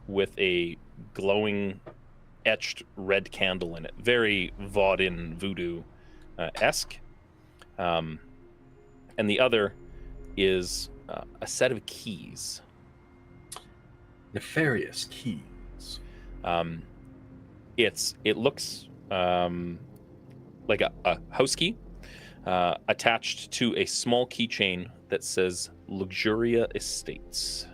with a glowing etched red candle in it, very vaudin voodoo esque. And the other is a set of keys. Nefarious keys. It looks like a house key attached to a small keychain that says Luxuria Estates,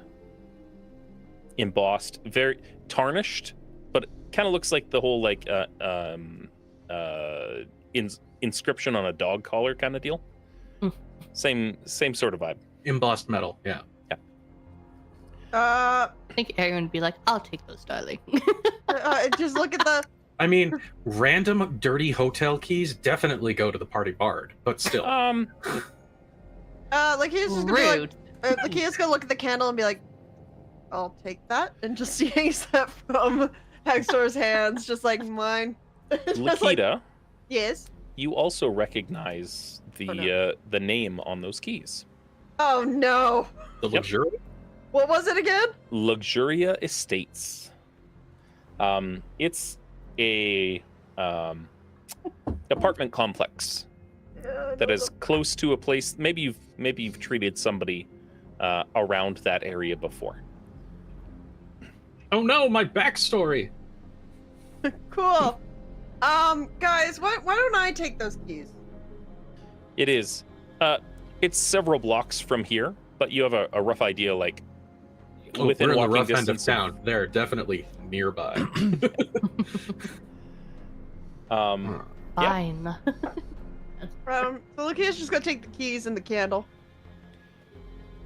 embossed, very tarnished, but it kind of looks like the whole like inscription on a dog collar kind of deal. Same sort of vibe. Embossed metal. Yeah. I think Aaron would be like, "I'll take those, darling." Just look at the. I mean, random dirty hotel keys definitely go to the party bard, but still. Like he's just gonna be like, Rude. like he's gonna look at the candle and be like, "I'll take that," and just yanks that from Hector's hands, just like mine. Just like, Lakita, yes. you also recognize the Oh, no. the name on those keys. Oh no. The Yep. luxury. What was it again? Luxuria Estates. It's a apartment complex that is close to a place. Maybe you've treated somebody around that area before. Oh no, my backstory. Cool. Guys, why don't I take those keys? It is. It's several blocks from here, but you have a rough idea, like Oh, within we're in the walking rough end of distance. town. They're definitely nearby. Yeah. Fine. So Lucia's just gonna take the keys and the candle.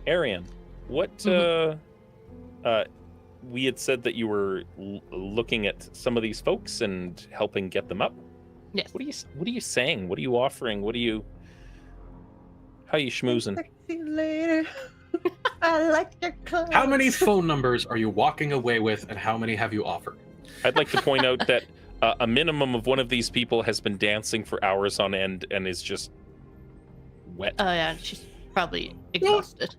Arian, what we had said that you were looking at some of these folks and helping get them up. Yes. What are you saying? What are you offering? How are you schmoozing? Sexy lady. I like your clothes. How many phone numbers are you walking away with, and how many have you offered? I'd like to point out that a minimum of one of these people has been dancing for hours on end and is just wet. Oh yeah, she's probably exhausted.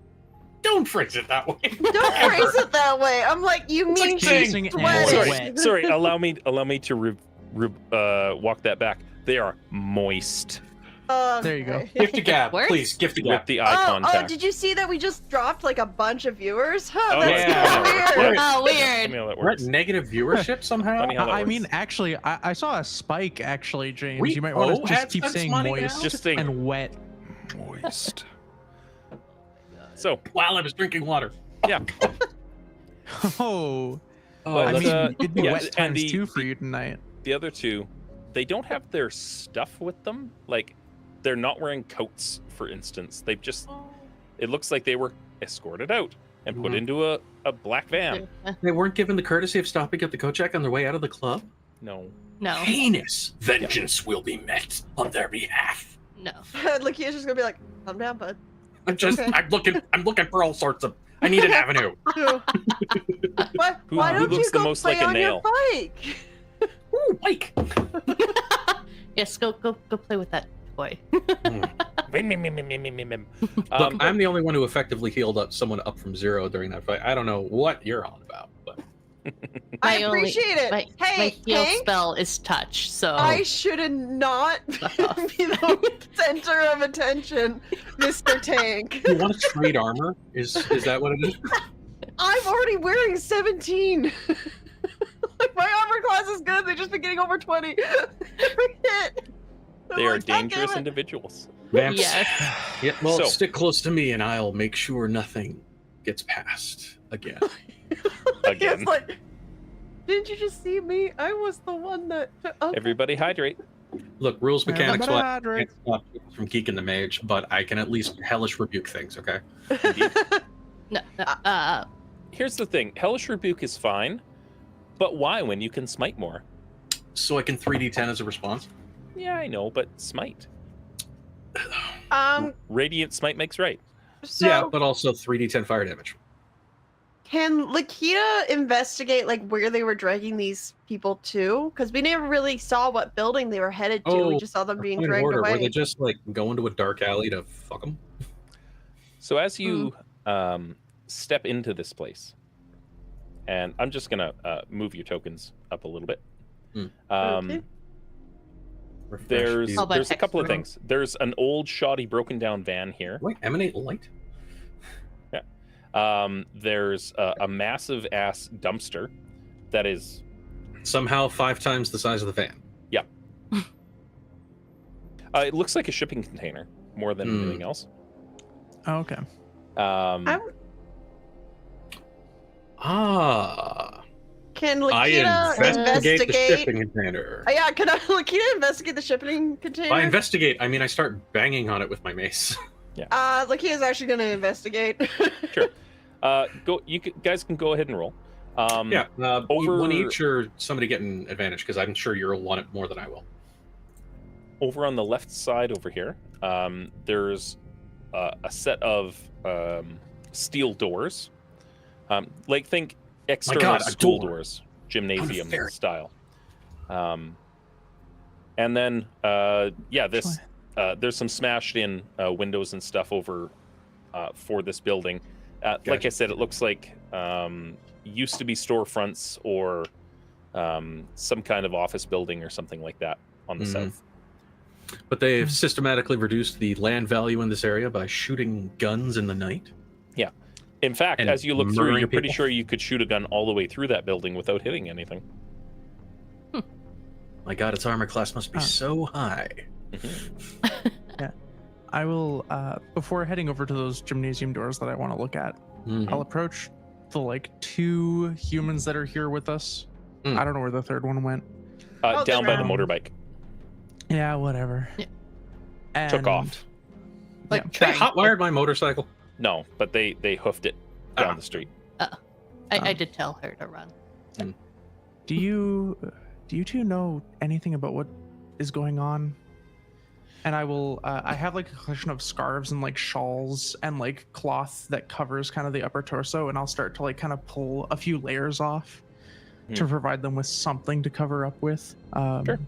Don't phrase it that way. Don't phrase it that way. I'm like, you It's mean like she's dancing and sweating. wet. Sorry. Allow me to walk that back. They are moist There you go. Okay. Gift a gab, Words? please. Gift a with gab. the eye Oh, contact. did you see that we just dropped like a bunch of viewers? Huh, Oh, that's yeah. kinda Yeah. weird. Oh, Funny weird. how that We're at works. negative viewership somehow. Funny how that I works. mean, actually, I saw a spike. Actually, James, We you might want owe to just keep AdSense saying money moist now? Just saying. and wet. Moist. So, While I was drinking water. Oh, Oh, I But, mean, it'd be yeah, wet and times two for you tonight. The other two, they don't have their stuff with them. Like, they're not wearing coats, for instance. They've just, it looks like they were escorted out and put Mhm. into a black van. They weren't given the courtesy of stopping at the coat check on their way out of the club? No. No, Heinous vengeance will be met on their behalf. no. Lakia's just gonna be like, calm down, bud. I'm just, Okay. I'm looking for all sorts of. I need an avenue. Why Who don't looks you the go most play like a on nail? your bike? Ooh, Mike. Yes, go play with that toy. Look, I'm the only one who effectively healed up someone up from 0 during that fight. I don't know what you're on about, but I My only- appreciate it. My Hey, heal Hank, spell is touch, so I should not be the center of attention, Mr. Tank. you want to trade armor? Is that what it is? I'm already wearing 17. Like, my armor class is good. They've just been getting over 20. Every hit. I'm They are like, "God damn dangerous it." individuals. Vamps. yes. Yeah, well, So- stick close to me and I'll make sure nothing gets past again. Again. It's like, didn't you just see me? I was the one that. Okay. Everybody hydrate. Look, rules mechanics Everybody wise, I hydrate. can't stop you from geeking the mage, but I can at least hellish rebuke things, okay? No, Here's the thing. Hellish Rebuke is fine, but why when you can smite more? So I can 3d10 as a response. Yeah, I know, but smite. Radiant smite makes right. So Yeah, but also 3d10 fire damage. can Lakita investigate like where they were dragging these people to? Because we never really saw what building they were headed to. We Oh, just saw them being Point of dragged order, away. were they just like go into a dark alley to fuck them? So as you step into this place, and I'm just gonna move your tokens up a little bit. Okay. There's How about a couple of Hexford? things. There's an old, shoddy, broken down van here. Wait, emanate light? There's a massive ass dumpster that is Somehow 5 times the size of the van. it looks like a shipping container more than Hmm. anything else. Oh, okay. Can I Lakita investigate the investigate? shipping container. Yeah, can Lakita investigate the shipping container? By investigate, I mean I start banging on it with my mace. Lakita's actually going to investigate. Sure. Guys can go ahead and roll. Yeah, over- one each or somebody getting advantage, because I'm sure you'll want it more than I will. Over on the left side over here, there's a set of steel doors. Like think external God, a school door. doors, gymnasium Unfair. style. And then there's some smashed in windows and stuff over for this building. Like Gotcha. I said, it looks like used to be storefronts or some kind of office building or something like that on the Mhm. south. But they've systematically reduced the land value in this area by shooting guns in the night. In fact, And as you look through, murdering you're pretty people? sure you could shoot a gun all the way through that building without hitting anything. My God, its armor class must be Oh. so high. I will, before heading over to those gymnasium doors that I want to look at, Mhm. I'll approach the like 2 humans that are here with us. Mm. I don't know where the third one went. Oh, Down by the they're- motorbike. Yeah, whatever. Yeah. And, Took off. like Yeah. They trying. hotwired my motorcycle. No, but they hoofed it down Ah. the street. I did tell her to run. Do you two know anything about what is going on? And I will. I have like a collection of scarves and like shawls and like cloth that covers kind of the upper torso, and I'll start to like kind of pull a few layers off to provide them with something to cover up with. Sure.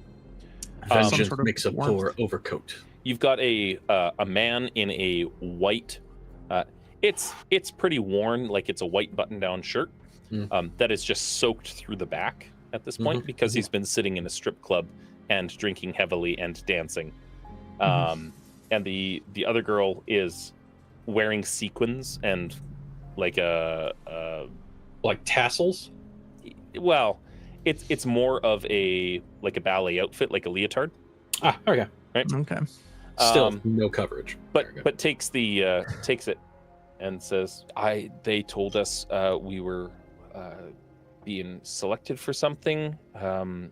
some Vengeance sort of makes a warmth. poor overcoat. You've got a man in a white. It's pretty worn, like it's a white button-down shirt that is just soaked through the back at this point because he's been sitting in a strip club and drinking heavily and dancing. And the other girl is wearing sequins and like Like tassels? well, it's more of a ballet outfit, like a leotard. Ah, okay. Okay. Still no coverage. But Very good. but takes it and says, they told us we were being selected for something.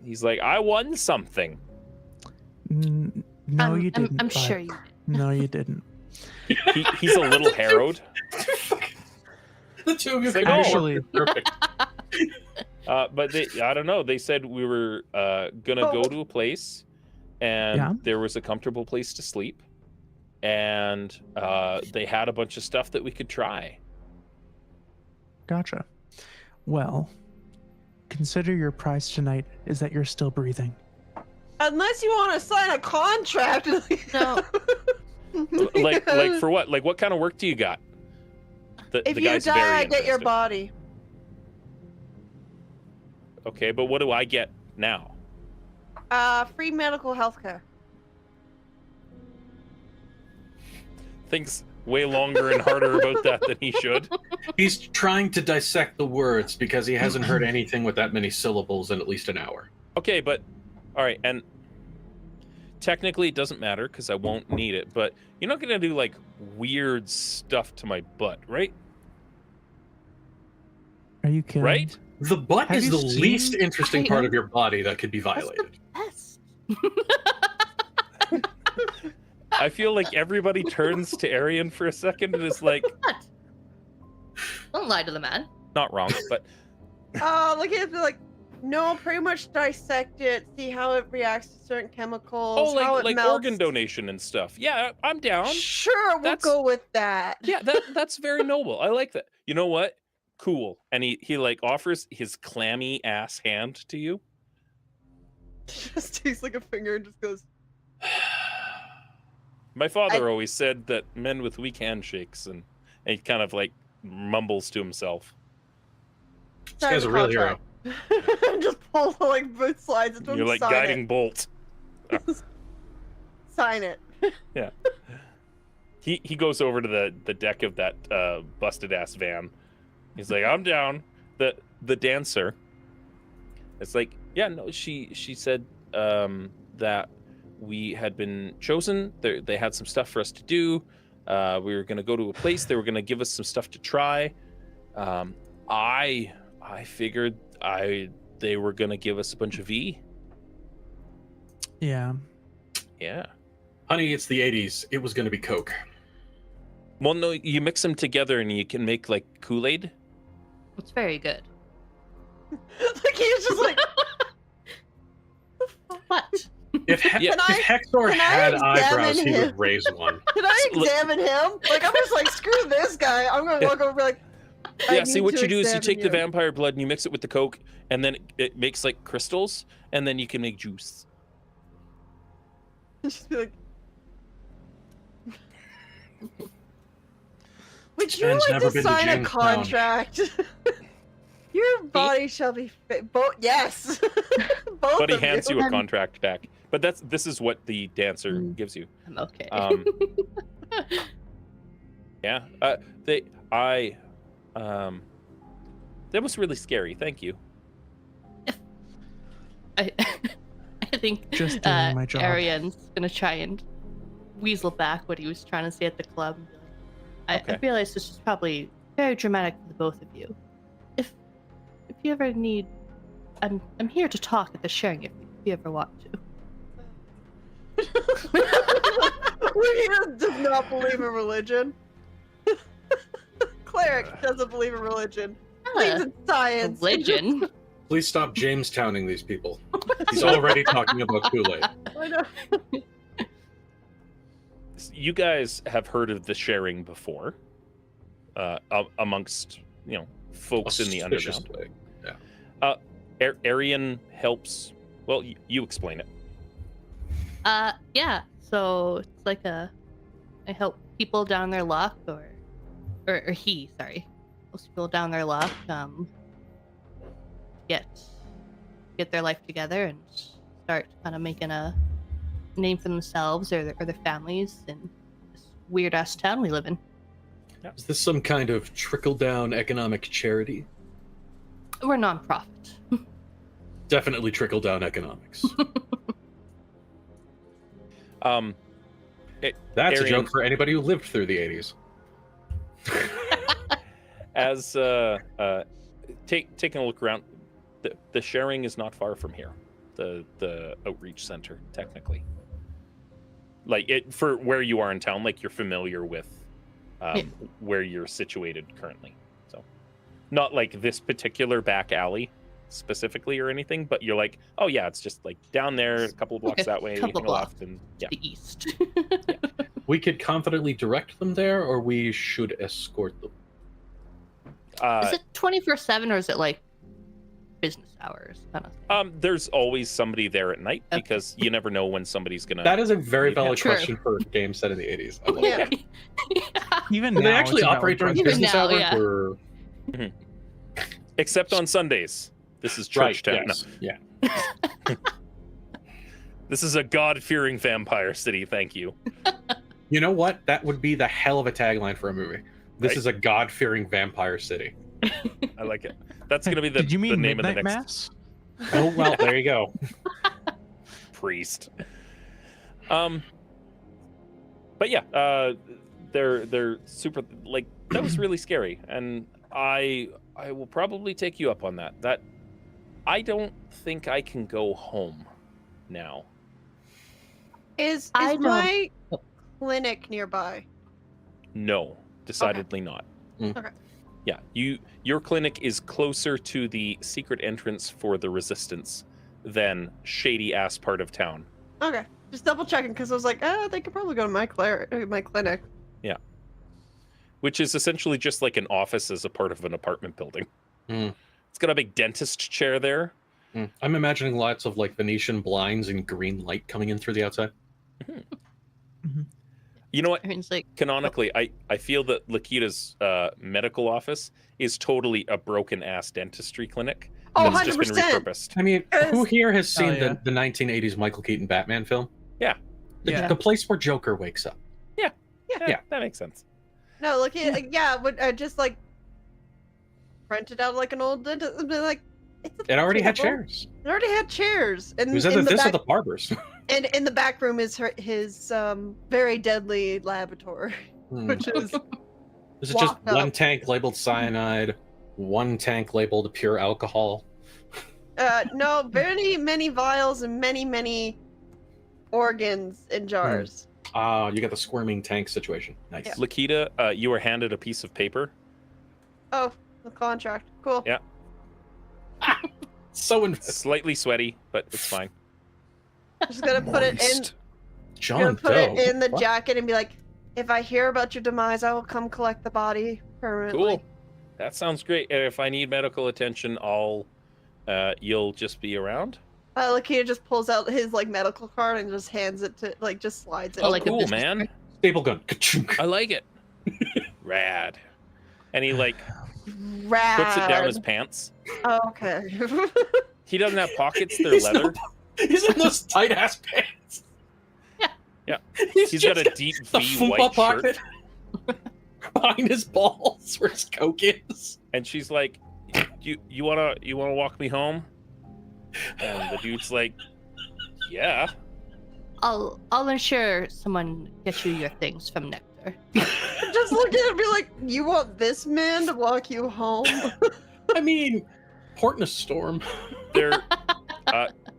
He's like, I won something. No, you didn't. I'm bud. sure you did. No, you didn't. He's a little harrowed. The two of you It's like, can actually- perfect. But I don't know. They said we were gonna go to a place, and Yeah. there was a comfortable place to sleep, and they had a bunch of stuff that we could try. Gotcha. Well, consider your prize tonight is that you're still breathing. Unless you want to sign a contract. No. like for what? Like what kind of work do you got? If the you guy's die, very I get your interested. body. Okay, but what do I get now? Free medical health care. Thinks way longer and harder about that than he should. He's trying to dissect the words because he hasn't heard anything with that many syllables in at least an hour. Okay, but all right, and technically it doesn't matter because I won't need it. But you're not gonna do like weird stuff to my butt, right? Are you kidding? Right? The butt Have is you the seen- least interesting I- part of your body that could be violated. Yes. I feel like everybody turns to Arian for a second and is like, What? Don't lie to the man. not wrong, but Look at it, like, no, pretty much dissect it, see how it reacts to certain chemicals, oh, how it like melts. organ donation and stuff. Yeah, I'm down. Sure, we'll That's- go with that. Yeah, that's very noble. I like that. You know what? Cool. And he like offers his clammy ass hand to you. Just takes like a finger and just goes. My father always said that men with weak handshakes, and he kind of like mumbles to himself. This guy's a real hero. Just pulls like both sides into him. You're like sign guiding bolt. it. Sign it. He goes over to the deck of that busted ass van. He's like, I'm down. The dancer. It's like, yeah, no, she said that we had been chosen. They had some stuff for us to do. We were gonna go to a place. They were gonna give us some stuff to try. I figured they were gonna give us a bunch of V. Yeah. Yeah. Honey, it's the 80s. It was going to be Coke. Well, no, you mix them together and you can make like Kool-Aid. It's very good. Like he's just like. What? If Yeah. if Hector can I had examine eyebrows, he him? would raise one. Can I Look- examine him? Like I'm just like screw this guy. I'm gonna walk over and be like. I Yeah, see need what to you do is you examine take the you. vampire blood and you mix it with the Coke, and then it makes like crystals, and then you can make juice. Just be like. Would you man's like never to been to sign a Jamestown. contract? Your body shall be fit. Both, yes. Both But he of hands you a I'm- contract back. But this is what the dancer gives you. I'm okay. Yeah. That was really scary. Thank you. I think Just doing my job. Arian's gonna try and weasel back what he was trying to say at the club. I Okay. realize this is probably very dramatic for the both of you. If you ever need, I'm here to talk at the sharing if you ever want to. He does not believe in religion. Cleric doesn't believe in religion. Believes in science. Religion. Please stop Jamestowning these people. He's already talking about Kool-Aid. I know. You guys have heard of the sharing before, amongst folks in the underground. Auspiciously. Arian helps. Well, you explain it. Yeah. So it's like I help people down their luck, or he, sorry, helps people down their luck, get their life together and start kind of making a name for themselves or their families in this weird ass town we live in. Is this some kind of trickle-down economic charity? We're nonprofit. Definitely trickle-down economics. That's a Arian- joke for anybody who lived through the 80s. As taking a look around, the sharing is not far from here. The outreach center, technically. Like it for where you are in town, like you're familiar with where you're situated currently. So not like this particular back alley specifically or anything, but you're like, oh yeah, it's just like down there, a couple of blocks that way, couple hang a blocks left, and yeah. The east. We could confidently direct them there, or we should escort them. Is it 24/7 or is it like business hours kind of thing? There's always somebody there at night Okay. because you never know when somebody's gonna. That is a very Yeah. valid True. question for a game set in the 80s. I love Yeah. that. Even Do now, they actually it's a valid operate during question. Even business now, hours? yeah. Or... Except on Sundays. This is church town. yes. Yeah. This is a God-fearing vampire city. Thank you. You know what? That would be the hell of a tagline for a movie. This Right? is a God-fearing vampire city. I like it. That's gonna be the, Did you mean the name Midnight of the next Mass? Oh well, there you go. priest. But yeah, they're super. Like that was really scary, and I will probably take you up on that. That I don't think I can go home now. Is I don't- my clinic nearby? No, decidedly not. Mm. Okay. Yeah, your clinic is closer to the secret entrance for the resistance than shady ass part of town. Okay, just double checking because I was like, oh, they could probably go to my clinic. Which is essentially just like an office as a part of an apartment building. Mm. It's got a big dentist chair there. I'm imagining lots of like Venetian blinds and green light coming in through the outside. You know what? I mean, it's like Canonically, I feel that Lakita's medical office is totally a broken ass dentistry clinic Oh, that's just been 100%. repurposed. I mean, who Yes. here has seen yeah. the 1980s Michael Keaton Batman film? Yeah. Yeah. The place where Joker wakes up. Yeah, that makes sense. No, look, would I just like rented out like an old dentist and be like, it's a It already had table. chairs. It already had chairs, and It was either in the this or back, the barbers. and in the back room is his very deadly laboratory, which is This is just Walk up. one tank labeled cyanide, one tank labeled pure alcohol. no, very many vials and many organs in jars. You got the squirming tank situation. Nice. Yeah. Lakita, you were handed a piece of paper. Oh, the contract, cool. Yeah. So Slightly sweaty, but it's fine. Just gonna put it in. John Gonna put Doe. it in the What? jacket and be like, if I hear about your demise, I will come collect the body permanently. Cool. That sounds great. And if I need medical attention, you'll just be around. Lakita just pulls out his like medical card and just hands it to just slides it. Oh, like a cool, business man. Staple gun. Ka-chunk. I like it. Rad. And he like Rad. puts it down his pants. Oh, okay. He doesn't have pockets; they're He's leather. He's in those tight ass pants. Yeah. He's He's got a just deep the V fupa white pocket shirt, behind his balls where his coke is. and she's like, "You wanna walk me home?" And the dude's like, "Yeah." I'll ensure someone gets you your things from Nectar. Just look at it and be like, you want this man to walk you home? I mean, port in a storm. There,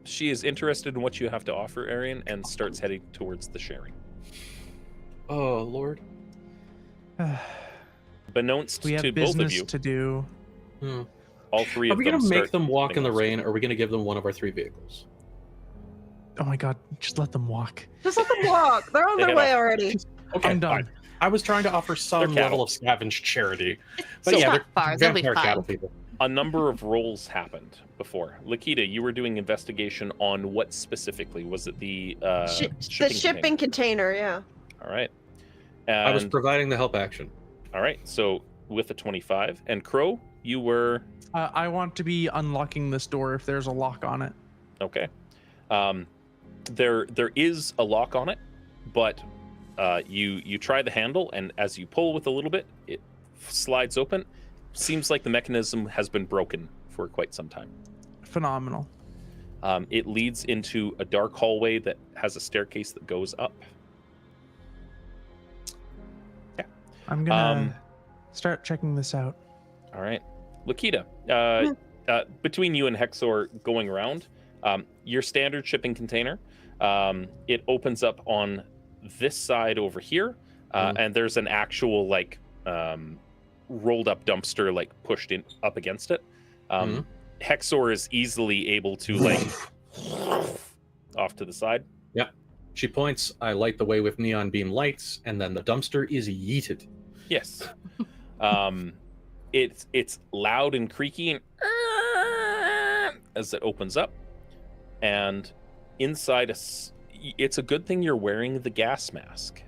she is interested in what you have to offer, Arian, and starts heading towards the sharing. Oh Lord. Beknownst We have to both of business you, to do. all three Are of we them gonna make start them walk in the beknownst. rain, or are we gonna give them one of our 3 vehicles? Oh my god, just let them walk. Just let them walk. They're on They their head way off. already. Okay, I'm done. fine. I was trying to offer some They're level cattle. of scavenge charity. But It's yeah, not they're far, they'll be vampire fine. cattle people. A number of rolls happened before. Lakita, you were doing investigation on what specifically? Was it the the shipping shipping container, yeah. container? All right. I was And- providing the help action. all right. So with a 25, and Crow, you were I want to be unlocking this door if there's a lock on it. okay. There is a lock on it, but you try the handle, and as you pull with a little bit, it slides open. Seems like the mechanism has been broken for quite some time. Phenomenal. It leads into a dark hallway that has a staircase that goes up. I'm gonna Um, start checking this out. All right. Lakita, between you and Hexor going around, your standard shipping container, it opens up on this side over here, and there's an actual like rolled up dumpster like pushed in up against it. Hexor is easily able to like off to the side. Yep. She points, I light the way with neon beam lights, and then the dumpster is yeeted. Yes. It's loud and creaky and as it opens up, and inside it's a good thing you're wearing the gas mask,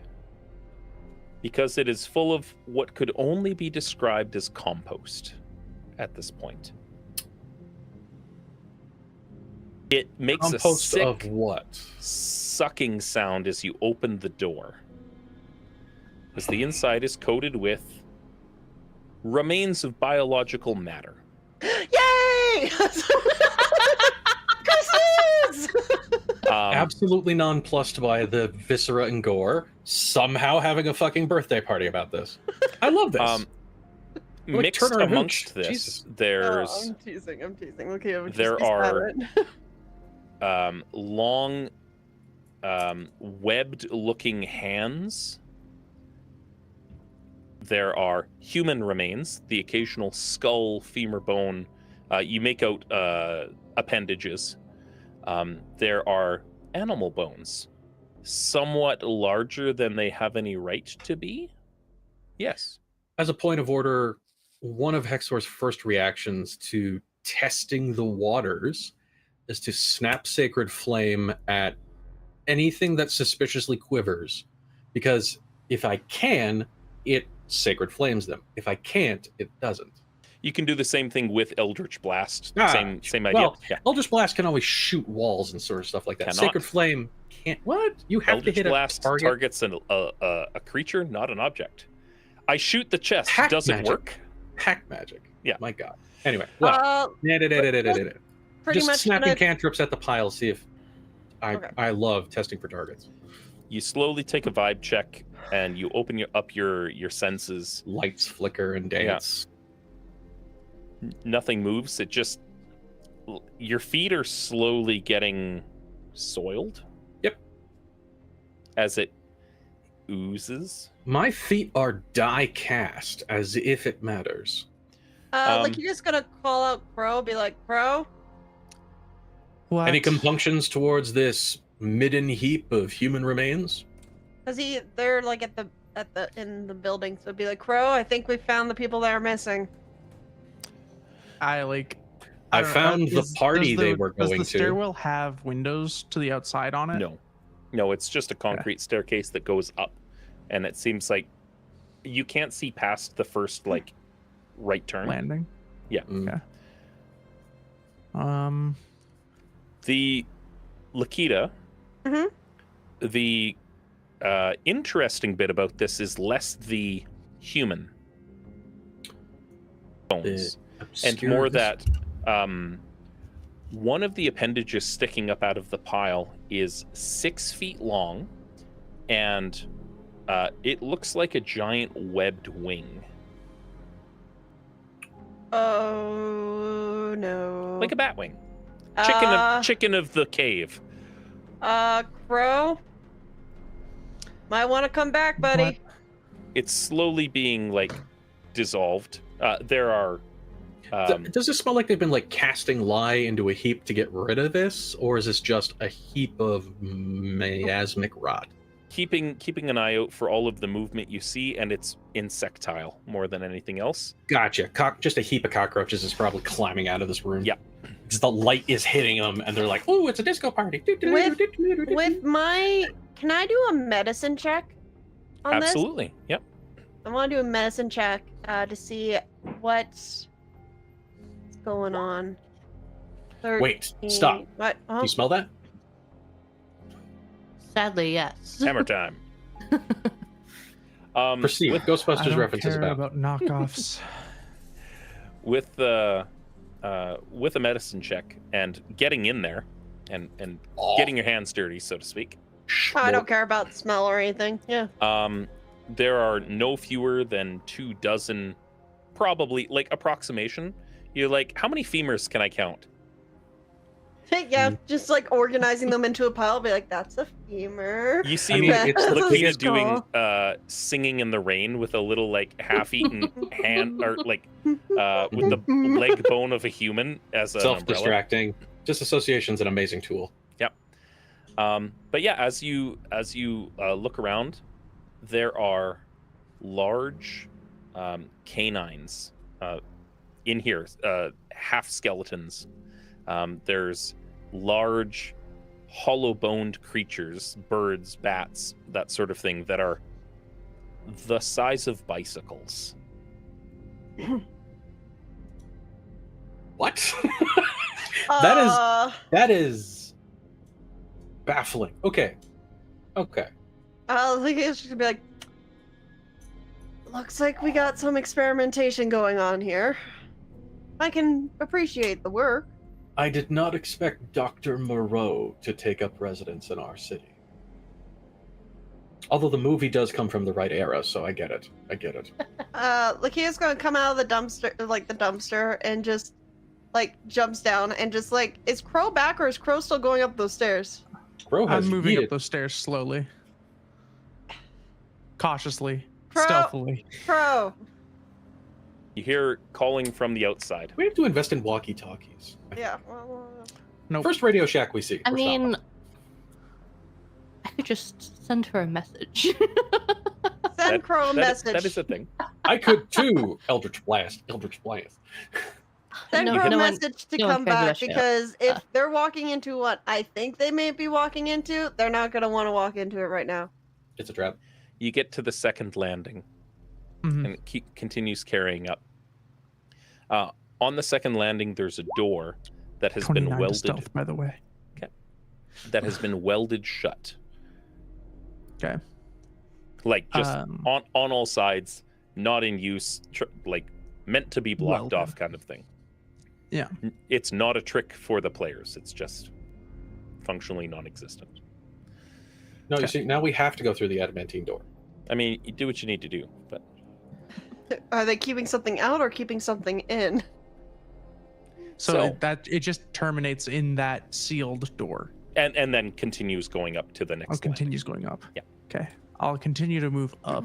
because it is full of what could only be described as compost at this point. It makes Compost a sick of what? sucking sound as you open the door, as the inside is coated with remains of biological matter. Yay! Christmas! Absolutely nonplussed by the viscera and gore, somehow having a fucking birthday party about this. I love this. Like Mixed Turner and amongst Hooch. this, Jesus. there's I'm teasing. Okay, there are long webbed looking hands. There are human remains, the occasional skull, femur bone. You make out appendages. There are animal bones, somewhat larger than they have any right to be. Yes. As a point of order, one of Hexor's first reactions to testing the waters is to snap Sacred Flame at anything that suspiciously quivers. Because if I can, it Sacred Flames them. If I can't, it doesn't. You can do the same thing with Eldritch Blast. Same idea. Well, Yeah. Eldritch Blast can always shoot walls and sort of stuff like that. Cannot. Sacred Flame can't. What? You have Eldritch to hit Blast a target. targets a creature, not an object. I shoot the chest. Hack Does it magic. work? Hack magic. Yeah. My God. Anyway, well, pretty just much snapping gonna... cantrips at the pile. See if Okay. I love testing for targets. You slowly take a vibe check, and you open up your senses. Lights flicker and dance. Nothing moves. It just your feet are slowly getting soiled. Yep. As it oozes. My feet are die cast, as if it matters. like you're just gonna call out Crow, be like, Crow? What? Any compunctions towards this midden heap of human remains? Cause they're like in the building, so be like, Crow, I think we found the people that are missing. I I don't know, found the party they were going Does the stairwell have windows to the outside on it? No, it's just a concrete staircase that goes up, and it seems like you can't see past the first right turn. Landing. Yeah. Okay. The Lakita. Mhm. The interesting bit about this is less the human bones, and more that one of the appendages sticking up out of the pile is 6 feet long, and it looks like a giant webbed wing. Oh no! Like a bat wing. Uh, Chicken of the cave. Crow, might want to come back, buddy. What? It's slowly being dissolved. There are Does this smell like they've been casting lye into a heap to get rid of this, or is this just a heap of miasmic rot? keeping an eye out for all of the movement you see, and it's insectile more than anything else. Gotcha. Just a heap of cockroaches is probably climbing out of this room. Yeah. Because the light is hitting them, and they're like, "Oh, it's a disco party." With my, can I do a medicine check on this? Absolutely. Yep. I want to do a medicine check to see what's going on. Wait, stop. What? Do you smell that? Sadly, yes. Hammer time. Proceed. With, I Ghostbusters don't references care about. knockoffs. with a medicine check and getting in there and getting your hands dirty, so to speak. I don't care about smell or anything. Yeah. There are no fewer than 24, probably approximation, You're like, how many femurs can I count? Yeah, just like organizing them into a pile, be like, that's a femur. You see, I mean, it's the Lakita biggest doing "Singing in the Rain" with a little like half-eaten hand, or like with the leg bone of a human as an umbrella. self-distracting. Just association's an amazing tool. Yep. But yeah, as you look around, there are large canines in here, half skeletons. There's large hollow-boned creatures, birds, bats, that sort of thing, that are the size of bicycles. What? That is baffling. Okay. I think it's just gonna be like, looks like we got some experimentation going on here. I can appreciate the work. I did not expect Dr. Moreau to take up residence in our city. Although the movie does come from the right era, so I get it. Lakia's gonna come out of the dumpster, and just like jumps down and just like, is Crow back or is Crow still going up those stairs? Crow has I'm moving yeeted. up those stairs slowly, cautiously, Crow. stealthily. Crow. You hear calling from the outside. We have to invest in walkie-talkies. Yeah. Nope. First Radio Shack we see. I We're mean, stopping. I could just send her a message. Send Crow a message. That is a thing. I could too. Eldritch Blast. Send No, Crow a no one- message to no one come cares about back, shit. because if they're walking into what I think they may be walking into, they're not gonna want to walk into it right now. It's a trap. You get to the second landing, Mhm. and it continues carrying up. On the second landing, there's a door that has been 29 to welded. stealth, by the way. That has been welded shut. Okay. Like just Um, on all sides, not in use, like meant to be blocked Welded. off, kind of thing. Yeah. It's not a trick for the players. It's just functionally non-existent. No, you Okay. see, now we have to go through the adamantine door. I mean, you do what you need to do, but Are they keeping something out or keeping something in? so that it just terminates in that sealed door. and then continues going up to the I'll next. continues going up. Yeah. Okay. I'll continue to move up.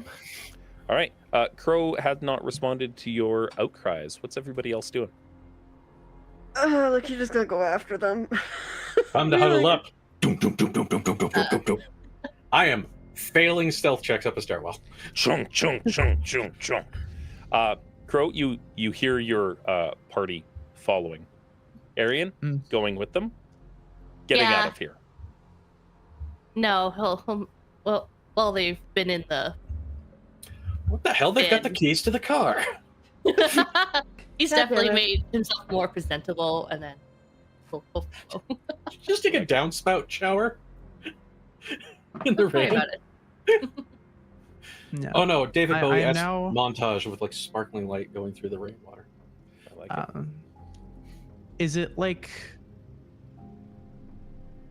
All right. Crow had not responded to your outcries. What's everybody else doing? Look, you're just gonna go after them. Time to huddle up. Dum, dum, dum, dum, dum, dum, dum, dum, dum. I am failing stealth checks up a stairwell. Chung chung chung chung chung. Crow, you hear your party following. Arian, Mm. going with them. Getting Yeah. out of here. No, well, they've been in the. What the hell? They've got the In. keys to the car. He's God definitely damn it. made himself more presentable, and then. Just take a downspout shower in the Sorry rain. about it. No. Oh no, David I Bowie am esque now- montage with like sparkling light going through the rainwater. I like it. Is it like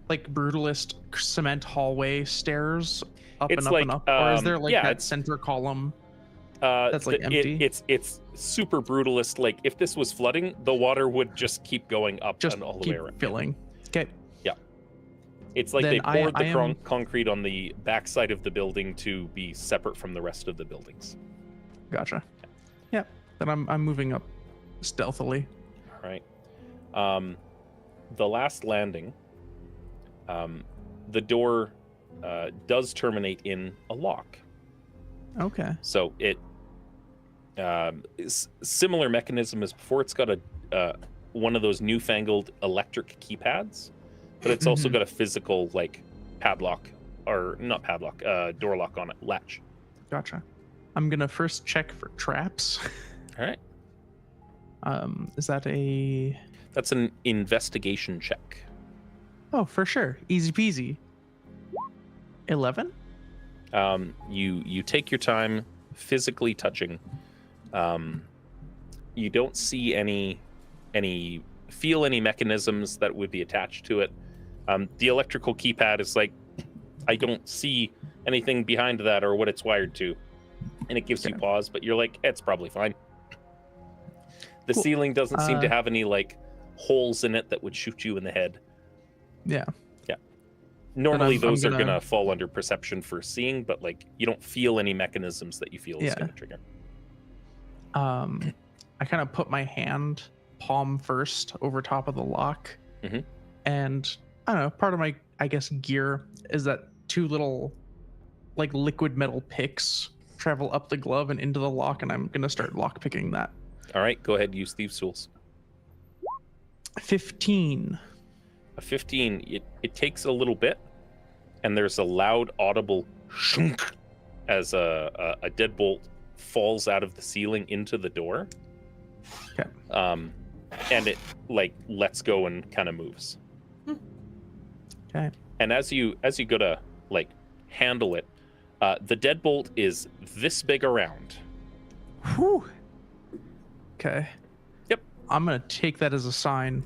brutalist cement hallway stairs up It's and up like, and up, or is there like yeah, that it's- center column? that's, like, It- empty? it's super brutalist. Like if this was flooding, the water would just keep going up Just and all the keep way around. filling. Okay. It's like Then they poured I the am- concrete on the backside of the building to be separate from the rest of the buildings. Gotcha. Yeah. Then I'm moving up stealthily. All right. The last landing, the door does terminate in a lock. Okay. So it is similar mechanism as before. It's got a one of those newfangled electric keypads, but it's also Mhm. got a physical like padlock, or not padlock, door lock on it, latch. Gotcha. I'm gonna first check for traps. All right. Is that a? That's an investigation check. Oh, for sure. Easy peasy. 11. You take your time physically touching. You don't see any feel any mechanisms that would be attached to it. The electrical keypad is like, I don't see anything behind that or what it's wired to, and it gives you Okay. pause, but you're like, it's probably fine. The Cool. ceiling doesn't seem to Uh, have any like holes in it that would shoot you in the head. Yeah. Normally I'm those are gonna- gonna fall under perception for seeing, but like you don't feel any mechanisms that you feel is Yeah. gonna trigger. I kind of put my hand palm first over top of the lock. Mhm. And I don't know, part of my, I guess, gear is that 2 little like liquid metal picks travel up the glove and into the lock, and I'm going to start lock picking that. All right, go ahead, use thieves' tools. 15. A 15, it takes a little bit, and there's a loud audible shunk as a deadbolt falls out of the ceiling into the door. Okay. And it like lets go and kind of moves. Okay. And as you go to like handle it, the deadbolt is this big around. Whew. Okay. Yep. I'm going to take that as a sign,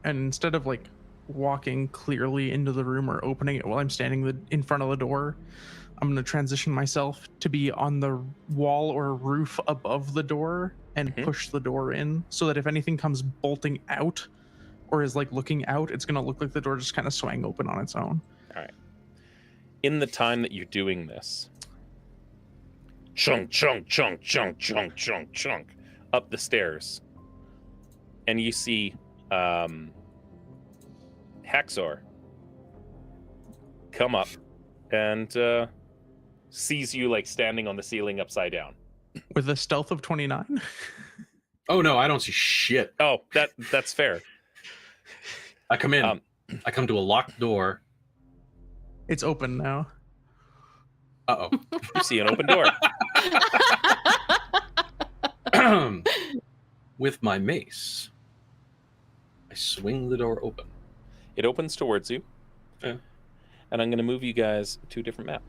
and instead of like walking clearly into the room or opening it while I'm standing in front of the door, I'm going to transition myself to be on the wall or roof above the door and Mhm. push the door in, so that if anything comes bolting out or is like looking out, it's going to look like the door just kind of swang open on its own. In the time that you're doing this, chunk, chunk, chunk, chunk, chunk, chunk, chunk, up the stairs, and you see Haxor come up and sees you like standing on the ceiling upside down. With a stealth of 29. Oh no, I don't see shit. Oh, that's fair. I come in. Um, I come to a locked door. It's open now. Uh You see an open door. oh. With my mace, I swing the door open. It opens towards you. Yeah. And I'm going to move you guys to a different map.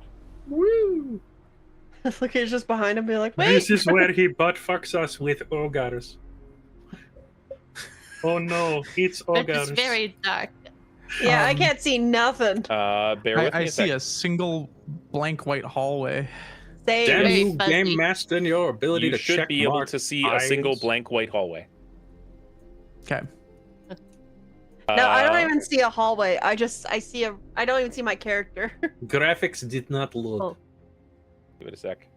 Woo! Look, he's just behind him, be like, wait. This is where he butt fucks us with ogres. Oh no, it's It's ogres. very dark. Yeah, I Um, can't see nothing. Bear with me I a see sec. a single blank white hallway. Same. Damn Very you, fuzzy. game master, and your ability You to should check be able mark to see a single eyes. blank white hallway. Okay. No, I don't Uh, even see a hallway. I don't even see my character. Graphics did not load. Oh. Give it a sec.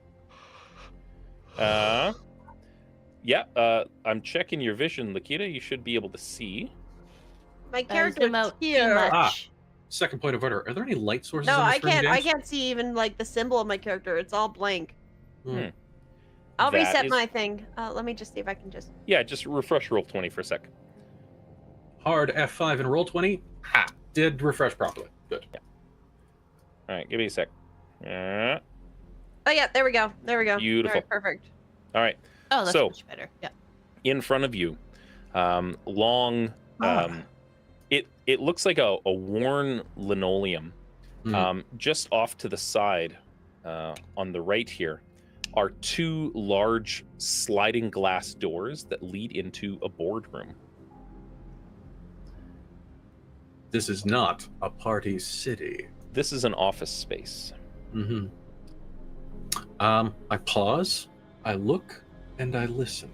I'm checking your vision, Lakita. You should be able to see. My character zoom is out too here. much. Ah. Second point of order. Are there any light sources? No, on the I screen, can't. I James? can't see even like the symbol of my character. It's all blank. Hmm. I'll That reset is- my thing. Let me just see if I can just. Yeah, just refresh roll 20 for a sec. Hard F5 and roll 20. Ha! Did refresh properly. Good. All right, give me a sec. All Oh yeah, there we go. There we go. Beautiful. All right, perfect. right, Oh, that's So- much better. Yeah. in front of you, long. It looks like a worn linoleum. Mhm. Just off to the side, on the right here, are 2 large sliding glass doors that lead into a boardroom. This is not a party city. This is an office space. Mm-hmm. I pause, I look, and I listen.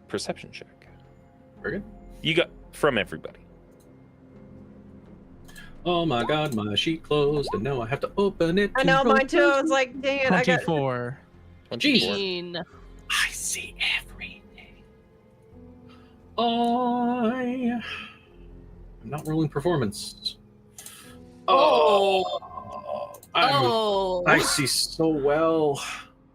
Perception check. Very good. You got from everybody. Oh my god, my sheet closed, and now I have to open it. I to know roll mine too. I was like, dang it, I got. 24. 24. 15. I see everything. I'm not rolling performance. Oh. I see so well.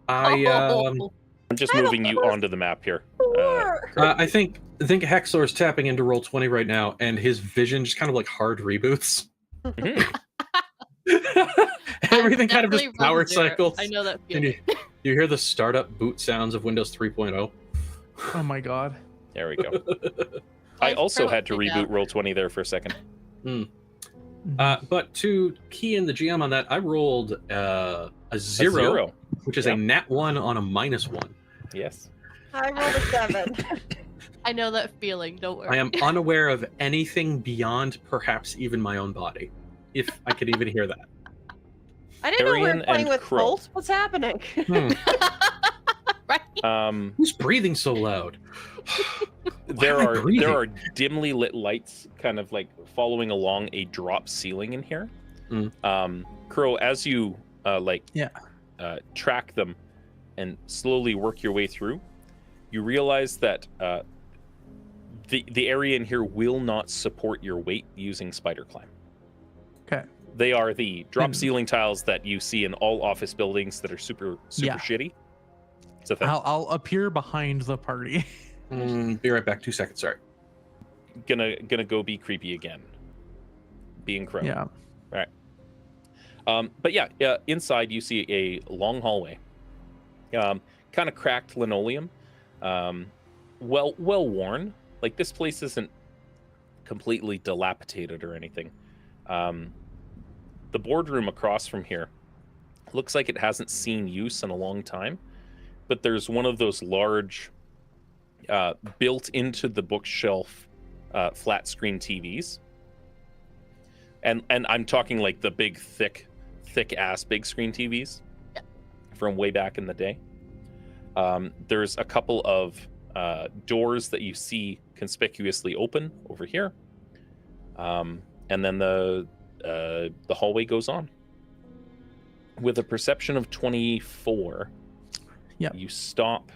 I Oh. I'm just I have a moving you plus onto the map here. 4. I think Hexor's tapping into roll 20 right now, and his vision just kind of like hard reboots. Mhm. Everything kind of just Definitely power runs there. cycles. I know that And feeling. you hear the startup boot sounds of Windows 3.0. Oh my god. There we go. I Mine's also had to probably reboot down. roll 20 there for a second. But to key in the GM on that, I rolled a A zero, which is Yeah. a nat 1 on a -1. Yes. I rolled a 7. I know that feeling. Don't worry. I am unaware of anything beyond perhaps even my own body, if I could even hear that. I didn't know we Arian were playing and with Crow. Bolt. What's happening? Right? Who's breathing so loud? there am I breathing? are dimly lit lights kind of like following along a drop ceiling in here. Crow, as you track them and slowly work your way through, you realize that the area in here will not support your weight using spider climb. Okay. They are the drop ceiling tiles that you see in all office buildings that are super shitty. It's a thing. I'll appear behind the party. Be right back. 2 seconds. Sorry. Gonna go be creepy again. Being Crow. Yeah. All right. But yeah, inside you see a long hallway. Kind of cracked linoleum. Well worn. Like, this place isn't completely dilapidated or anything. The boardroom across from here looks like it hasn't seen use in a long time, but there's one of those large built into the bookshelf flat screen TVs. And I'm talking like the big, thick ass big screen TVs from way back in the day. There's a couple of doors that you see conspicuously open over here. And then the hallway goes on. With a perception of 24, you stop,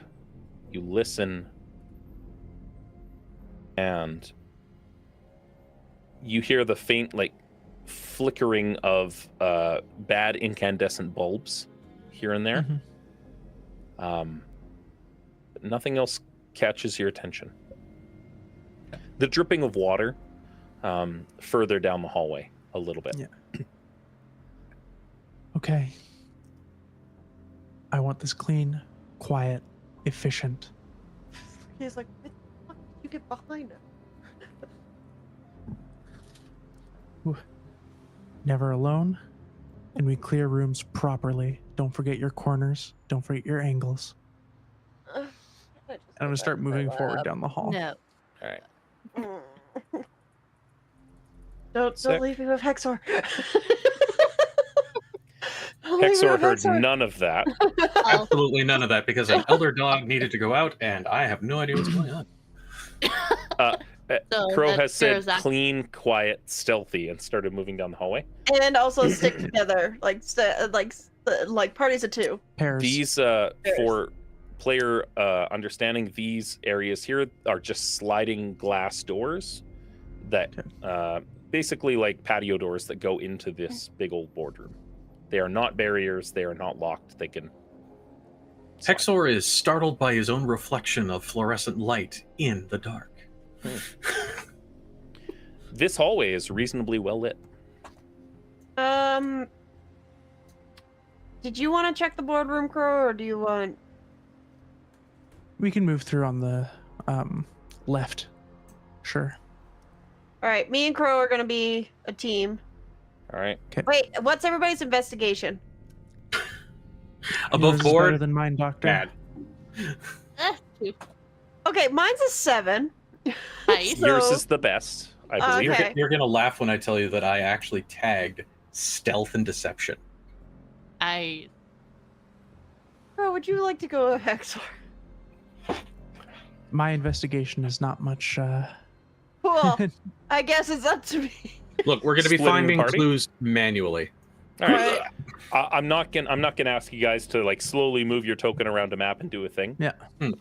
you listen, and you hear the faint, like, flickering of bad incandescent bulbs here and there. But nothing else catches your attention. The dripping of water further down the hallway a little bit. Okay. I want this clean, quiet, efficient. He's like, what the fuck did you get behind him? Never alone. And we clear rooms properly. Don't forget your corners. Don't forget your angles. And I'm going to start moving forward down the hall. No. All right. Don't leave me with Hexor. Hexor heard none of that. Absolutely none of that, because an elder dog needed to go out, and I have no idea what's going on. Crow has said clean, quiet, stealthy, and started moving down the hallway. And also stick together, like parties of two. Pairs. These, for player understanding, these areas here are just sliding glass doors that basically like patio doors that go into this big old boardroom. They are not barriers. They are not locked. They can... Hexor is startled by his own reflection of fluorescent light in the dark. This hallway is reasonably well lit. Did you want to check the boardroom, Crow, or do you want... We can move through on the left. Sure. All right, me and Crow are going to be a team. All right. Wait, what's everybody's investigation? Above Yours is board? better than mine, Doctor. Bad. Okay, mine's a 7. Nice. Yours is the best, I believe. Okay. You're going to laugh when I tell you that I actually tagged stealth and deception. Crow, would you like to go with Hexor? My investigation is not much. Cool. I guess it's up to me. Look, we're going to be Splitting the finding party? clues manually. All right. I'm not gonna ask you guys to like slowly move your token around a map and do a thing. Yeah.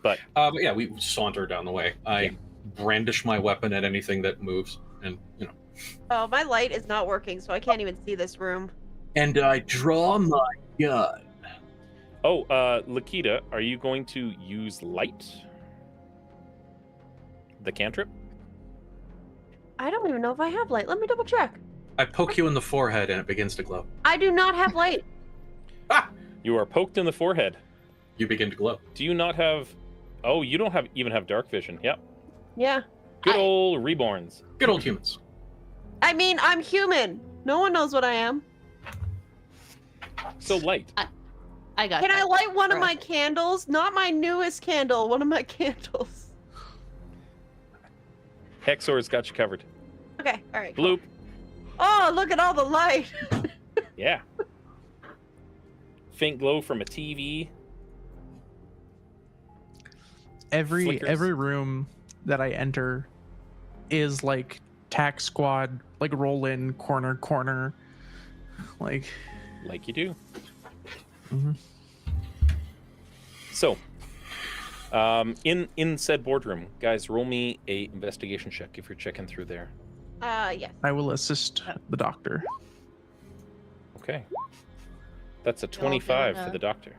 But But yeah, we saunter down the way. I brandish my weapon at anything that moves, and Oh, my light is not working, so I can't even see this room. and I draw my gun. oh, Lakita, are you going to use light? The cantrip? I don't even know if I have light. Let me double check. I poke you in the forehead, and it begins to glow. I do not have light. You are poked in the forehead. You begin to glow. Do you not have? Oh, you don't even have dark vision. Yep. Yeah. Good old reborns. Good old humans. I mean, I'm human. No one knows what I am. So light. I got Can I that. light one of Right. my candles? Not my newest candle, one of my candles. Hexor's got you covered. Okay, all right. Bloop. Oh, look at all the light. Yeah. Faint glow from a TV. every flickers. room that I enter is like tax squad, like roll in corner, like Like you do. mhm. So, in said boardroom, guys, roll me a investigation check if you're checking through there. Yes. I will assist the doctor. Okay. That's a Y'all 25 gonna- for the doctor.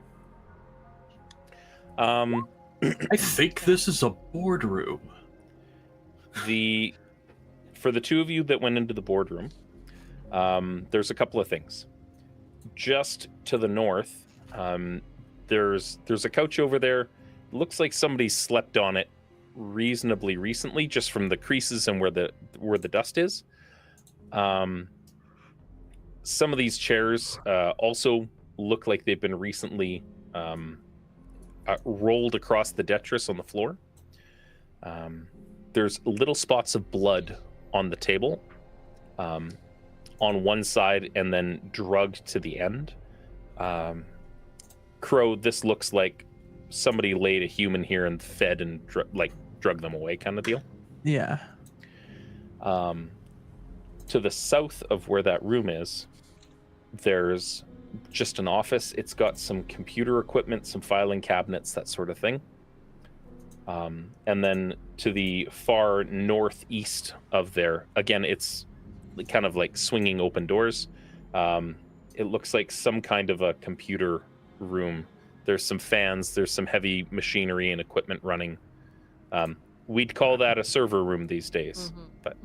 I think this is a boardroom. For the two of you that went into the boardroom, there's a couple of things. Just to the north, there's a couch over there. Looks like somebody slept on it reasonably recently, just from the creases and where the dust is. Some of these chairs also look like they've been recently rolled across the detritus on the floor. There's little spots of blood on the table on one side and then drugged to the end. Crow, this looks like somebody laid a human here and fed and drug them away kind of deal. Yeah. To the south of where that room is, there's just an office. It's got some computer equipment, some filing cabinets, that sort of thing. And then to the far northeast of there, again, it's kind of like swinging open doors. It looks like some kind of a computer room. There's some fans, there's some heavy machinery and equipment running. We'd call that a server room these days. Mhm. But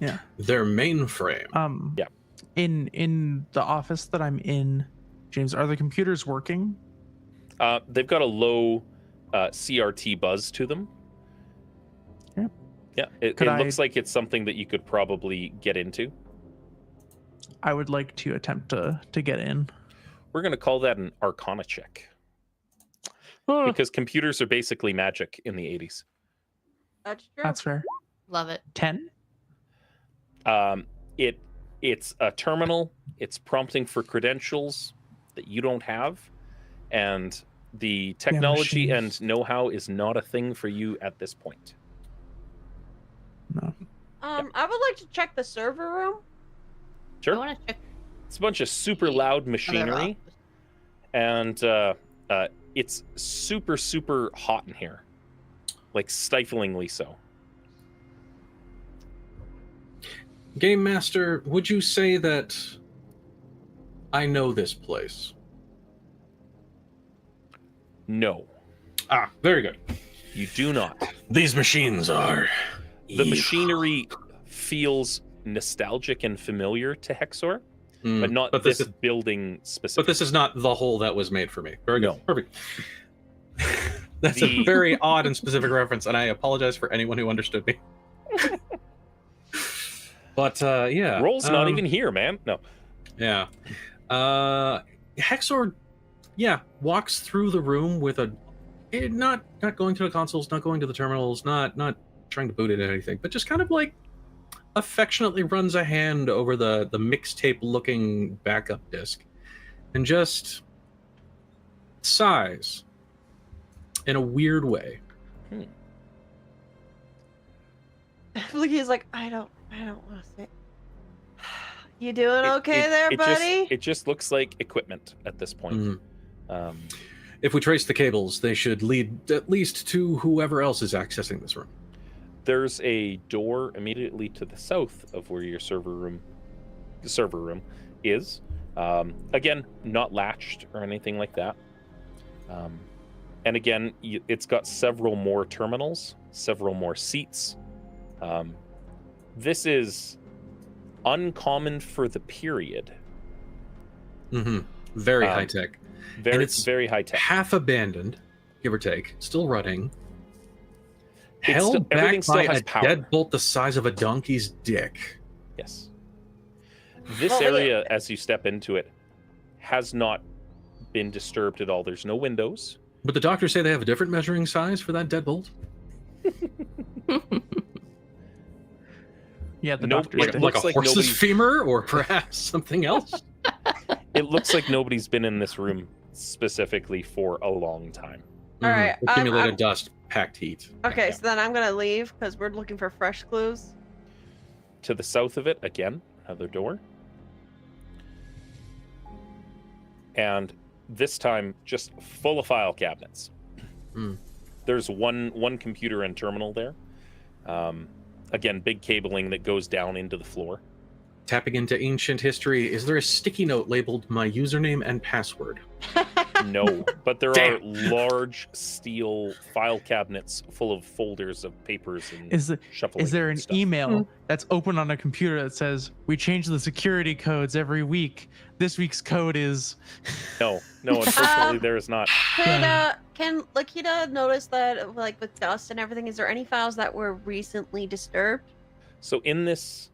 Yeah. Their mainframe. Yeah. In the office that I'm in, James, are the computers working? they've got a low CRT buzz to them. Yep. Yeah, it looks like it's something that you could probably get into. I would like to attempt to get in. We're going to call that an Arcana check. Oh, Because computers are basically magic in the 80s. That's true. that's fair. Love it. 10? It's a terminal. It's prompting for credentials that you don't have, and the technology machines. and know-how is not a thing for you at this point. No. I would like to check the server room. I Sure, want to check it's a bunch of super loud other machinery, office. and it's super, super hot in here, like stiflingly so. Game Master, would you say that I know this place? No, Ah, very good. you do not. These machines are. The machinery feels nostalgic and familiar to Hexor, but not But this this is, building specifically. but this is not the hole that was made for me. Very good. No. Perfect. That's The- a very odd and specific reference, and I apologize for anyone who understood me. But yeah, Roll's not even here, man. No. Yeah. Hexor, walks through the room with not going to the consoles, not going to the terminals, not trying to boot it or anything, but just kind of like affectionately runs a hand over the mixtape looking backup disc and just sighs in a weird way. Look, he's like, I don't want to say. You doing It- okay it- there, it buddy? it just looks like equipment at this point. Mhm. If we trace the cables, they should lead at least to whoever else is accessing this room. There's a door immediately to the south of where your server room is. Again, not latched or anything like that. And again, it's got several more terminals, several more seats. This is uncommon for the period. Mm-hmm. Very Um, high tech. Very, it's very high tech. Half abandoned, give or take, still running. It's Held still- everything back still by has a power. deadbolt the size of a donkey's dick. Yes. This Well, area, as you step into it, has not been disturbed at all. There's no windows. But the doctors say they have a different measuring size for that deadbolt. Yeah, the No, doctor it Like, did. like a looks like horse's nobody's- femur, or perhaps something else. It looks like nobody's been in this room specifically for a long time. All right, Accumulated I'm- dust. packed heat. Okay, Yeah. so then I'm gonna leave because we're looking for fresh clues. To the south of it, again, another door. And this time, just full of file cabinets. Hmm. There's one computer and terminal there. Again, big cabling that goes down into the floor. Tapping into ancient history, is there a sticky note labeled my username and password? No, but there are Damn. large steel file cabinets full of folders of papers and Is shuffling. Is there an and stuff. email that's open on a computer that says we change the security codes every week? This week's code is No, unfortunately, there is not. Can Lakita notice that, like with dust and everything, is there any files that were recently disturbed? So in this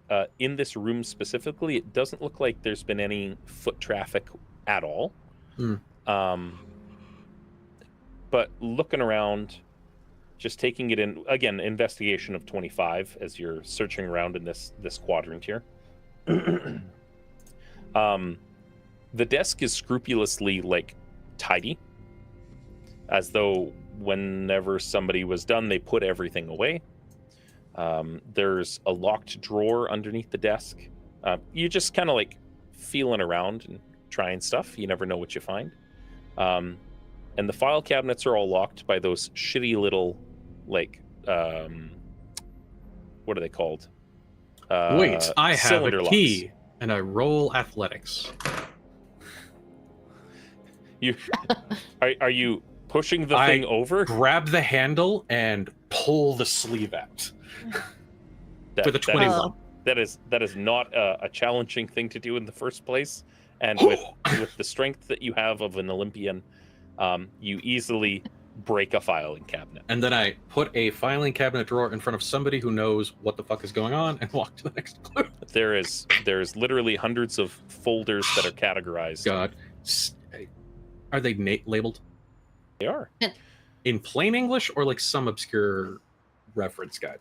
room specifically, it doesn't look like there's been any foot traffic at all. Hmm. But looking around, just taking it in again, investigation of 25 as you're searching around in this quadrant here. The desk is scrupulously tidy, as though whenever somebody was done, they put everything away. There's a locked drawer underneath the desk. You just kind of feeling around and trying stuff. You never know what you find. And the file cabinets are all locked by those shitty little what are they called? Wait, I have cylinder a key, and I roll athletics. You are you pushing the thing over? Grab the handle and pull the sleeve out. With a 21. That is not a challenging thing to do in the first place, and with the strength that you have of an Olympian, you easily break a filing cabinet. And then I put a filing cabinet drawer in front of somebody who knows what the fuck is going on and walk to the next clue. There's literally hundreds of folders that are categorized. God. Are they labeled? They are. In plain English or some obscure reference guide?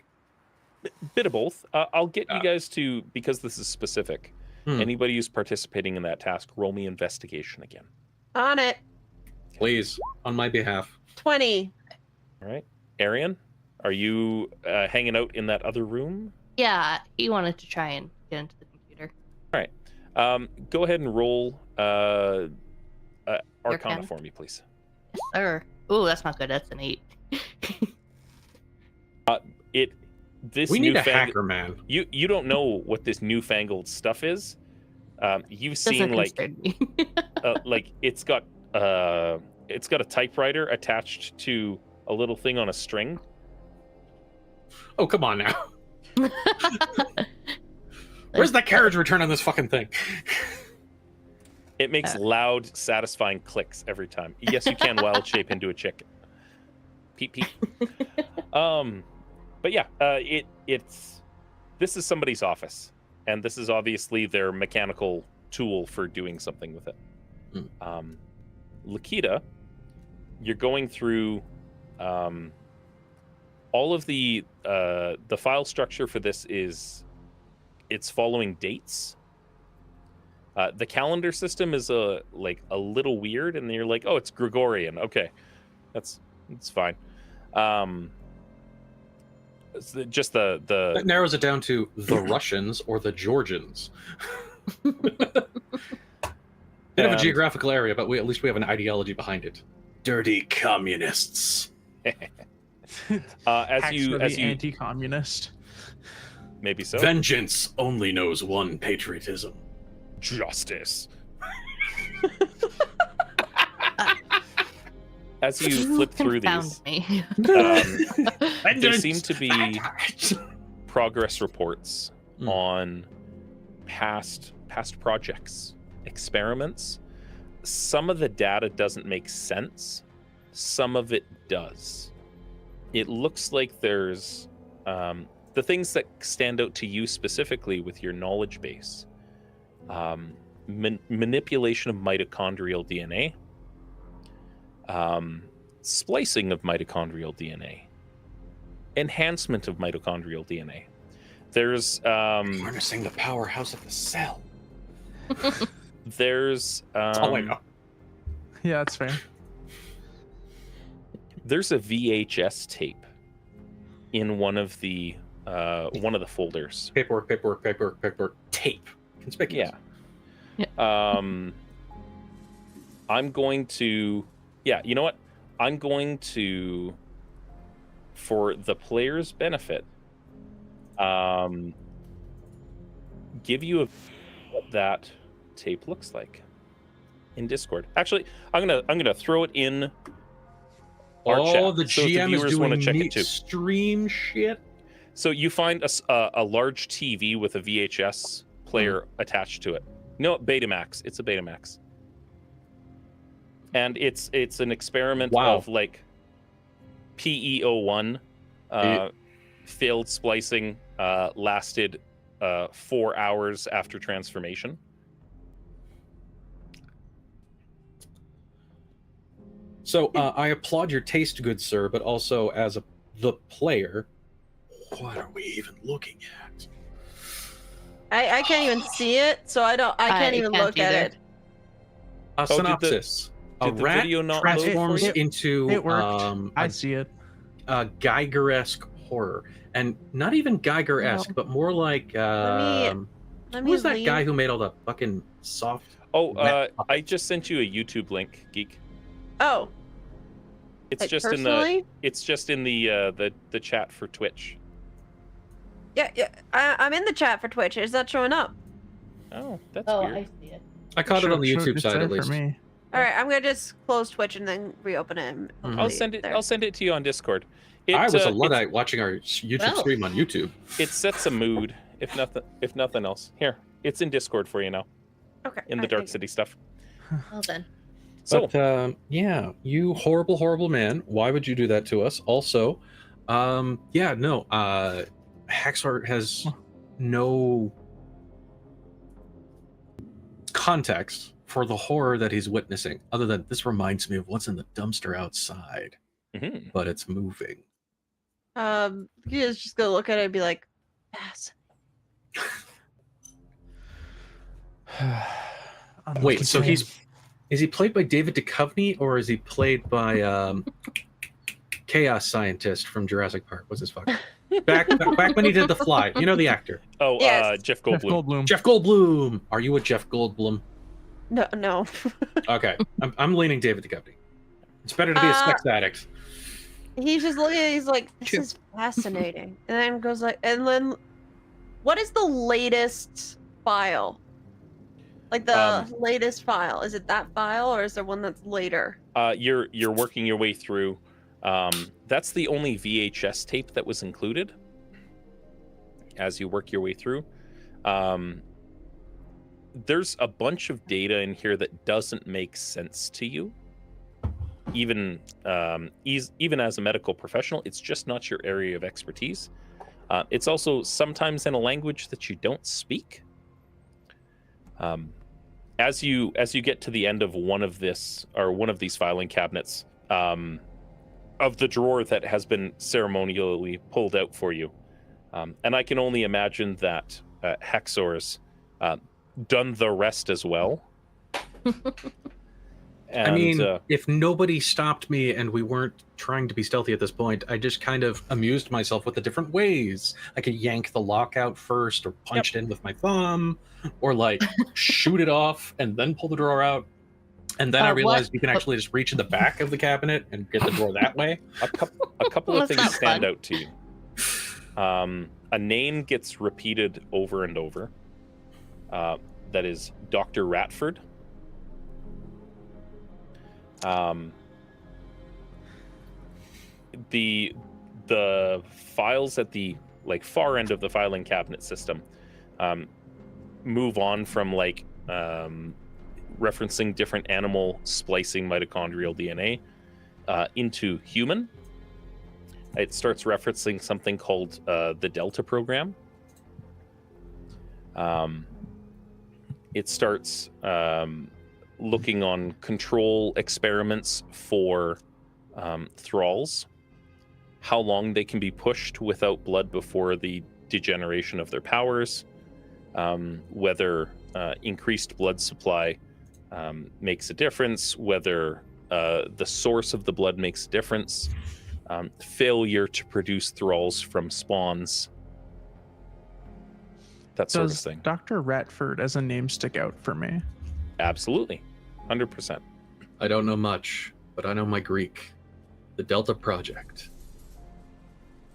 Bit of both. I'll get you guys to, because this is specific, anybody who's participating in that task, roll me investigation again. On it. Please, on my behalf. 20. All right. Arian, are you hanging out in that other room? Yeah, he wanted to try and get into the computer. All right. Go ahead and roll Arcana Arcana? for me, please. Yes, sir. Ooh, that's not good. That's an 8. We need a hacker, man. You don't know what this newfangled stuff is. You've seen Doesn't concern me. it's got a typewriter attached to a little thing on a string. Oh, come on now. Where's the carriage return on this fucking thing? It makes loud, satisfying clicks every time. Yes, you can wild shape into a chicken. Peep peep. But yeah, this is somebody's office, and this is obviously their mechanical tool for doing something with it. Lakita, you're going through all of the file structure for this it's following dates. The calendar system is a little weird, and you're like, oh, it's Gregorian. Okay, that's fine. Just the That narrows it down to the Russians or the Georgians. Bit of a geographical area, but at least we have an ideology behind it. Dirty communists. as you anti-communist. Maybe so. Vengeance only knows one patriotism. Justice. As you flip through these, there seem to be progress reports on past projects, experiments. Some of the data doesn't make sense. Some of it does. It looks like there's the things that stand out to you specifically with your knowledge base. Manipulation of mitochondrial DNA. Splicing of mitochondrial DNA, enhancement of mitochondrial DNA. There's harnessing the powerhouse of the cell. There's That's all I know. Yeah, that's fair. There's a VHS tape in one of the folders. Paperwork. Tape. Conspicuous. Yeah. I'm going to, you know what? I'm going to, for the player's benefit, give you what that tape looks like in Discord. Actually, I'm gonna throw it in our chat. The so if the GM is viewers want to doing check it neat too. stream shit. So you find a large TV with a VHS player attached to it. No, Betamax. It's a Betamax. And it's an experiment of like PEO1 failed splicing, lasted 4 hours after transformation. So I applaud your taste, good sir, but also as the player, what are we even looking at? I can't even see it, so I can't even look at it. A synopsis. A did the rat video not load for transforms you? into It worked. I see it. a Geiger-esque horror. And not even Geiger-esque, but more like Let who me was that leave. guy who made all the fucking soft I just sent you a YouTube link, Geek. Oh, It's like just personally? it's just in the chat for Twitch. Yeah. I'm in the chat for Twitch. Is that showing up? Oh, that's Oh, weird. I see it. I caught it on the YouTube It's side there at for least. me. All right, I'm gonna just close Twitch and then reopen it. And Mhm. I'll hopefully send it. there. I'll send it to you on Discord. I was a Luddite watching our YouTube Well. stream on YouTube. It sets a mood, if nothing else. Here, it's in Discord for you now, Okay. in the alright, Dark thank you. City stuff. Well then. So, But yeah, you horrible, horrible man. Why would you do that to us? Also, Haxor has no context for the horror that he's witnessing, other than this reminds me of what's in the dumpster outside, mhm. but it's moving. He's just gonna look at it and be like, "Yes." Wait, so is he played by David Duchovny or is he played by Chaos Scientist from Jurassic Park? What's his fuck? Back when he did The Fly, you know the actor. Oh, Yes. Jeff Jeff Goldblum. Goldblum. Jeff Goldblum. Are you a Jeff Goldblum? No. Okay, I'm leaning David Duchovny. It's better to be a sex addict. He's just looking at it, he's like, this is fascinating. And then goes like, and then what is the latest file? Like the latest file? Is it that file or is there one that's later? You're working your way through. That's the only VHS tape that was included. As you work your way through, there's a bunch of data in here that doesn't make sense to you. Even as a medical professional, it's just not your area of expertise. It's also sometimes in a language that you don't speak. As you get to the end of one of these filing cabinets, of the drawer that has been ceremonially pulled out for you, and I can only imagine that Hexor's done the rest as well. And, I mean, if nobody stopped me and we weren't trying to be stealthy at this point, I just kind of amused myself with the different ways. I could yank the lock out first, or punch it in with my thumb, or like shoot it off and then pull the drawer out. And then I realized you can actually just reach in the back of the cabinet and get the drawer that way. a couple of That's things not stand fun. out to you. A name gets repeated over and over. That is Dr. Ratford. The files at the far end of the filing cabinet system move on from referencing different animal splicing mitochondrial DNA into human. It starts referencing something called the Delta program. It starts looking on control experiments for thralls, how long they can be pushed without blood before the degeneration of their powers, whether increased blood supply makes a difference, whether the source of the blood makes a difference. Failure to produce thralls from spawns. That sort of Does thing. Dr. Ratford as a name stick out for me? Absolutely. 100%. I don't know much, but I know my Greek. The Delta Project.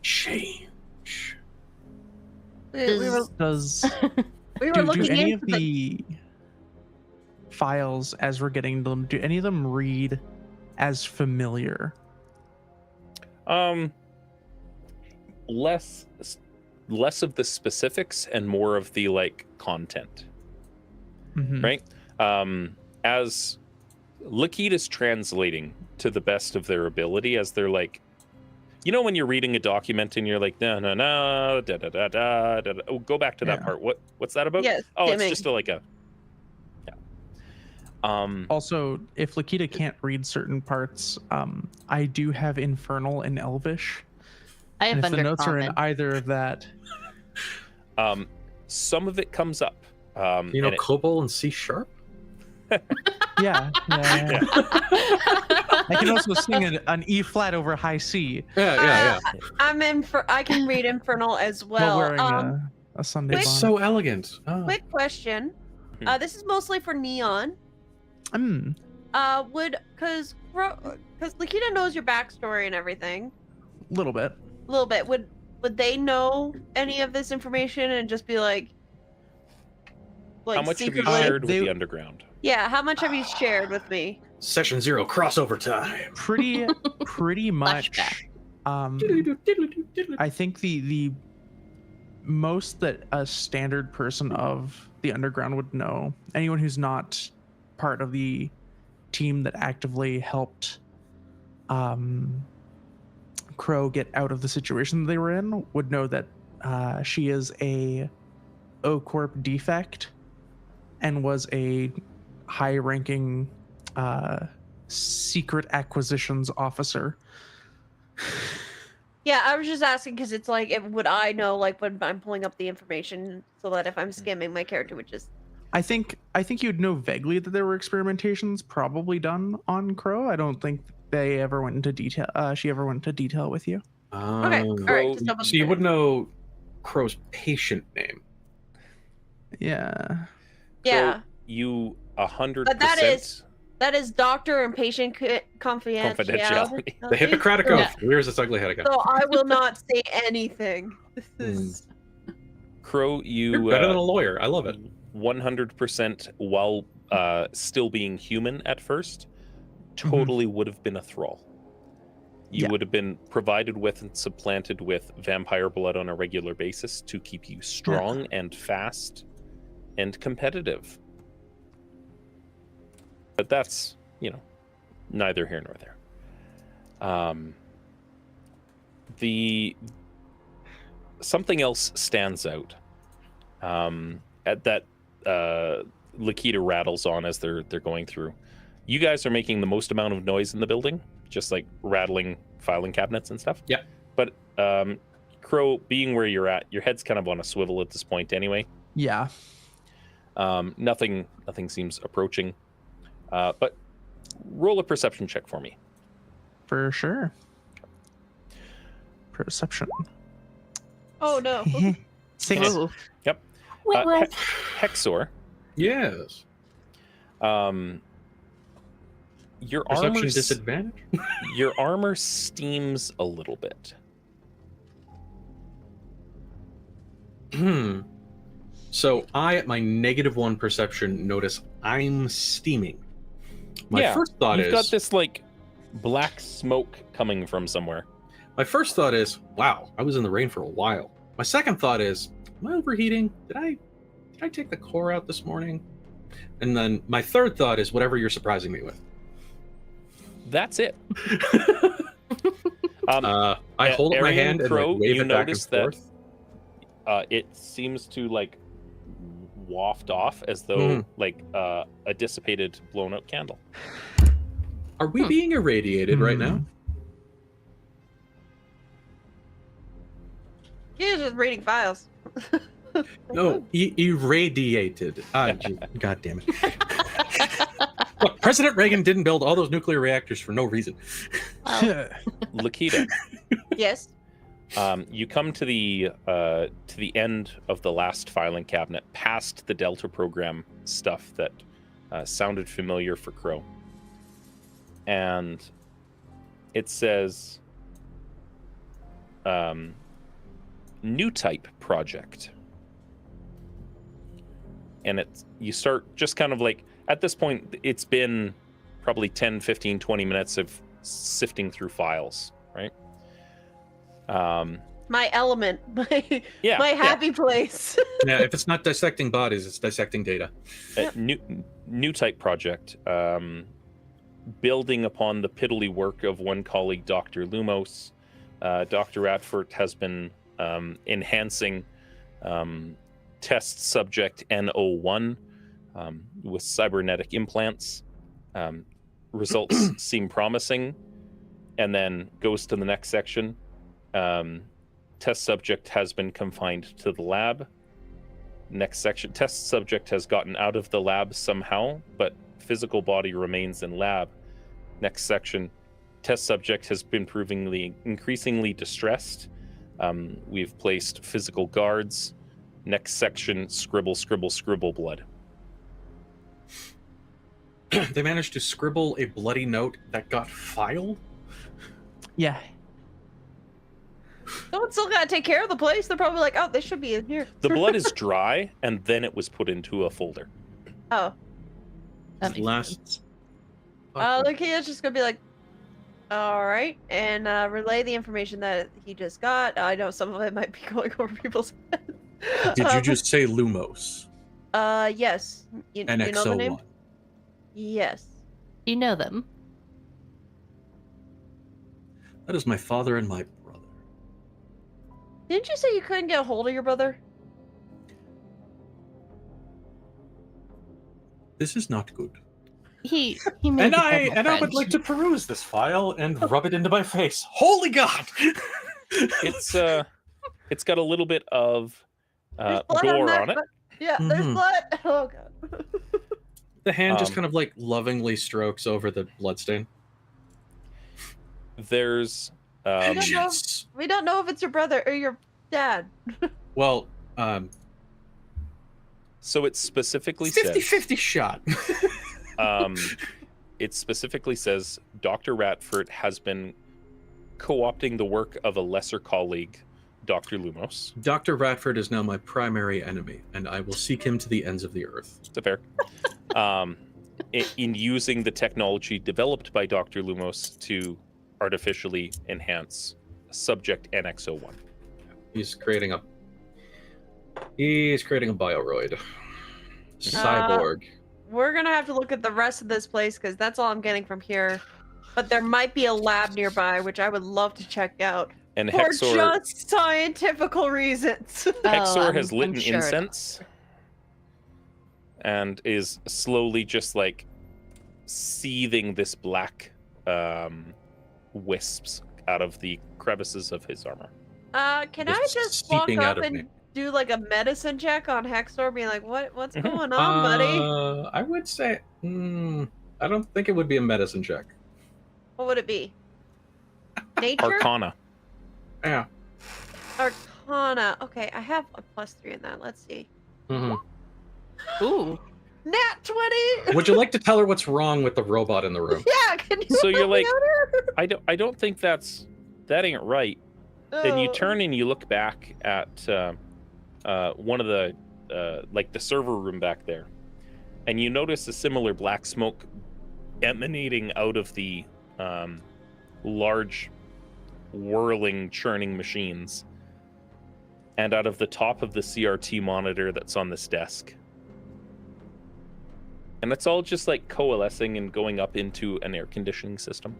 Change. We were, Does we were do looking any into of the files as we're getting them? Do any of them read as familiar? Less of the specifics and more of the like content, Mhm. right? As Lakita's translating to the best of their ability, as they're like, you know, when you're reading a document and you're like, no, da da da da da. Oh, go back to that Yeah. part. What's that about? Yes, Oh, it's skimming. just yeah. Also, if Lakita can't read certain parts, I do have Infernal and Elvish. I have And if the notes are in Undercommon. either of that, Some of it comes up. You know, and it- Cobol and C sharp? yeah. I can also sing an E flat over high C Yeah. I can read Infernal as while well. wearing a Sunday Wait, It's bonnet. so elegant. Oh. Quick question. This is mostly for Neon. Mm, Because Lakita knows your backstory and everything little bit. a little bit. Would they know any of this information and just be like how much have you secretly? shared with They- the underground? Yeah, how much have you shared with me? Session 0 crossover time. Pretty much. Flashback. I think the most that a standard person of the underground would know, anyone who's not part of the team that actively helped Crow get out of the situation they were in, would know that she is a O Corp defect and was a high-ranking secret acquisitions officer. Yeah, I was just asking because it's like, would I know like when I'm pulling up the information so that if I'm skimming, my character would just. I think you'd know vaguely that there were experimentations probably done on Crow. I don't think they ever went into detail. She ever went into detail with you. Okay, all right. Just double So you check. would know Crow's patient name. Yeah. Yeah, So you 100%. But that is doctor and patient confidentiality. Confidentiality. The Hippocratic So- Oath. Where's its ugly head again? So I will not say anything. This is Crow, You're you better than a lawyer. I love it. 100% while still being human at first, totally would have been a thrall. You Yeah. would have been provided with and supplanted with vampire blood on a regular basis to keep you strong and fast and competitive. But that's, neither here nor there. Something else stands out at that Lakita rattles on as they're going through. You guys are making the most amount of noise in the building, just like rattling filing cabinets and stuff. Yeah. But Crow, being where you're at, your head's kind of on a swivel at this point anyway. Yeah. Nothing seems approaching. But roll a perception check for me. For sure. Perception. Oh no. 6. Oh, Hexor, Yes. your Perception armor disadvantage? your armor steams a little bit. So I, at my -1 perception, notice I'm steaming. My first thought you've is, got this like black smoke coming from somewhere. my first thought is, wow, I was in the rain for a while. My second thought is, am I overheating? Did I take the core out this morning? And then my third thought is whatever you're surprising me with. That's it. I hold up my Arian hand and Crow, like, wave you it back and notice that forth. it seems to like waft off as though like a dissipated, blown out candle. Are we being irradiated right now? You're just reading files. No, irradiated. God damn it. Fuck. President Reagan didn't build all those nuclear reactors for no reason. Lakita, Yes. you come to the end of the last filing cabinet, past the Delta program stuff that sounded familiar for Crow, and it says new type project, and you start just kind of like, at this point it's been probably 10, 15, 20 minutes of sifting through files, right? My element, my Yeah, happy place. Yeah, if it's not dissecting bodies, it's dissecting data. New type project, building upon the piddly work of one colleague, Dr. Lumos. Dr. Radford has been enhancing test subject N01 with cybernetic implants. Results seem promising, and then goes to the next section. Test subject has been confined to the lab. Next section, test subject has gotten out of the lab somehow, but physical body remains in lab. Next section, test subject has been proving increasingly distressed. We've placed physical guards. Next section, scribble, scribble, scribble blood. They managed to scribble a bloody note that got filed? Yeah. Someone's still gotta take care of the place. They're probably like, oh, they should be in here. The blood is dry, and then it was put into a folder. Oh. That makes Last. sense. Lakia's just gonna be like, all right, and relay the information that he just got. I know some of it might be going over people's heads. Did you just say Lumos? Yes. You know the name? NX01. Yes. You know them. That is my father and my brother. Didn't you say you couldn't get a hold of your brother? This is not good. He made And the I Cardinal would French. like to peruse this file and rub it into my face. Holy God! It's got a little bit of There's blood gore that, on it. but- Yeah, there's Mhm. blood. Oh god. The hand just Um, kind of like lovingly strokes over the bloodstain. There's don't know. Yes. We don't know if it's your brother or your dad. Well, so it specifically says 50-50 shot. it specifically says Dr. Radford has been co-opting the work of a lesser colleague, Dr. Lumos. Dr. Radford is now my primary enemy, and I will seek him to the ends of the earth. It's fair. In using the technology developed by Dr. Lumos to artificially enhance subject NX01. He's creating a bioroid. Cyborg. We're gonna have to look at the rest of this place because that's all I'm getting from here. But there might be a lab nearby, which I would love to check out And for Hexor, just scientific reasons. Hexor has lit I'm an sure it- incense and is slowly just like seething this black wisps out of the crevices of his armor. Can I Just just walk seeping out up of me. and do like a medicine check on Hexor, being like, what's Mhm. going on, buddy? I would say, I don't think it would be a medicine check. What would it be? Nature? Arcana. Yeah. Arcana. Okay, I have a +3 in that. Let's see. Ooh. Nat 20! Would you like to tell her what's wrong with the robot in the room? Yeah, can you So you're help me like- out here? I don't think that ain't right. Then you Oh. turn and you look back at one of the like the server room back there, and you notice a similar black smoke emanating out of the large whirling churning machines and out of the top of the CRT monitor that's on this desk. And it's all just like coalescing and going up into an air conditioning system.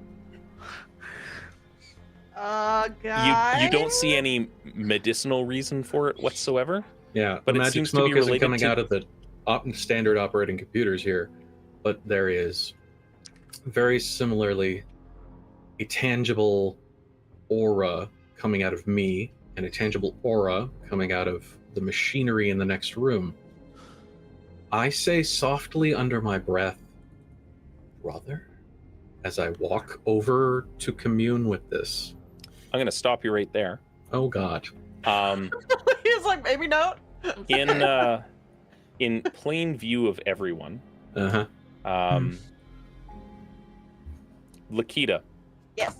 God. You don't see any medicinal reason for it whatsoever. Yeah, But the it magic seems to be smoke isn't related coming to- out of the standard operating computers here, but there is very similarly a tangible aura coming out of me and a tangible aura coming out of the machinery in the next room. I say softly under my breath, brother, as I walk over to commune with this. I'm going to stop you right there. Oh God. He's like, maybe not. In plain view of everyone, Lakita, Yes.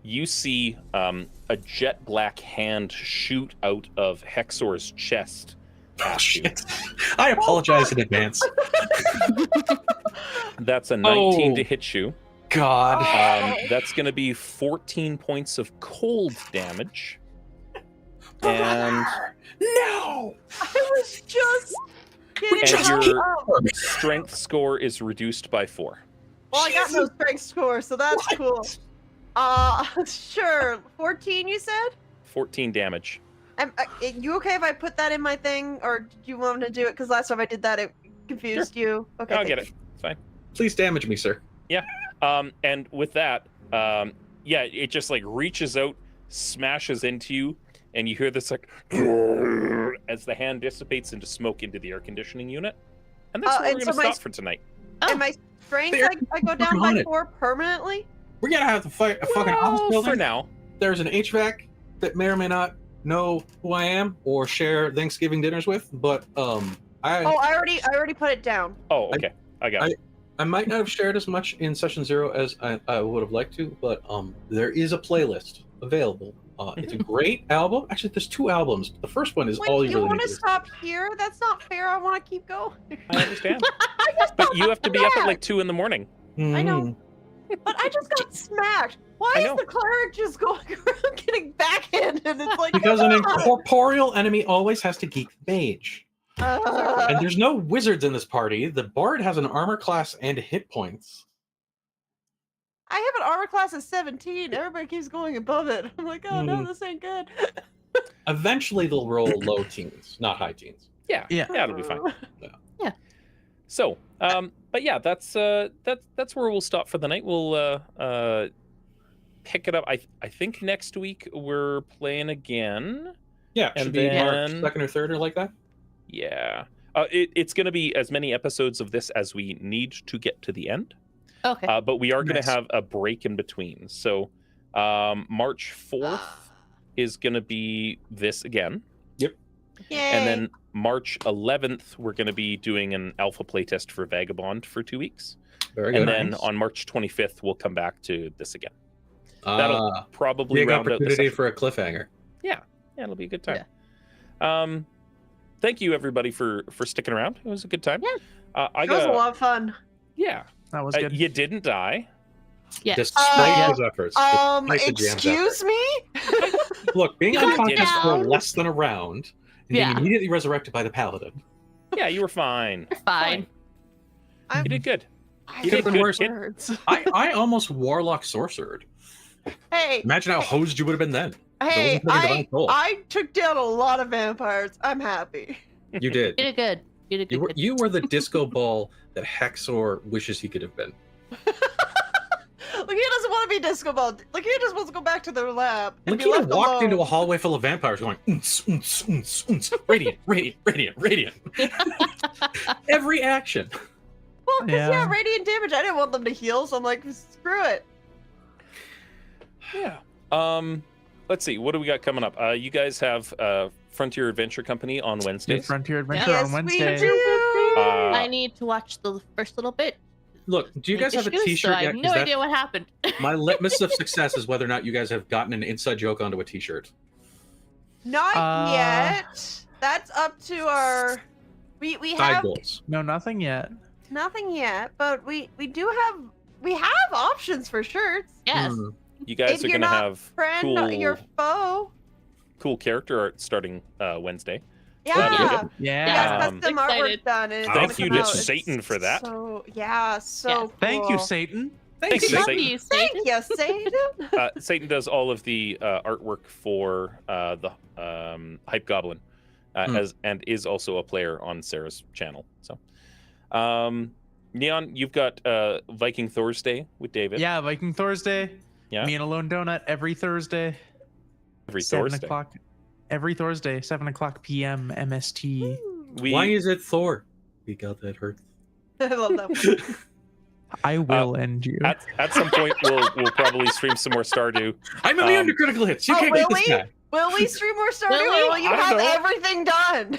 you see a jet black hand shoot out of Hexor's chest. Oh, shit. I apologize in advance. That's a 19 to hit you. God. That's going to be 14 points of cold damage. And No! I was just getting and your up. strength score is reduced by 4. Well, I got no strength score, so that's cool. Sure. 14, you said? 14 damage. You okay if I put that in my thing, or do you want me to do it? Because last time I did that, it confused you. Okay. I'll get it. It's fine. Please damage me, sir. Yeah. And with that, it just like reaches out, smashes into you, and you hear this like as the hand dissipates into smoke into the air conditioning unit. And that's where we're going to stop for tonight. And my strength, I go down by 4 permanently? We're gonna have to fight a fucking house building. For now. There's an HVAC that may or may not know who I am or share Thanksgiving dinners with, but I already put it down. Oh, okay. I got it. I might not have shared as much in session 0 as I would have liked to, but there is a playlist available. It's a great album. Actually, there's 2 albums. The first one is all you really want need to to stop here? That's not fair. I want to keep going. I understand. But you have to be up at like 2 in the morning. I know. But I just got smacked. Why is the cleric just going around getting backhanded? It's like because an incorporeal enemy always has to geek the mage. And there's no wizards in this party. The bard has an armor class and hit points. I have an armor class of 17. Everybody keeps going above it. I'm like, oh no, this ain't good. Eventually they'll roll low teens, not high teens. Yeah, it'll be fine. Yeah. So, but yeah, that's where we'll stop for the night. We'll pick it up. I think next week we're playing again. Yeah, should be March 2nd or 3rd or like that. Yeah, it's going to be as many episodes of this as we need to get to the end. Okay. But we are going to have a break in between. So, March 4th is going to be this again. Yep. Yay. And then March 11th, we're going to be doing an alpha playtest for Vagabond for 2 weeks. Very good. And then on March 25th, we'll come back to this again. That'll probably big round out the opportunity session. for a cliffhanger. Yeah, it'll be a good time. Yeah. Thank you everybody for sticking around. It was a good time. Yeah. It was a lot of fun. Yeah. That was good. You didn't die. Yeah. Despite his efforts. Excuse me? Look, being Calm unconscious for down. less than a round and being immediately resurrected by the paladin. Yeah, you were fine. Fine. You did good. You Could have did been good, worse. kid. I almost warlock sorcered. Hey. Imagine how hosed you would have been then. Hey, I took down a lot of vampires. I'm happy. You did. You did good. You did good. You were the disco ball that Hexor wishes he could have been. Look, he doesn't want to be disco ball. Like, he just wants to go back to their lab. Look, he walked into a hallway full of vampires going, radiant, radiant, radiant, radiant. Every action. Well, because, radiant damage. I didn't want them to heal, so I'm like, screw it. Yeah. Let's see. What do we got coming up? You guys have Frontier Adventure Company on Wednesdays. Frontier Adventure on Wednesday. We do. I need to watch the first little bit. Look, do you guys have a T-shirt so I yet? have no idea what happened. My litmus of success is whether or not you guys have gotten an inside joke onto a T-shirt. Not yet. That's up to our. We Side have goals. No, nothing yet. nothing yet, but we have options for shirts. Yes. You guys If are you're gonna not have friend, your foe. cool character art starting Wednesday. Yeah. Yeah. That's the Excited. artwork done. And it's Thank you gonna to come out. Satan for that. So yeah, so Thank you, cool. Satan. Thank you, Love Satan. you, Thank Satan. you, Satan. Satan does all of the artwork for the Hype Goblin, and is also a player on Sarah's channel. So, Neon, you've got Viking Thursday with David. Yeah, Viking Thursday. Yeah. Me and Alone Donut every Thursday. Every 7 Thursday. o'clock. Every Thursday, 7 o'clock p.m. MST. We, Why is it Thor? We got that hurt. I love that one. I will end you. At some point, we'll probably stream some more Stardew. I'm immune to critical hits. You Oh, can't get this really? guy. Will we stream more Stardew, Will we? or will you I don't have know. everything done?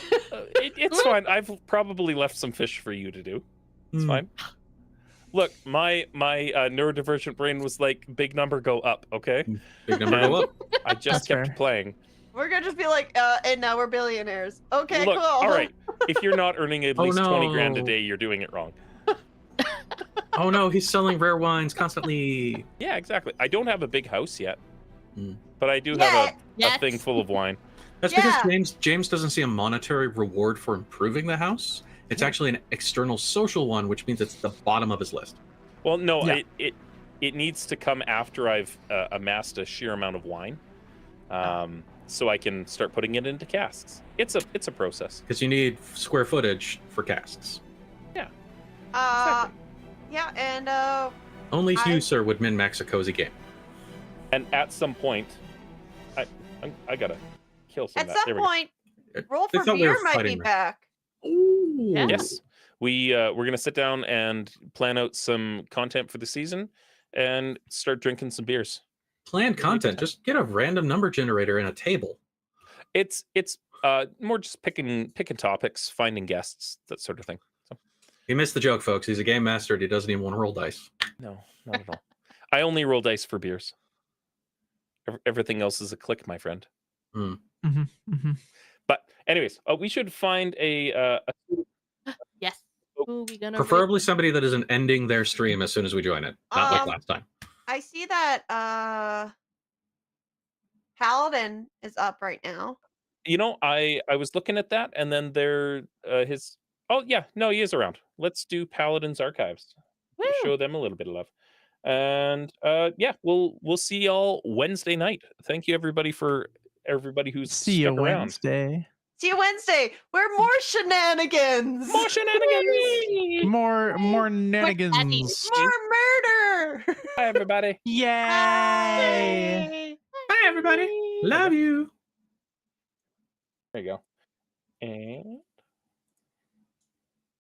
It's fine. I've probably left some fish for you to do. It's Hmm. fine. Look, my neurodivergent brain was like, big number go up, okay? Big number go up. I just That's kept fair. playing. We're gonna just be like, and now we're billionaires. Okay, Look, cool. all right. If you're not earning at Oh, least 20 grand a no. day, you're doing it wrong. Oh no, he's selling rare wines constantly. Yeah, exactly. I don't have a big house yet, Hmm. but I do have Yet. a Yes. thing full of wine. That's Yeah. because James doesn't see a monetary reward for improving the house. It's actually an external social one, which means it's the bottom of his list. Well, no, Yeah. it needs to come after I've amassed a sheer amount of wine, so I can start putting it into casks. It's a process. Because you need square footage for casks. Yeah, and Only I- you, sir, would min-max a cozy game. And at some point, I gotta kill some at of that. some There we go. point, Roll They for thought we Beer were might be fighting, right? back. Ooh. Yeah. Yes, we're gonna sit down and plan out some content for the season, and start drinking some beers. Planned content. Just get a random number generator and a table. It's more just picking topics, finding guests, that sort of thing. So You missed the joke, folks. He's a game master and he doesn't even want to roll dice. no, not at all. I only roll dice for beers. Everything else is a click, my friend. Mm-hmm, mm-hmm. But anyways, we should find a Yes. Who are we gonna Preferably somebody that isn't ending their stream as soon as we join it. Not like last time. I see that Paladin is up right now. you know, I was looking at that, and then there his oh yeah, no, he is around. Let's do Paladin's Archives. Woo! Show them a little bit of love. And yeah, we'll see y'all Wednesday night. Thank you everybody who's See you stuck around. Wednesday. See you Wednesday. We're more shenanigans. More shenanigans. More daddies. nanigans. More murder. Bye everybody. Yay! Bye, everybody. Love you. There you go. And